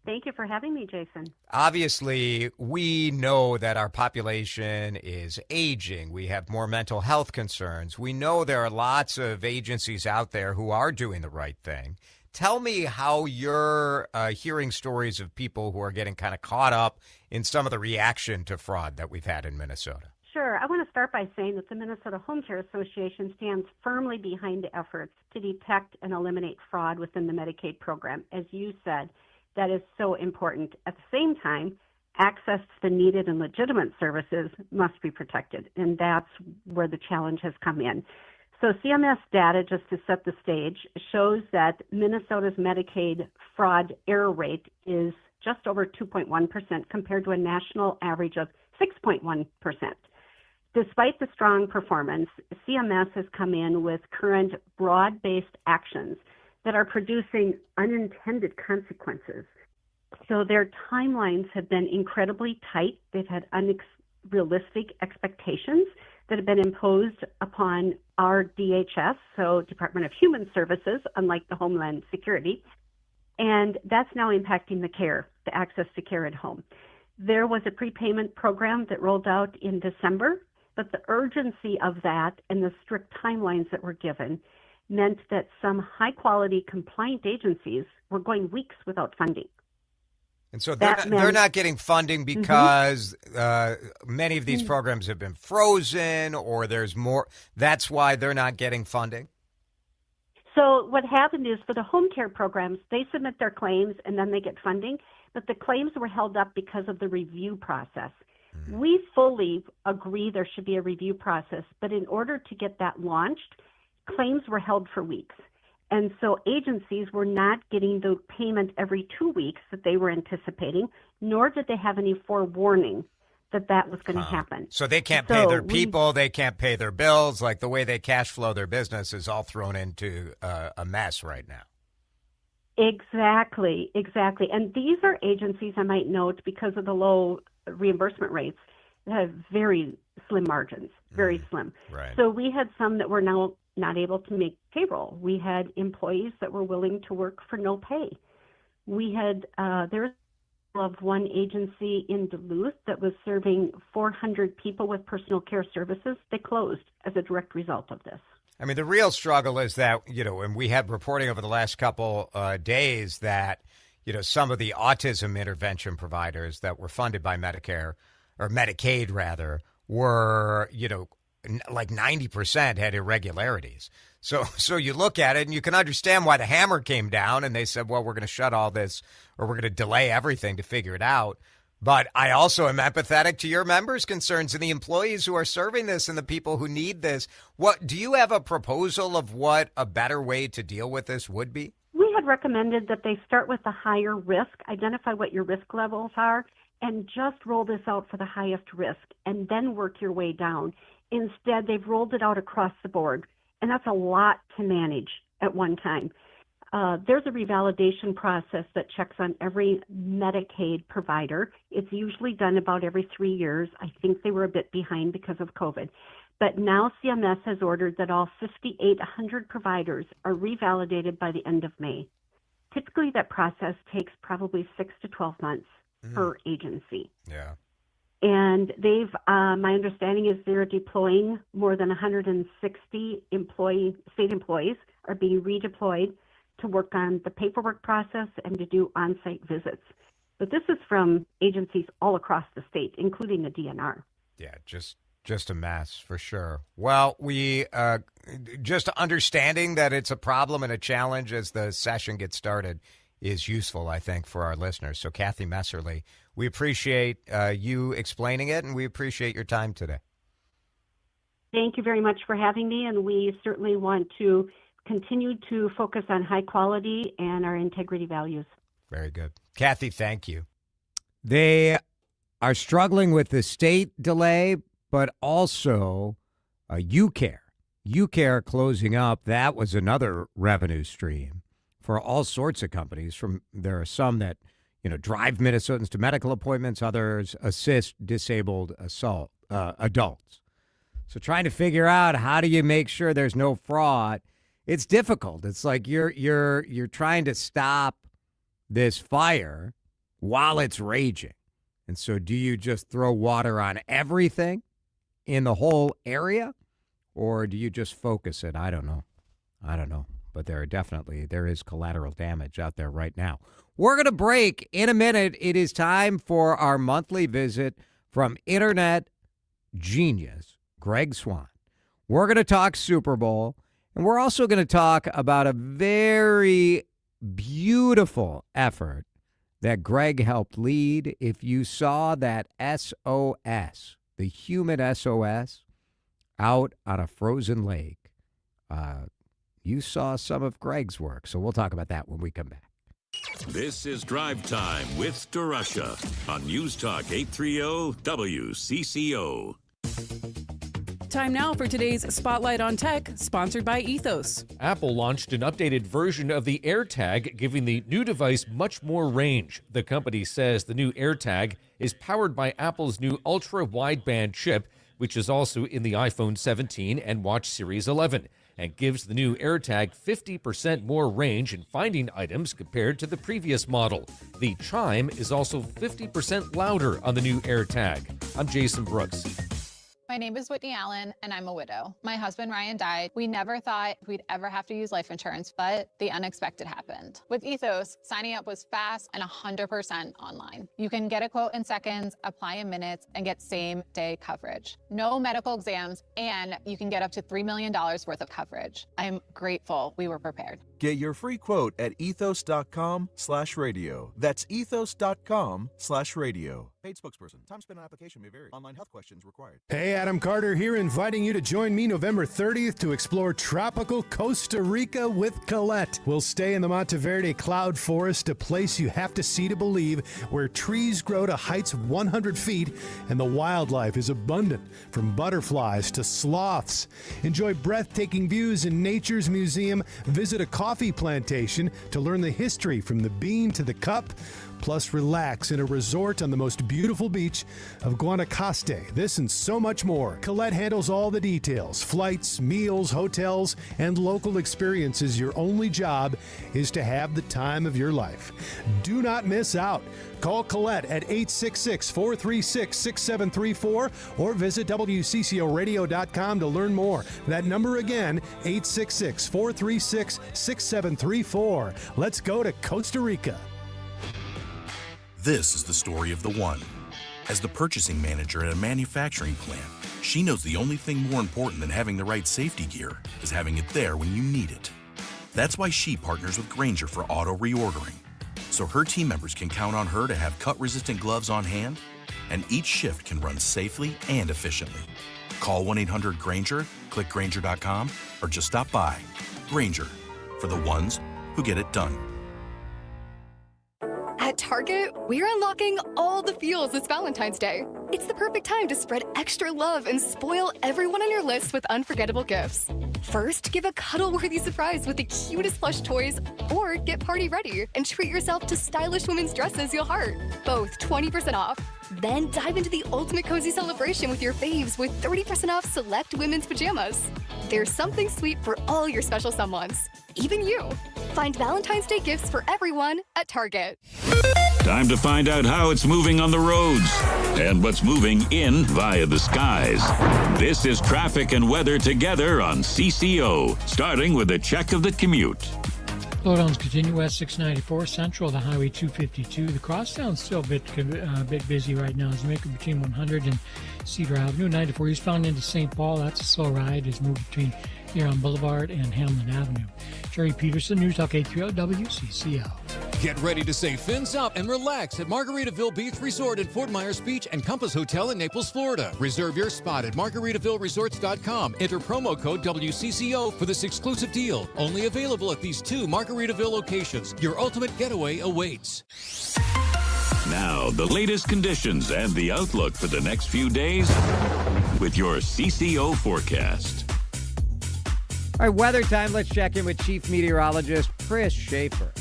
Thank you for having me, Jason. Obviously, we know that our population is aging. We have more mental health concerns. We know there are lots of agencies out there who are doing the right thing. Tell me how you're hearing stories of people who are getting kind of caught up in some of the reaction to fraud that we've had in Minnesota. Sure. I want to start by saying that the Minnesota Home Care Association stands firmly behind the efforts to detect and eliminate fraud within the Medicaid program. As you said, that is so important. At the same time, access to the needed and legitimate services must be protected, and that's where the challenge has come in. So CMS data, just to set the stage, shows that Minnesota's Medicaid fraud error rate is just over 2.1% compared to a national average of 6.1%. Despite the strong performance, CMS has come in with current broad-based actions that are producing unintended consequences. So their timelines have been incredibly tight. They've had unrealistic expectations that have been imposed upon our DHS, so Department of Human Services, unlike the Homeland Security, and that's now impacting the access to care at home. There was a prepayment program that rolled out in December, but the urgency of that and the strict timelines that were given meant that some high-quality compliant agencies were going weeks without funding. And so they're not getting funding because many of these programs have been frozen, or there's more. That's why they're not getting funding? So what happened is for the home care programs, they submit their claims and then they get funding, but the claims were held up because of the review process. We fully agree there should be a review process, but in order to get that launched, claims were held for weeks. And so agencies were not getting the payment every 2 weeks that they were anticipating, nor did they have any forewarning that that was going to happen. So they can't pay their people, they can't pay their bills, like the way they cash flow their business is all thrown into a mess right now. Exactly. And these are agencies, I might note, because of the low reimbursement rates, that have very slim margins, very slim. Right. So we had some that were now not able to make payroll. We had employees that were willing to work for no pay. We had, there was one agency in Duluth that was serving 400 people with personal care services. They closed as a direct result of this. I mean, the real struggle is that, and we had reporting over the last couple days that, some of the autism intervention providers that were funded by Medicare, or Medicaid rather, were, like 90% had irregularities. So you look at it and you can understand why the hammer came down and they said, well, we're going to shut all this, or we're going to delay everything to figure it out. But I also am empathetic to your members' concerns and the employees who are serving this and the people who need this. What do you have a proposal of what a better way to deal with this would be? We had recommended that they start with the higher risk, identify what your risk levels are, and just roll this out for the highest risk and then work your way down. Instead, they've rolled it out across the board, and that's a lot to manage at one time. There's a revalidation process that checks on every Medicaid provider. It's usually done about every 3 years. I think they were a bit behind because of COVID. But now CMS has ordered that all 5,800 providers are revalidated by the end of May. Typically, that process takes probably 6 to 12 months per agency. Yeah. And they've, my understanding is they're deploying more than 160 state employees are being redeployed to work on the paperwork process and to do on-site visits. But this is from agencies all across the state, including the DNR. Yeah, just a mess for sure. Well, we just understanding that it's a problem and a challenge as the session gets started is useful, I think, for our listeners. So, Kathy Messerly, we appreciate you explaining it, and we appreciate your time today. Thank you very much for having me, and we certainly want to continue to focus on high quality and our integrity values. Very good. Kathy, thank you. They are struggling with the state delay, but also UCare. UCare closing up, that was another revenue stream for all sorts of companies. There are some that, drive Minnesotans to medical appointments, others assist disabled adults. So trying to figure out how do you make sure there's no fraud. It's difficult. It's like you're trying to stop this fire while it's raging. And so do you just throw water on everything in the whole area, or do you just focus it? I don't know. But there is collateral damage out there right now. We're going to break in a minute. It is time for our monthly visit from Internet genius Greg Swan. We're going to talk Super Bowl. And we're also going to talk about a very beautiful effort that Greg helped lead. If you saw that SOS, the human SOS, out on a frozen lake, you saw some of Greg's work. So we'll talk about that when we come back. This is Drive Time with DeRusha on News Talk 830 WCCO. Time now for today's Spotlight on Tech, sponsored by Ethos. Apple launched an updated version of the AirTag, giving the new device much more range. The company says the new AirTag is powered by Apple's new ultra-wideband chip, which is also in the iPhone 17 and Watch Series 11, and gives the new AirTag 50% more range in finding items compared to the previous model. The chime is also 50% louder on the new AirTag. I'm Jason Brooks. My name is Whitney Allen, and I'm a widow. My husband, Ryan, died. We never thought we'd ever have to use life insurance, but the unexpected happened. With Ethos, signing up was fast and 100% online. You can get a quote in seconds, apply in minutes, and get same-day coverage. No medical exams, and you can get up to $3 million worth of coverage. I'm grateful we were prepared. Get your free quote at ethos.com/radio. That's ethos.com/radio. Paid spokesperson. Time spent on application may vary. Online health questions required. Hey, Adam Carter here, inviting you to join me November 30th to explore tropical Costa Rica with Colette. We'll stay in the Monteverde Cloud Forest, a place you have to see to believe, where trees grow to heights of 100 feet and the wildlife is abundant, from butterflies to sloths. Enjoy breathtaking views in Nature's Museum. Visit a coffee plantation to learn the history from the bean to the cup. Plus, relax in a resort on the most beautiful beach of Guanacaste. This and so much more. Colette handles all the details: flights, meals, hotels, and local experiences. Your only job is to have the time of your life. Do not miss out. Call Colette at 866-436-6734 or visit WCCOradio.com to learn more. That number again, 866-436-6734. Let's go to Costa Rica. This is the story of the one. As the purchasing manager at a manufacturing plant, she knows the only thing more important than having the right safety gear is having it there when you need it. That's why she partners with Grainger for auto reordering, so her team members can count on her to have cut-resistant gloves on hand, and each shift can run safely and efficiently. Call 1-800-GRAINGER, click Grainger.com, or just stop by. Grainger, for the ones who get it done. At Target, we're unlocking all the feels this Valentine's Day. It's the perfect time to spread extra love and spoil everyone on your list with unforgettable gifts. First, give a cuddle-worthy surprise with the cutest plush toys, or get party ready and treat yourself to stylish women's dresses you'll heart. Both 20% off. Then dive into the ultimate cozy celebration with your faves with 30% off select women's pajamas. There's something sweet for all your special someones, even you. Find Valentine's Day gifts for everyone at Target. Time to find out how it's moving on the roads and what's moving in via the skies. This is traffic and weather together on CCO, starting with a check of the commute. Slowdowns continue west 694 Central to Highway 252. The crosstown's still a bit busy right now as you make it between 100 and Cedar Avenue. 94 eastbound into St. Paul. That's a slow ride as moved between Huron Boulevard and Hamlin Avenue. Jerry Peterson, News Talk 830 WCCO. Get ready to say fins up and relax at Margaritaville Beach Resort at Fort Myers Beach and Compass Hotel in Naples, Florida. Reserve your spot at MargaritavilleResorts.com. Enter promo code WCCO for this exclusive deal. Only available at these 2 Margaritaville locations. Your ultimate getaway awaits. Now, the latest conditions and the outlook for the next few days with your CCO forecast. All right, weather time. Let's check in with Chief Meteorologist Chris Schaefer.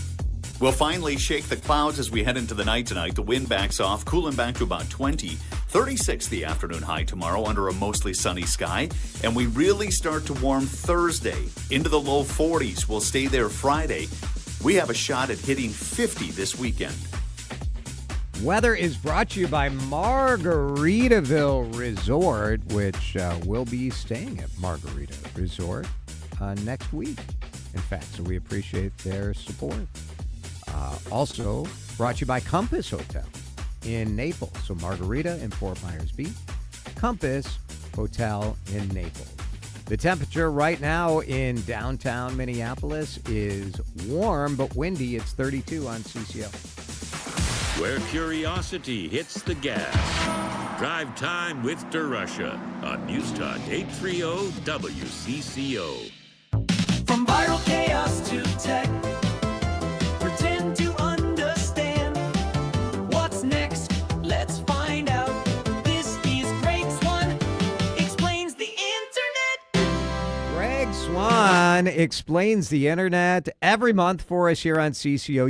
We'll finally shake the clouds as we head into the night tonight. The wind backs off, cooling back to about 20. 36 the afternoon high tomorrow under a mostly sunny sky. And we really start to warm Thursday into the low 40s. We'll stay there Friday. We have a shot at hitting 50 this weekend. Weather is brought to you by Margaritaville Resort, which will be staying at Margarita Resort next week, in fact. So we appreciate their support. Also brought to you by Compass Hotel in Naples. So Margarita in Fort Myers Beach, Compass Hotel in Naples. The temperature right now in downtown Minneapolis is warm but windy. It's 32 on CCO. Where curiosity hits the gas. Drive time with DeRusha on News Talk 830 WCCO. From viral chaos to tech, pretend to understand what's next. Let's find out. This is Greg Swan explains the internet. Greg Swan explains the internet every month for us here on CCO.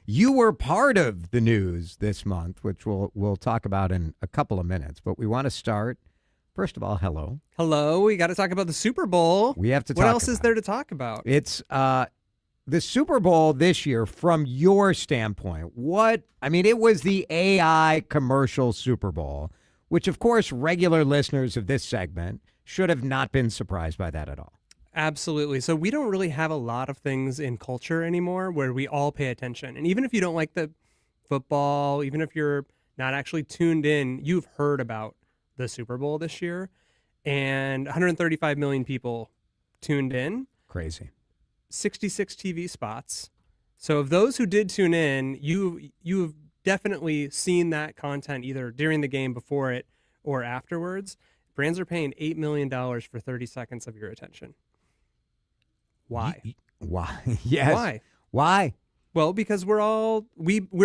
You were part of the news this month, which we'll talk about in a couple of minutes. But we want to start. First of all, hello. Hello. We got to talk about the Super Bowl. We have to talk What else is there to talk about? It's the Super Bowl this year from your standpoint. It was the AI commercial Super Bowl. which, of course, regular listeners of this segment should have not been surprised by that at all. Absolutely. So we don't really have a lot of things in culture anymore where we all pay attention. And even if you don't like the football, even if you're not actually tuned in, you've heard about the Super Bowl this year. And 135 million people tuned in. Crazy. 66 TV spots. So of those who did tune in, you've definitely seen that content either during the game, before it, or afterwards. Brands are paying $8 million for 30 seconds of your attention. Why? Why? Yes. Why? Why? Well, because we're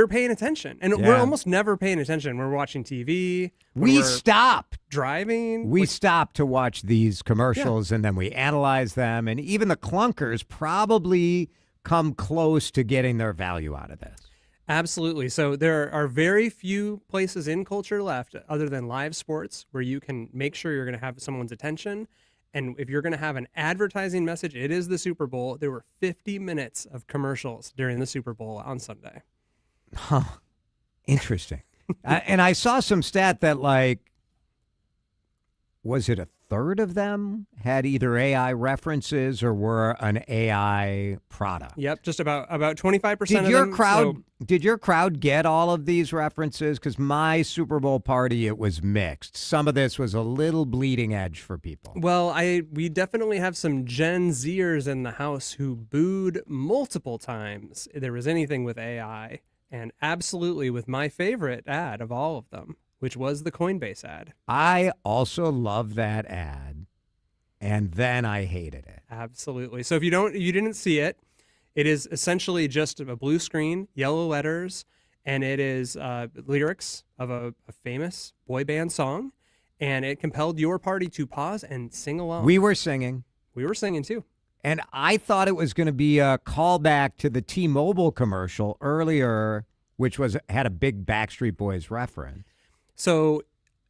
paying attention, and we're almost never paying attention. We're watching TV. We stop driving. We stop to watch these commercials, and then we analyze them. And even the clunkers probably come close to getting their value out of this. Absolutely. So there are very few places in culture left other than live sports where you can make sure you're going to have someone's attention. And if you're going to have an advertising message, it is the Super Bowl. There were 50 minutes of commercials during the Super Bowl on Sunday. Huh. Interesting. And I saw some stat that, like, was it a third of them had either AI references or were an AI product? Yep, just about 25% of them. Did your crowd get all of these references? Because my Super Bowl party, it was mixed. Some of this was a little bleeding edge for people. Well, we definitely have some Gen Zers in the house who booed multiple times if there was anything with AI, and absolutely with my favorite ad of all of them, which was the Coinbase ad. I also love that ad, and then I hated it. Absolutely. So if you didn't see it, it is essentially just a blue screen, yellow letters, and it is lyrics of a famous boy band song, and it compelled your party to pause and sing along. We were singing. We were singing too. And I thought it was going to be a callback to the T-Mobile commercial earlier, which had a big Backstreet Boys reference. So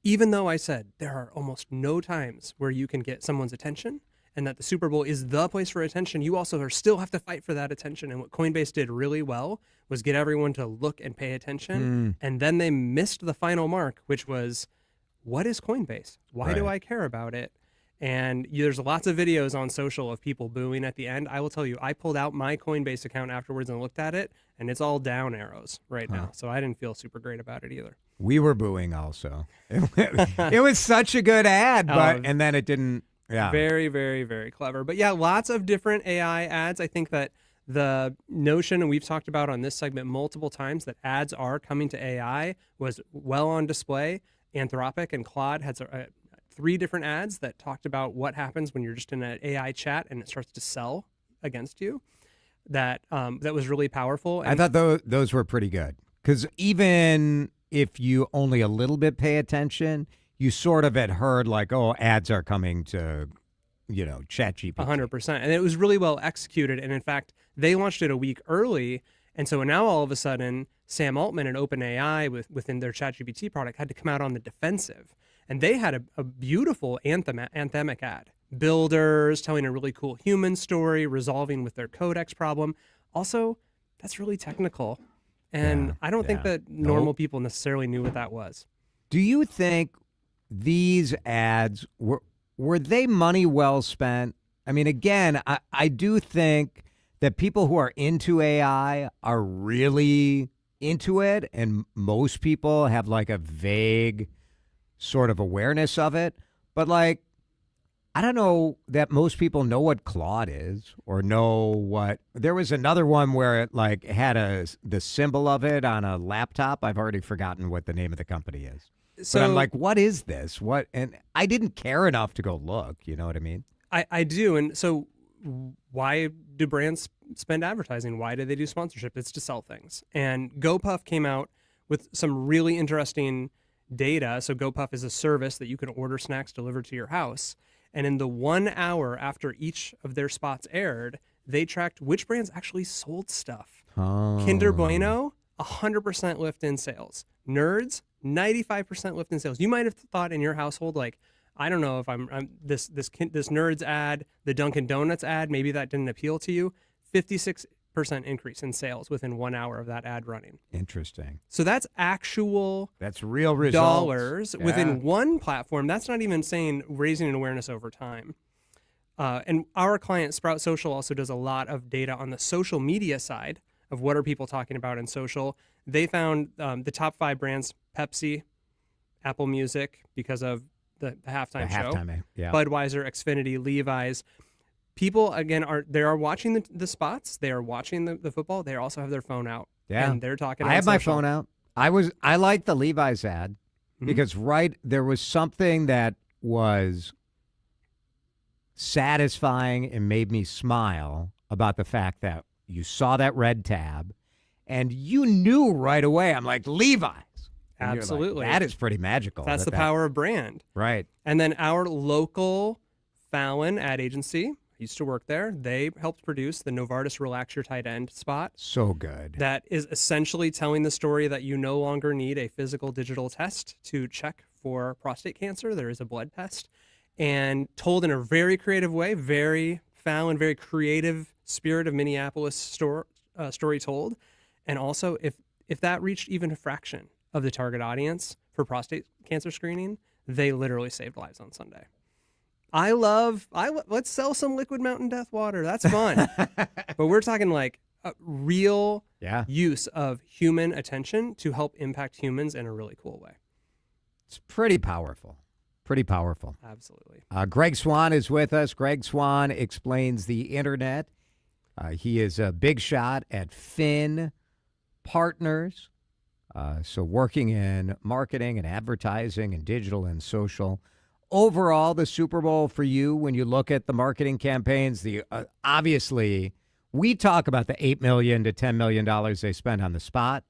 even though I said there are almost no times where you can get someone's attention and that the Super Bowl is the place for attention, you also still have to fight for that attention. And what Coinbase did really well was get everyone to look and pay attention. And then they missed the final mark, which was, what is Coinbase? Why do I care about it? And there's lots of videos on social of people booing at the end. I will tell you, I pulled out my Coinbase account afterwards and looked at it, and it's all down arrows right now. So I didn't feel super great about it either. We were booing also. It was such a good ad, and then it didn't. Yeah. Very, very, very clever. But yeah, lots of different AI ads. I think that the notion, and we've talked about on this segment multiple times, that ads are coming to AI was well on display. Anthropic and Claude had 3 different ads that talked about what happens when you're just in an AI chat and it starts to sell against you. That was really powerful. And I thought those were pretty good, because even if you only a little bit pay attention, you sort of had heard like, oh, ads are coming to, ChatGPT. 100%. And it was really well executed. And in fact, they launched it a week early. And so now all of a sudden, Sam Altman and OpenAI within their ChatGPT product had to come out on the defensive. And they had a beautiful anthemic ad. Builders telling a really cool human story, resolving with their codex problem. Also, that's really technical. And I don't think that normal people necessarily knew what that was. Do you think these ads, were they money well spent? I mean, again, I do think that people who are into AI are really into it, and most people have like a vague sort of awareness of it. But like, I don't know that most people know what Claude is or know what. There was another one where it like had the symbol of it on a laptop. I've already forgotten what the name of the company is. So, but I'm like, what is this? What? And I didn't care enough to go look. You know what I mean? I do. And so why do brands spend advertising? Why do they do sponsorship? It's to sell things. And GoPuff came out with some really interesting data. So GoPuff is a service that you can order snacks delivered to your house. And in the 1 hour after each of their spots aired, they tracked which brands actually sold stuff. Oh. Kinder Bueno, 100% lift in sales. Nerds, 95% lift in sales. You might have thought in your household, like, I don't know if I'm this Nerds ad, the Dunkin' Donuts ad, maybe that didn't appeal to you. 56% increase in sales within 1 hour of that ad running. Interesting. So that's actual That's real results. dollars Yeah. within one platform. That's not even saying raising an awareness over time. And our client, Sprout Social, also does a lot of data on the social media side of what are people talking about in social. They found the top 5 brands, Pepsi, Apple Music, because of the halftime show, yeah. Budweiser, Xfinity, Levi's. People, again, are watching the spots. They are watching the football. They also have their phone out. Yeah. And they're talking I on have my social. phone out. I liked the Levi's ad because there was something that was satisfying and made me smile about the fact that you saw that red tab and you knew right away. I'm like, Levi's. And you're like, Absolutely. that is pretty magical. That's the power of brand. Right. And then our local Fallon ad agency, I used to work there. They helped produce the Novartis Relax Your Tight End spot. So good. That is essentially telling the story that you no longer need a physical digital test to check for prostate cancer. There is a blood test. And told in a very creative way, very Fallon, very creative spirit of Minneapolis story told. And also, if that reached even a fraction of the target audience for prostate cancer screening, they literally saved lives on Sunday. Let's sell some liquid Mountain Death water. That's fun. But we're talking like a real use of human attention to help impact humans in a really cool way. It's pretty powerful. Pretty powerful. Absolutely. Greg Swan is with us. Greg Swan explains the internet. He is a big shot at Finn Partners. So working in marketing and advertising and digital and social. Overall, the Super Bowl for you, when you look at the marketing campaigns, obviously we talk about the $8 million to $10 million they spend on the spot.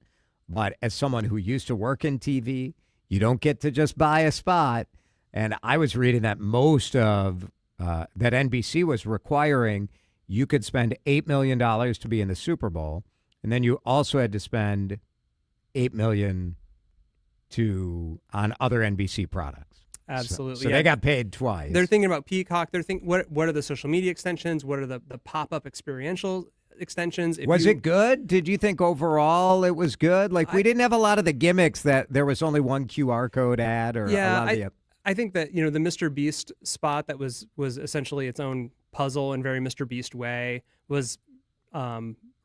But as someone who used to work in TV, you don't get to just buy a spot. And I was reading that most of that NBC was requiring you could spend $8 million to be in the Super Bowl. And then you also had to spend $8 million on other NBC products. Absolutely. So they got paid twice. They're thinking about Peacock. They're thinking, what are the social media extensions? What are the pop-up experiential extensions? Was it good? Did you think overall it was good? Like, we didn't have a lot of the gimmicks that there was only one QR code ad or a lot of the... I think that, the Mr. Beast spot that was essentially its own puzzle in very Mr. Beast way was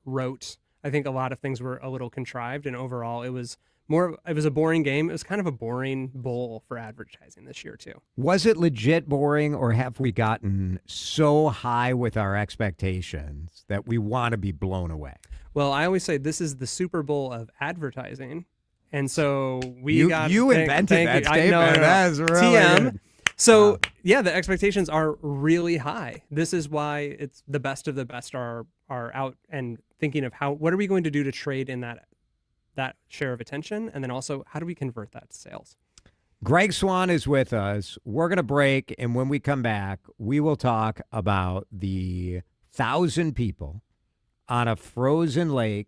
rote. I think a lot of things were a little contrived, and overall it was a boring game. It was kind of a boring bowl for advertising this year too. Was it legit boring, or have we gotten so high with our expectations that we want to be blown away? Well, I always say this is the Super Bowl of advertising. And so you invented that statement. That's really TM. good. So the expectations are really high. This is why it's the best of the best are out and thinking of what are we going to do to trade in that share of attention, and then also how do we convert that to sales. Greg Swan is with us. We're going to break, and when we come back, we will talk about the 1,000 people on a frozen lake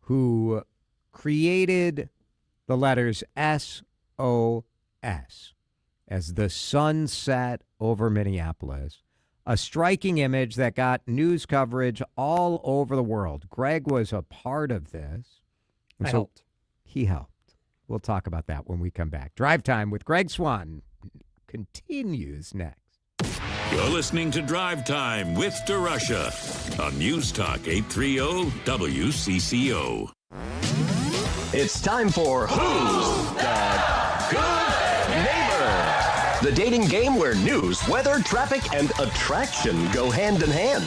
who created the letters SOS as the sun set over Minneapolis, a striking image that got news coverage all over the world. Greg was a part of this. And I helped. He helped. We'll talk about that when we come back. Drive Time with Greg Swan continues next. You're listening to Drive Time with DeRusha on News Talk 830 WCCO. It's time for Who's the Good Neighbor? The dating game where news, weather, traffic, and attraction go hand in hand.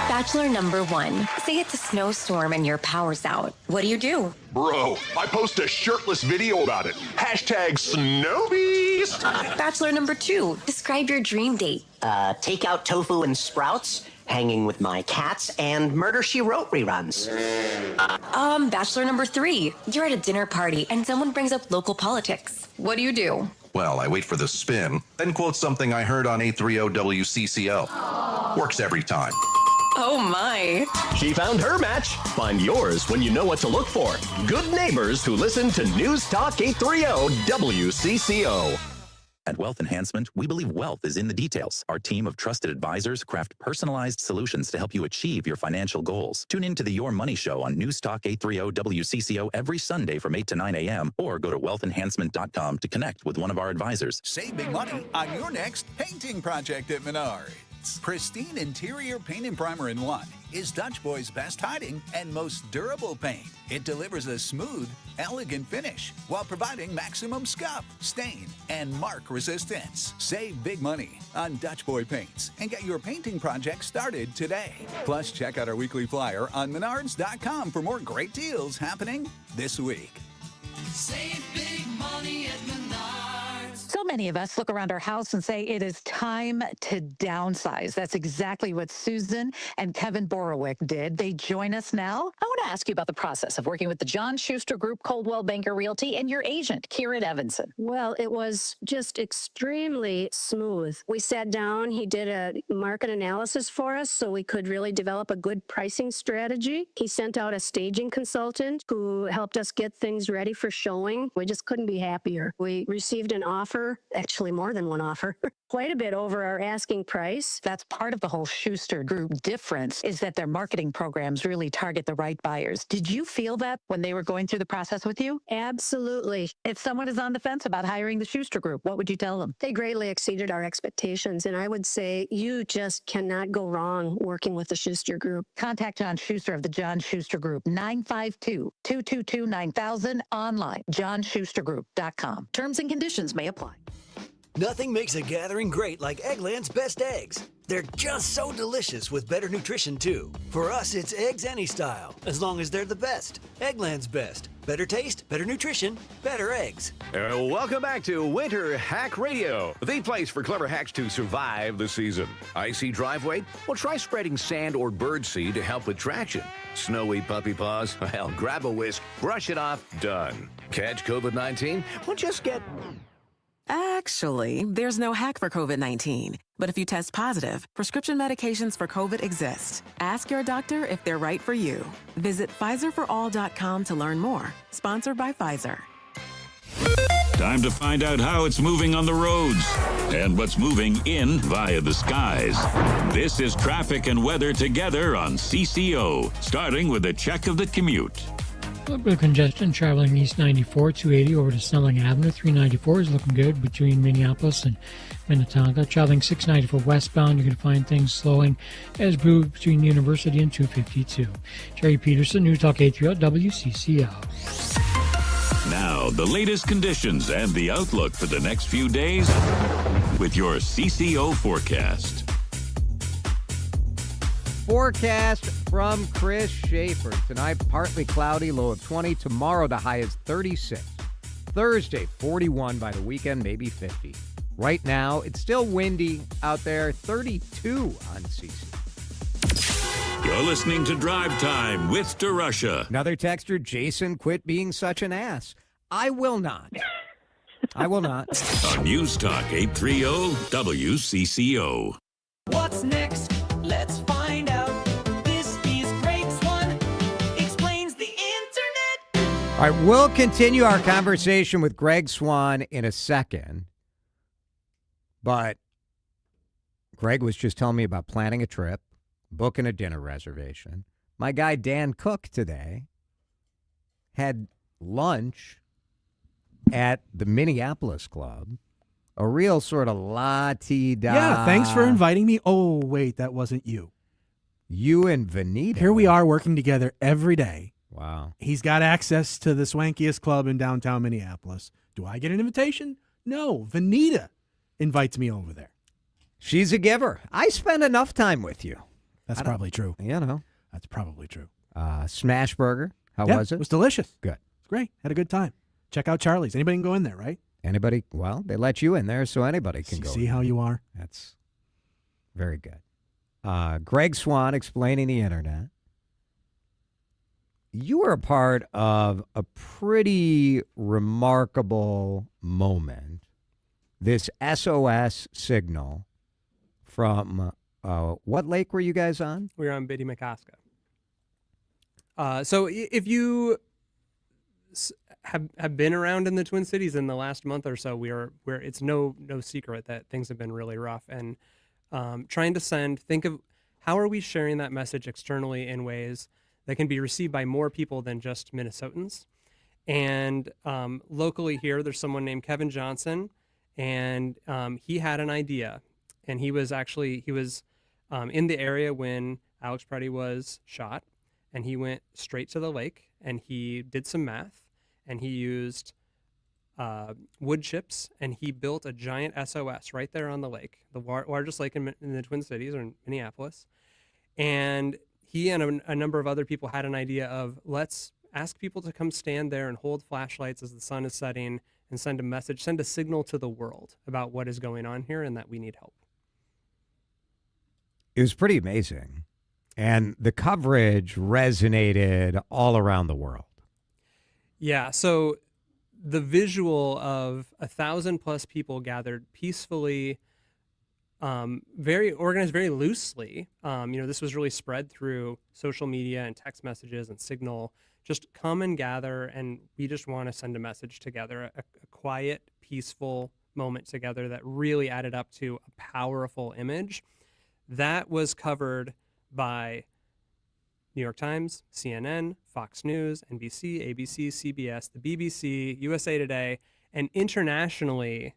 Bachelor number 1. Say it's a snowstorm and your power's out. What do? Bro, I post a shirtless video about it. Hashtag Snowbeast. Bachelor number 2. Describe your dream date. Take out tofu and sprouts, hanging with my cats, and Murder, She Wrote reruns. Bachelor number 3. You're at a dinner party and someone brings up local politics. What do? Well, I wait for the spin, then quote something I heard on 830 WCCO. Works every time. Oh my. She found her match. Find yours when you know what to look for. Good neighbors who listen to News Talk 830 WCCO. At wealth enhancement, we believe wealth is in the details. Our team of trusted advisors craft personalized solutions to help you achieve your financial goals. Tune in to the Your Money Show on News Talk 830 WCCO every Sunday from 8 to 9 a.m. or go to wealthenhancement.com to connect with one of our advisors. Save big money on your next painting project at Menards. Pristine interior paint and primer in one is Dutch Boy's best hiding and most durable paint. It delivers a smooth, elegant finish while providing maximum scuff, stain, and mark resistance. Save big money on Dutch Boy paints and get your painting project started today. Plus, check out our weekly flyer on Menards.com for more great deals happening this week. Save big money at Menards. So many of us look around our house and say it is time to downsize. That's exactly what Susan and Kevin Borowick did. They join us now. I want to ask you about the process of working with the John Schuster Group, Coldwell Banker Realty, and your agent, Kieran Evanson. Well, it was just extremely smooth. We sat down, he did a market analysis for us so we could really develop a good pricing strategy. He sent out a staging consultant who helped us get things ready for showing. We just couldn't be happier. We received an offer, actually more than one offer, quite a bit over our asking price. That's part of the whole Schuster Group difference, is that their marketing programs really target the right buyers. Did you feel that when they were going through the process with you? Absolutely. If someone is on the fence about hiring the Schuster Group, what would you tell them? They greatly exceeded our expectations, and I would say you just cannot go wrong working with the Schuster Group. Contact John Schuster of the John Schuster Group, 952-222-9000, online, johnschustergroup.com. Terms and conditions may apply. Nothing makes a gathering great like Eggland's Best Eggs. They're just so delicious with better nutrition, too. For us, it's eggs any style, as long as they're the best. Eggland's Best. Better taste, better nutrition, better eggs. Welcome back to Winter Hack Radio, the place for clever hacks to survive the season. Icy driveway? Well, try spreading sand or birdseed to help with traction. Snowy puppy paws? Well, grab a whisk, brush it off, done. Catch COVID-19? Well, just get... Actually, there's no hack for COVID-19. But if you test positive, prescription medications for COVID exist. Ask your doctor if they're right for you. Visit PfizerForAll.com to learn more. Sponsored by Pfizer. Time to find out how it's moving on the roads and what's moving in via the skies. This is traffic and weather together on CCO, starting with a check of the commute. A little bit of congestion traveling east 94, 280 over to Snelling Avenue. 394 is looking good between Minneapolis and Minnetonka. Traveling 694 westbound, you can find things slowing as moved between University and 252. Jerry Peterson, News Talk 830 WCCO. Now, the latest conditions and the outlook for the next few days with your CCO forecast. Forecast from Chris Schaefer. Tonight, partly cloudy, low of 20. Tomorrow, the high is 36. Thursday, 41. By the weekend, maybe 50. Right now, it's still windy out there, 32 on CC. You're listening to Drive Time with DeRusha. Another texter, Jason, quit being such an ass. I will not. I will not. On News Talk 830 WCCO. What's next? Let's find out. This is Greg Swan Explains the Internet. All right, we'll continue our conversation with Greg Swan in a second. But Greg was just telling me about planning a trip, booking a dinner reservation. My guy Dan Cook today had lunch at the Minneapolis Club. A real sort of la-ti-da. Yeah, thanks for inviting me. Oh, wait, that wasn't you. You and Vanita. Here we are working together every day. Wow. He's got access to the swankiest club in downtown Minneapolis. Do I get an invitation? No, Vanita invites me over there. She's a giver. I spend enough time with you. That's probably true. You know. That's probably true. Smash Burger. How was it? It was delicious. Good. It's great. Had a good time. Check out Charlie's. Anybody can go in there, right? Anybody? Well, they let you in there, so anybody can go. See how you are? That's very good. Greg Swan explaining the internet. You were a part of a pretty remarkable moment. This SOS signal from what lake were you guys on? We were on Biddy McCoska. So if you have been around in the Twin Cities in the last month or so. Where it's no secret that things have been really rough, and trying to think of how are we sharing that message externally in ways that can be received by more people than just Minnesotans. And locally here, there's someone named Kevin Johnson, and he had an idea, and he was in the area when Alex Preddy was shot, and he went straight to the lake, and he did some math, and he used wood chips, and he built a giant SOS right there on the lake, the largest lake in the Twin Cities, or in Minneapolis. And he and a number of other people had an idea of, let's ask people to come stand there and hold flashlights as the sun is setting and send a message, send a signal to the world about what is going on here and that we need help. It was pretty amazing. And the coverage resonated all around the world. Yeah. So the visual of 1,000+ people gathered peacefully, very organized, very loosely. This was really spread through social media and text messages and Signal. Just come and gather, and we just want to send a message together, a quiet, peaceful moment together that really added up to a powerful image. That was covered by New York Times, CNN, Fox News, NBC, ABC, CBS, the BBC, USA Today, and internationally,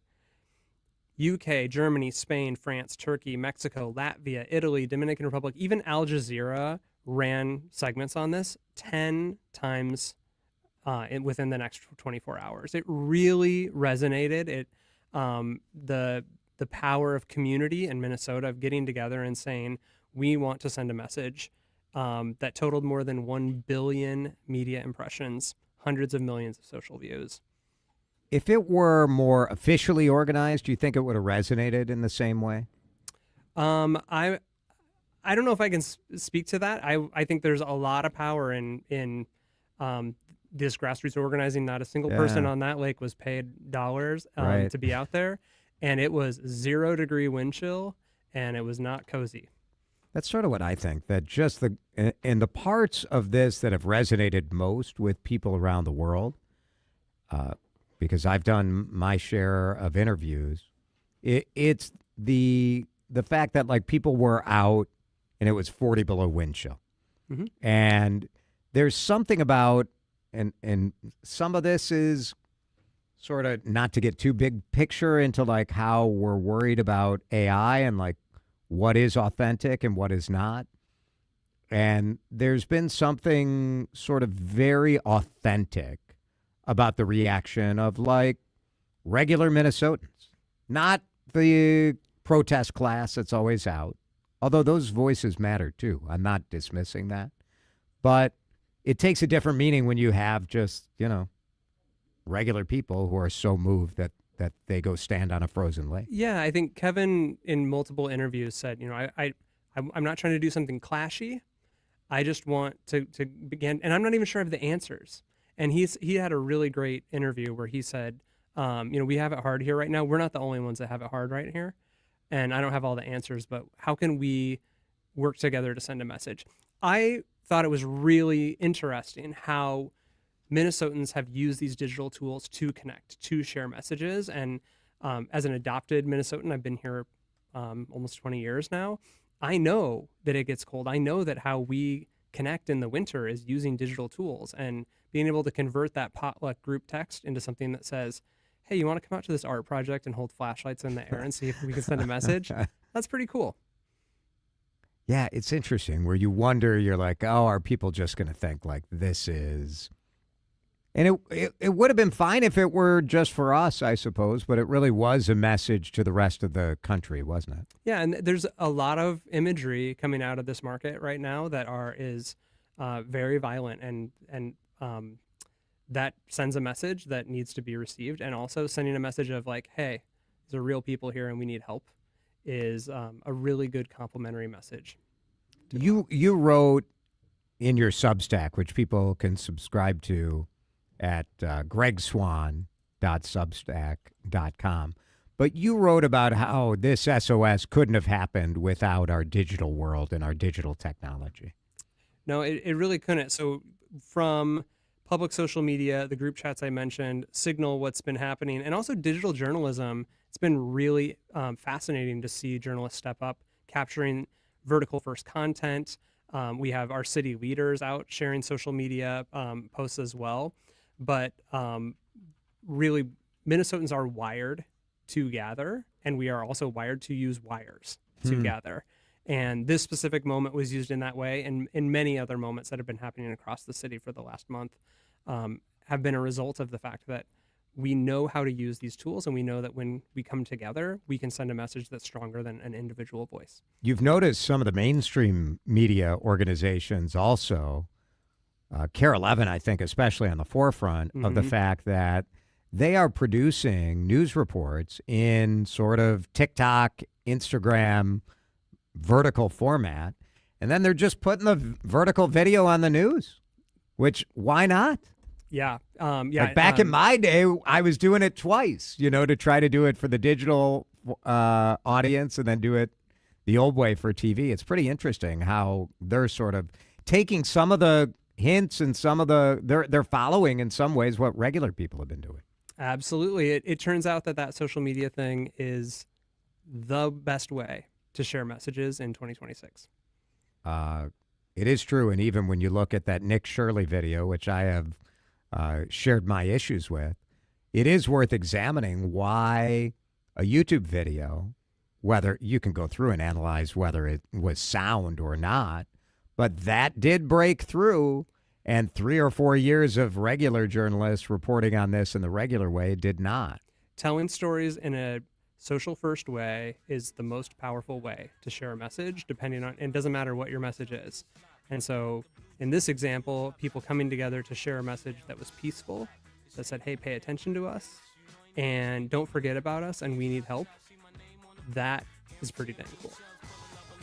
UK, Germany, Spain, France, Turkey, Mexico, Latvia, Italy, Dominican Republic, even Al Jazeera ran segments on this 10 times within the next 24 hours. It really resonated. The power of community in Minnesota, of getting together and saying, we want to send a message that totaled more than 1 billion media impressions, hundreds of millions of social views. If it were more officially organized, do you think it would have resonated in the same way? I don't know if I can speak to that. I think there's a lot of power in this grassroots organizing. Not a single person on that lake was paid dollars to be out there, and it was 0-degree wind chill, and it was not cozy. That's sort of what I think, that just in the parts of this that have resonated most with people around the world, because I've done my share of interviews, it's the fact that like people were out and it was 40 below wind chill. Mm-hmm. And there's something about, and some of this is sort of not to get too big picture into like how we're worried about AI and like what is authentic and what is not. And there's been something sort of very authentic about the reaction of like regular Minnesotans, not the protest class that's always out, although those voices matter too. I'm not dismissing that, but it takes a different meaning when you have just, regular people who are so moved that they go stand on a frozen lake. Yeah, I think Kevin in multiple interviews said, I'm not trying to do something clashy. I just want to begin, and I'm not even sure I have the answers. And he had a really great interview where he said, we have it hard here right now. We're not the only ones that have it hard right here. And I don't have all the answers, but how can we work together to send a message? I thought it was really interesting how Minnesotans have used these digital tools to connect, to share messages. And as an adopted Minnesotan, I've been here almost 20 years now. I know that it gets cold. I know that how we connect in the winter is using digital tools, and being able to convert that potluck group text into something that says, hey, you want to come out to this art project and hold flashlights in the air and see if we can send a message? That's pretty cool. Yeah, it's interesting where you wonder, you're like, oh, are people just going to think like this is... And it would have been fine if it were just for us, I suppose, but it really was a message to the rest of the country, wasn't it? Yeah, and there's a lot of imagery coming out of this market right now that is very violent, and that sends a message that needs to be received, and also sending a message of like, hey, there are real people here and we need help is a really good complimentary message. You wrote in your Substack, which people can subscribe to at gregswan.substack.com. But you wrote about how this SOS couldn't have happened without our digital world and our digital technology. No, it really couldn't. So from public social media, the group chats I mentioned, signal what's been happening, and also digital journalism. It's been really fascinating to see journalists step up, capturing vertical first content. We have our city leaders out sharing social media posts as well. But really, Minnesotans are wired to gather, and we are also wired to use wires to gather. And this specific moment was used in that way, and in many other moments that have been happening across the city for the last month have been a result of the fact that we know how to use these tools, and we know that when we come together, we can send a message that's stronger than an individual voice. You've noticed some of the mainstream media organizations also, Care 11, I think, especially on the forefront of the fact that they are producing news reports in sort of TikTok, Instagram, vertical format, and then they're just putting the vertical video on the news, which why not? Yeah. Like back in my day, I was doing it twice, to try to do it for the digital audience and then do it the old way for TV. It's pretty interesting how they're sort of taking some of the hints and some of they're following in some ways what regular people have been doing. Absolutely. It turns out that social media thing is the best way to share messages in 2026. It is true. And even when you look at that Nick Shirley video, which I have shared my issues with, it is worth examining why a YouTube video, whether you can go through and analyze whether it was sound or not, but that did break through, and 3 or 4 years of regular journalists reporting on this in the regular way did not. Telling stories in a social first way is the most powerful way to share a message, depending on, and it doesn't matter what your message is. And so in this example, people coming together to share a message that was peaceful, that said, hey, pay attention to us and don't forget about us and we need help. That is pretty dang cool.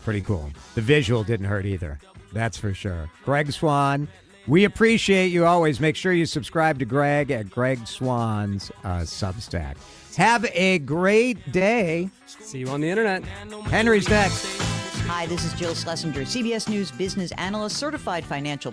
Pretty cool. The visual didn't hurt either. That's for sure. Greg Swan, we appreciate you always. Make sure you subscribe to Greg at Greg Swan's Substack. Have a great day. See you on the internet. Henry's next. Hi, this is Jill Schlesinger, CBS News business analyst, certified financial